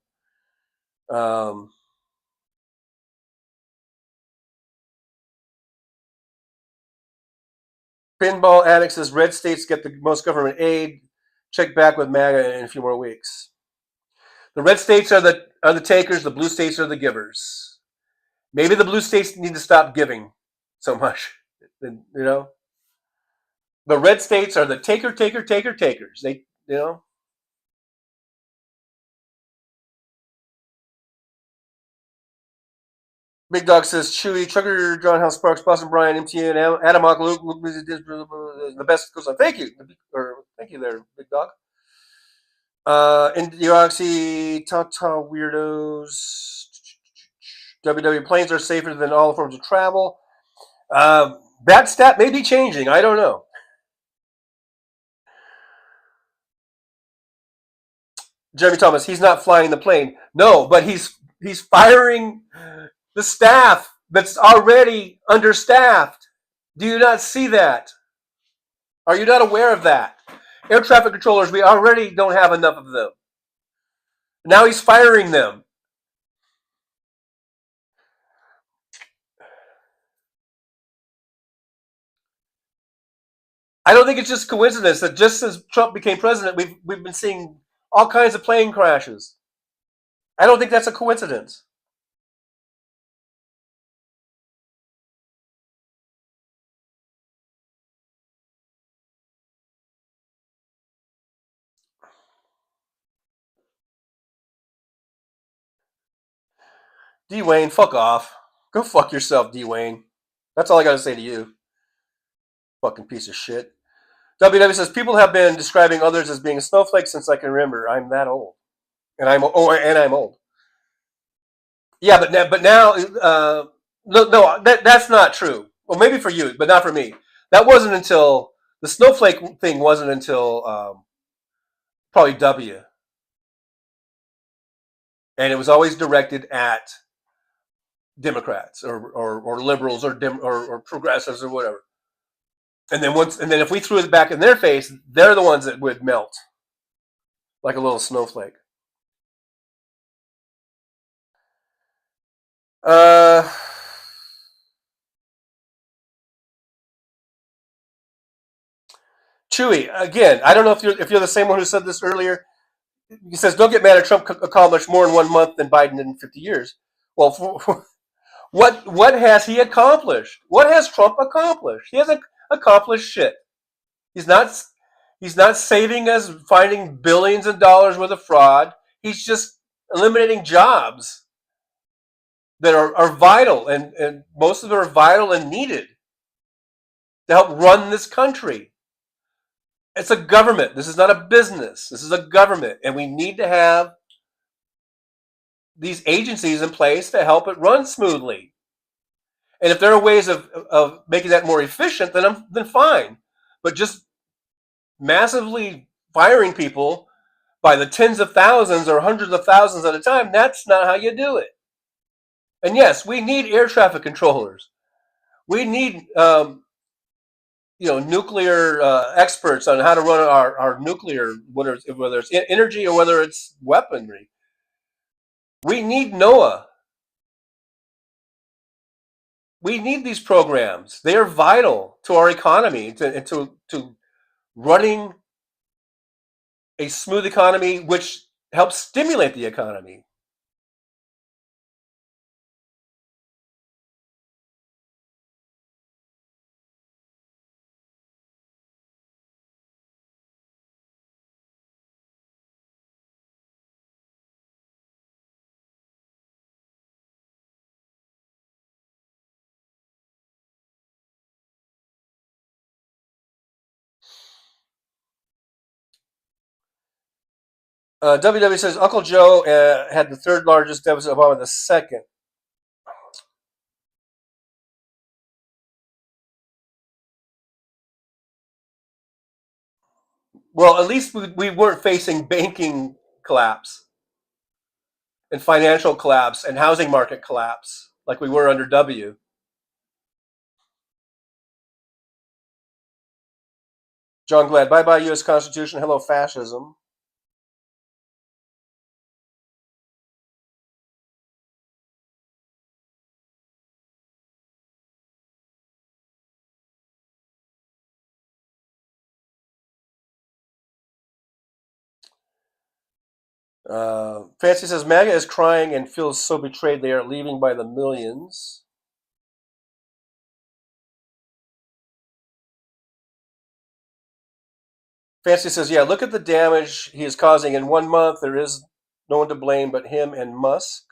Pinball Addict says red states get the most government aid. Check back with MAGA in a few more weeks. The red states are the takers. The blue states are the givers. Maybe the blue states need to stop giving so much. The red states are the takers. They. Big Dog says Chewy, Trucker, John House Sparks, Boston Brian, MTN, Adam Luke, the best goes on. Thank you. Thank you there, Big Dog. Indioxy, Tata Weirdos. WW planes are safer than all forms of travel. That stat may be changing. I don't know. Jeremy Thomas, he's not flying the plane. No, but he's firing the staff that's already understaffed. Do you not see that? Are you not aware of that? Air traffic controllers, we already don't have enough of them. Now he's firing them. I don't think it's just coincidence that just as Trump became president, we've been seeing all kinds of plane crashes. I don't think that's a coincidence. D. Wayne, fuck off. Go fuck yourself, D. Wayne. That's all I got to say to you. Fucking piece of shit. WW says people have been describing others as being snowflakes since I can remember. I'm that old, and I'm old. Yeah, but now, no, that's not true. Well, maybe for you, but not for me. That wasn't until the snowflake thing wasn't until probably W. and it was always directed at Democrats or liberals or progressives or whatever. And then if we threw it back in their face, they're the ones that would melt like a little snowflake. Chewy, again, I don't know if you're the same one who said this earlier. He says, "Don't get mad at Trump accomplished more in 1 month than Biden did in 50 years." Well, what has he accomplished? What has Trump accomplished? He hasn't accomplished shit. He's not he's not saving us, finding billions of dollars worth of fraud. He's just eliminating jobs that are vital, and most of them are vital and needed to help run this country. It's a government. This is not a business. This is a government, and we need to have these agencies in place to help it run smoothly. And if there are ways of making that more efficient, then fine. But just massively firing people by the tens of thousands or hundreds of thousands at a time, that's not how you do it. And yes, we need air traffic controllers. We need nuclear experts on how to run our nuclear, whether it's energy or whether it's weaponry. We need NOAA. We need these programs. They are vital to our economy, to running a smooth economy, which helps stimulate the economy. WW says Uncle Joe had the third largest deficit, Obama the second. Well, at least we weren't facing banking collapse and financial collapse and housing market collapse like we were under W. John Glad, bye-bye U.S. Constitution, hello fascism. Fancy says MAGA is crying and feels so betrayed they are leaving by the millions. Fancy says, yeah, look at the damage he is causing in 1 month. There is no one to blame but him and Musk.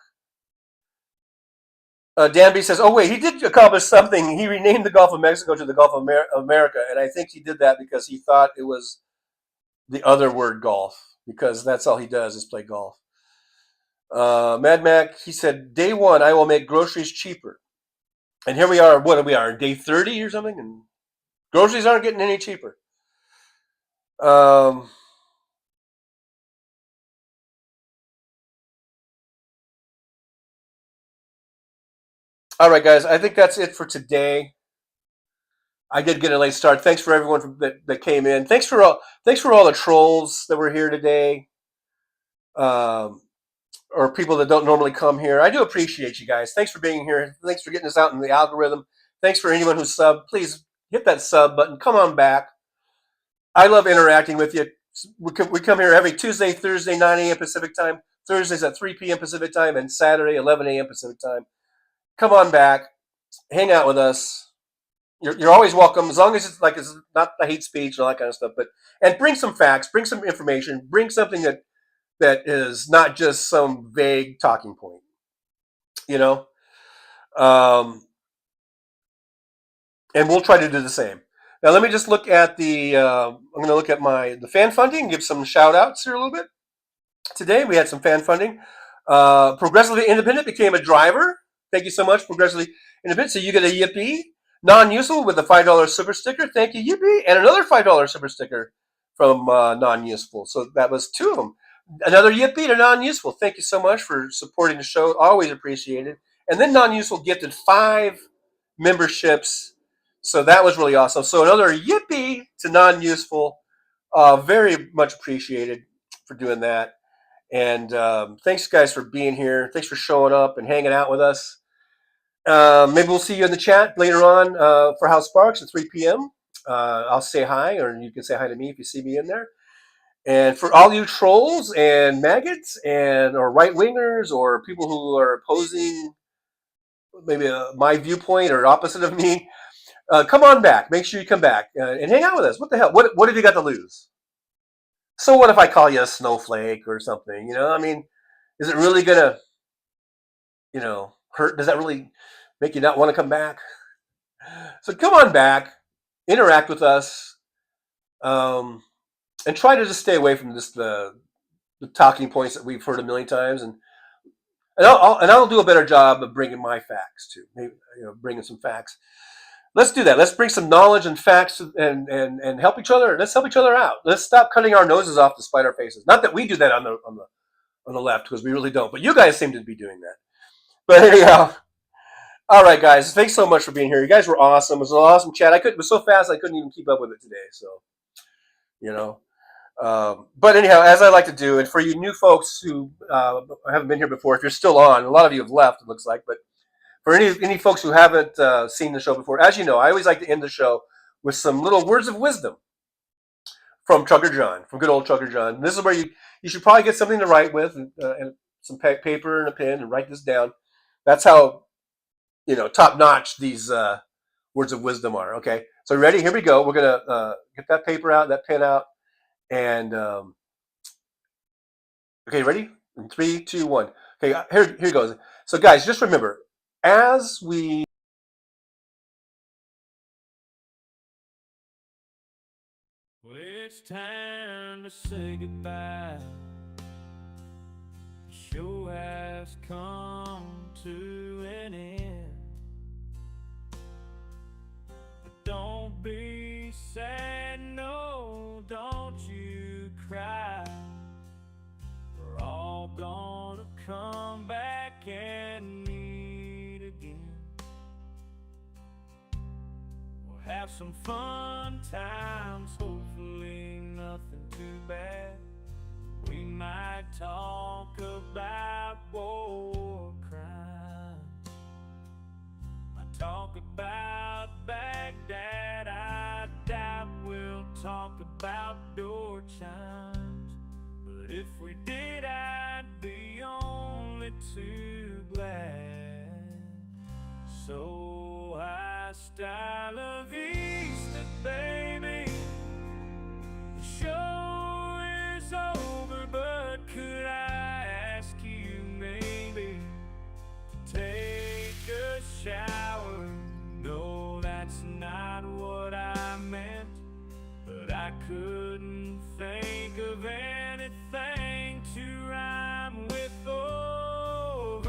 Danby says, oh, wait, he did accomplish something. He renamed the Gulf of Mexico to the Gulf of America, and I think he did that because he thought it was the other word golf, because that's all he does is play golf. Mad Mac, he said, day one, I will make groceries cheaper. And here we are, what are we are, day 30 or something? And groceries aren't getting any cheaper. All right, guys, I think that's it for today. I did get a late start. Thanks for everyone that came in. Thanks for all the trolls that were here today, or people that don't normally come here. I do appreciate you guys. Thanks for being here. Thanks for getting us out in the algorithm. Thanks for anyone who subbed. Please hit that sub button. Come on back. I love interacting with you. We come here every Tuesday, Thursday, 9 a.m. Pacific time. Thursdays at 3 p.m. Pacific time, and Saturday, 11 a.m. Pacific time. Come on back. Hang out with us. You're always welcome, as long as it's not the hate speech and all that kind of stuff. And bring some facts, bring some information, bring something that is not just some vague talking point. And we'll try to do the same. Now let me just look at I'm going to look at the fan funding, give some shout outs here a little bit. Today we had some fan funding. Progressively Independent became a driver. Thank you so much, Progressively Independent. So you get a yippee. Non-useful with a $5 super sticker. Thank you, yippee. And another $5 super sticker from non-useful. So that was two of them. Another yippee to non-useful. Thank you so much for supporting the show. Always appreciated. And then non-useful gifted 5 memberships. So that was really awesome. So another yippee to non-useful. Very much appreciated for doing that. And thanks, guys, for being here. Thanks for showing up and hanging out with us. Maybe we'll see you in the chat later on for House Sparks at 3 p.m. I'll say hi, or you can say hi to me if you see me in there. And for all you trolls and maggots and or right wingers or people who are opposing maybe my viewpoint or opposite of me, come on back. Make sure you come back and hang out with us. What the hell? What have you got to lose? So what if I call you a snowflake or something? I mean, is it really gonna, hurt? Does that really make you not want to come back? So come on back, interact with us, and try to just stay away from just the talking points that we've heard a million times, and I'll do a better job of bringing my facts too. Maybe bringing some facts. Let's do that. Let's bring some knowledge and facts and help each other. Let's help each other out. Let's stop cutting our noses off to spite our faces. Not that we do that on the left, because we really don't. But you guys seem to be doing that. But anyhow, all right, guys. Thanks so much for being here. You guys were awesome. It was an awesome chat. It was so fast I couldn't even keep up with it today. So you know. But anyhow, as I like to do, and for you new folks who haven't been here before, if you're still on, a lot of you have left, it looks like. But for any folks who haven't seen the show before, as you know, I always like to end the show with some little words of wisdom from Trucker John, from good old Trucker John. And this is where you should probably get something to write with and some paper and a pen and write this down. That's how top notch these words of wisdom are. Okay, so ready? Here we go. We're gonna get that paper out, that pen out. And okay, ready? In 3, 2, 1. Okay, here goes. So, guys, just remember, as we Well, it's time to say goodbye. The show has come to an end. But don't be sad, no, don't you cry. We're all gonna come back and meet again. We'll have some fun times, hopefully nothing too bad. We might talk about war crimes, might talk about Baghdad. I doubt we'll talk about door chimes, but if we did, I'd be only too glad. So hasta la vista, baby. The show is over, but could I ask you maybe to take a shower? No, that's not what I meant, but I couldn't think of anything to rhyme with over.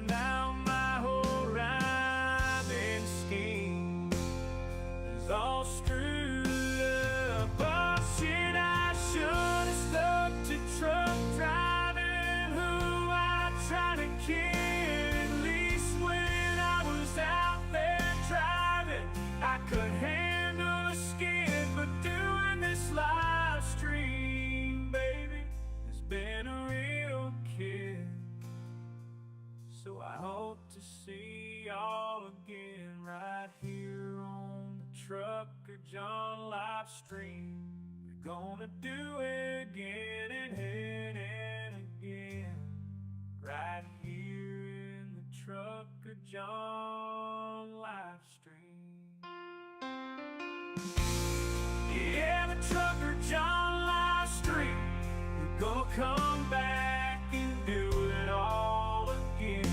Now my whole rhyming scheme is all screwed up. Oh shit, I should have stuck to truck driving, who I tried to kid. At least when I was out there driving, I could handle a skid, but doing this live stream, baby, has been a real kid. So I hope to see y'all again right here on the Trucker John live stream. We're gonna do it again and again, right here in the Trucker John live stream. Yeah, the Trucker John live stream. We're gonna come back and do it all again.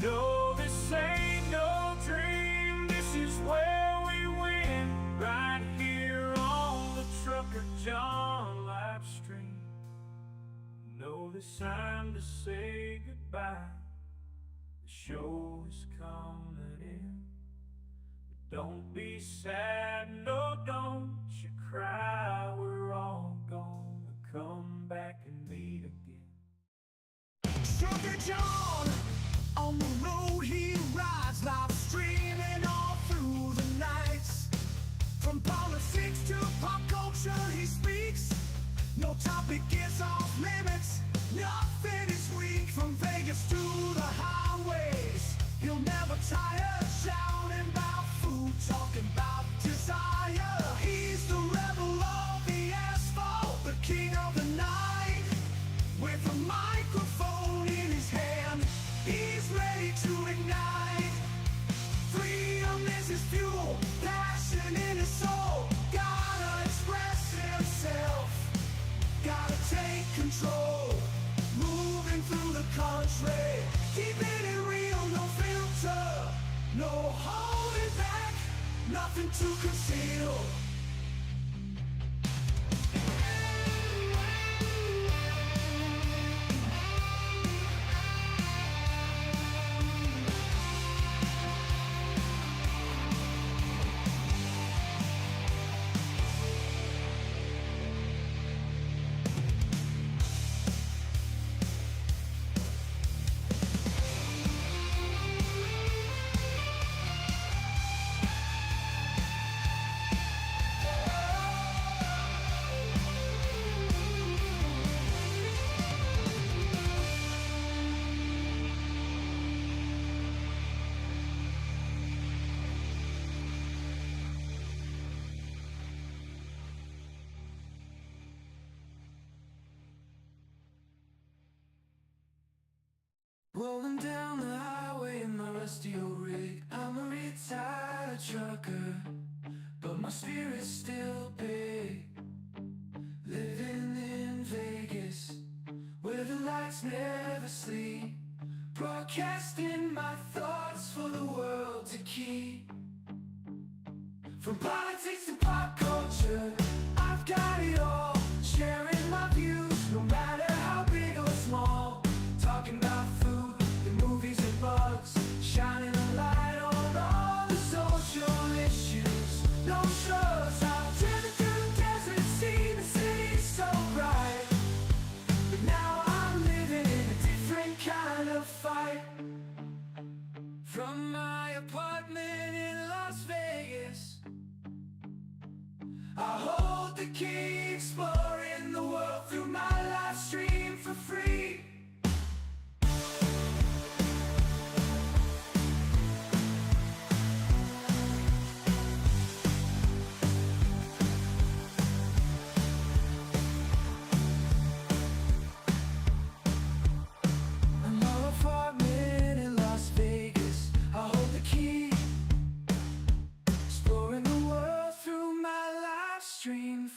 No, this ain't no dream. This is where we win, right here on the Trucker John live stream. No, this time to say goodbye. The show is coming in. Don't be sad, no, don't you cry. We're all gonna come back and meet frontage on the road he rides, live streaming all through the nights. From politics to pop culture he speaks, no topic is off limits, nothing is weak. From Vegas to the highways, he'll never tire, shouting about food, talking about desire. He's the rebel of the asphalt, the king of the night. With a microphone in his hand, he's ready to ignite. Freedom is his fuel, passion in his soul. Gotta express himself, gotta take control. Moving through the country, keeping it real, no filter, no holding back, nothing to conceal. Rolling down the highway in my rusty old rig. I'm a retired trucker, but my spirit's still big. Living in Vegas, where the lights never sleep. Broadcasting my thoughts for the world to keep. From politics to pop culture, I've got it all. Sharing my views, no matter how big or small. Talking about food, the movies and bugs, shining a light on all the social issues. No shrugs, I've driven through the desert, seen the city so bright. But now I'm living in a different kind of fight. From my apartment in Las Vegas, I hold the key, exploring the world through my live stream for free.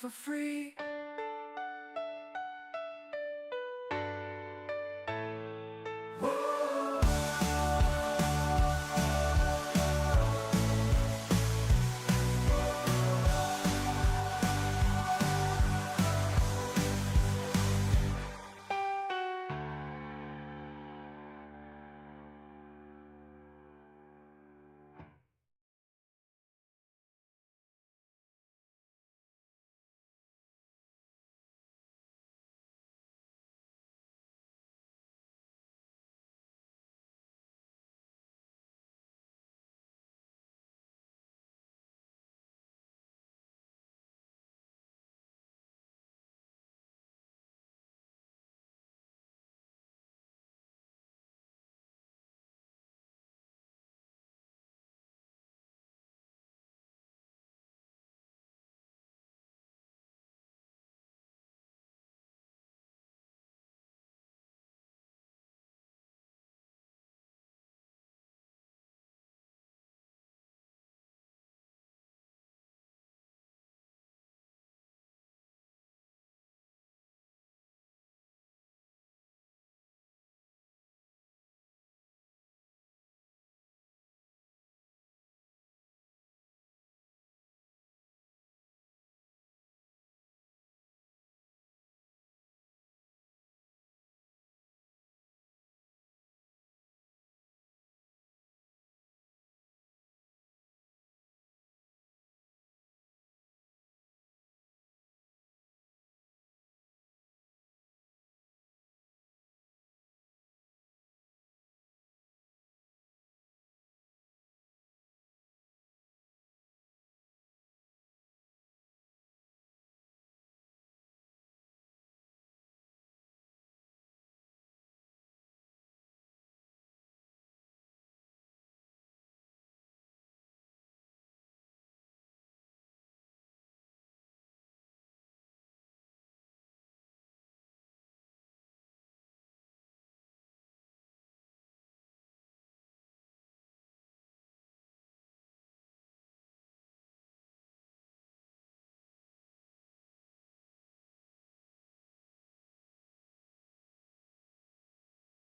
For free.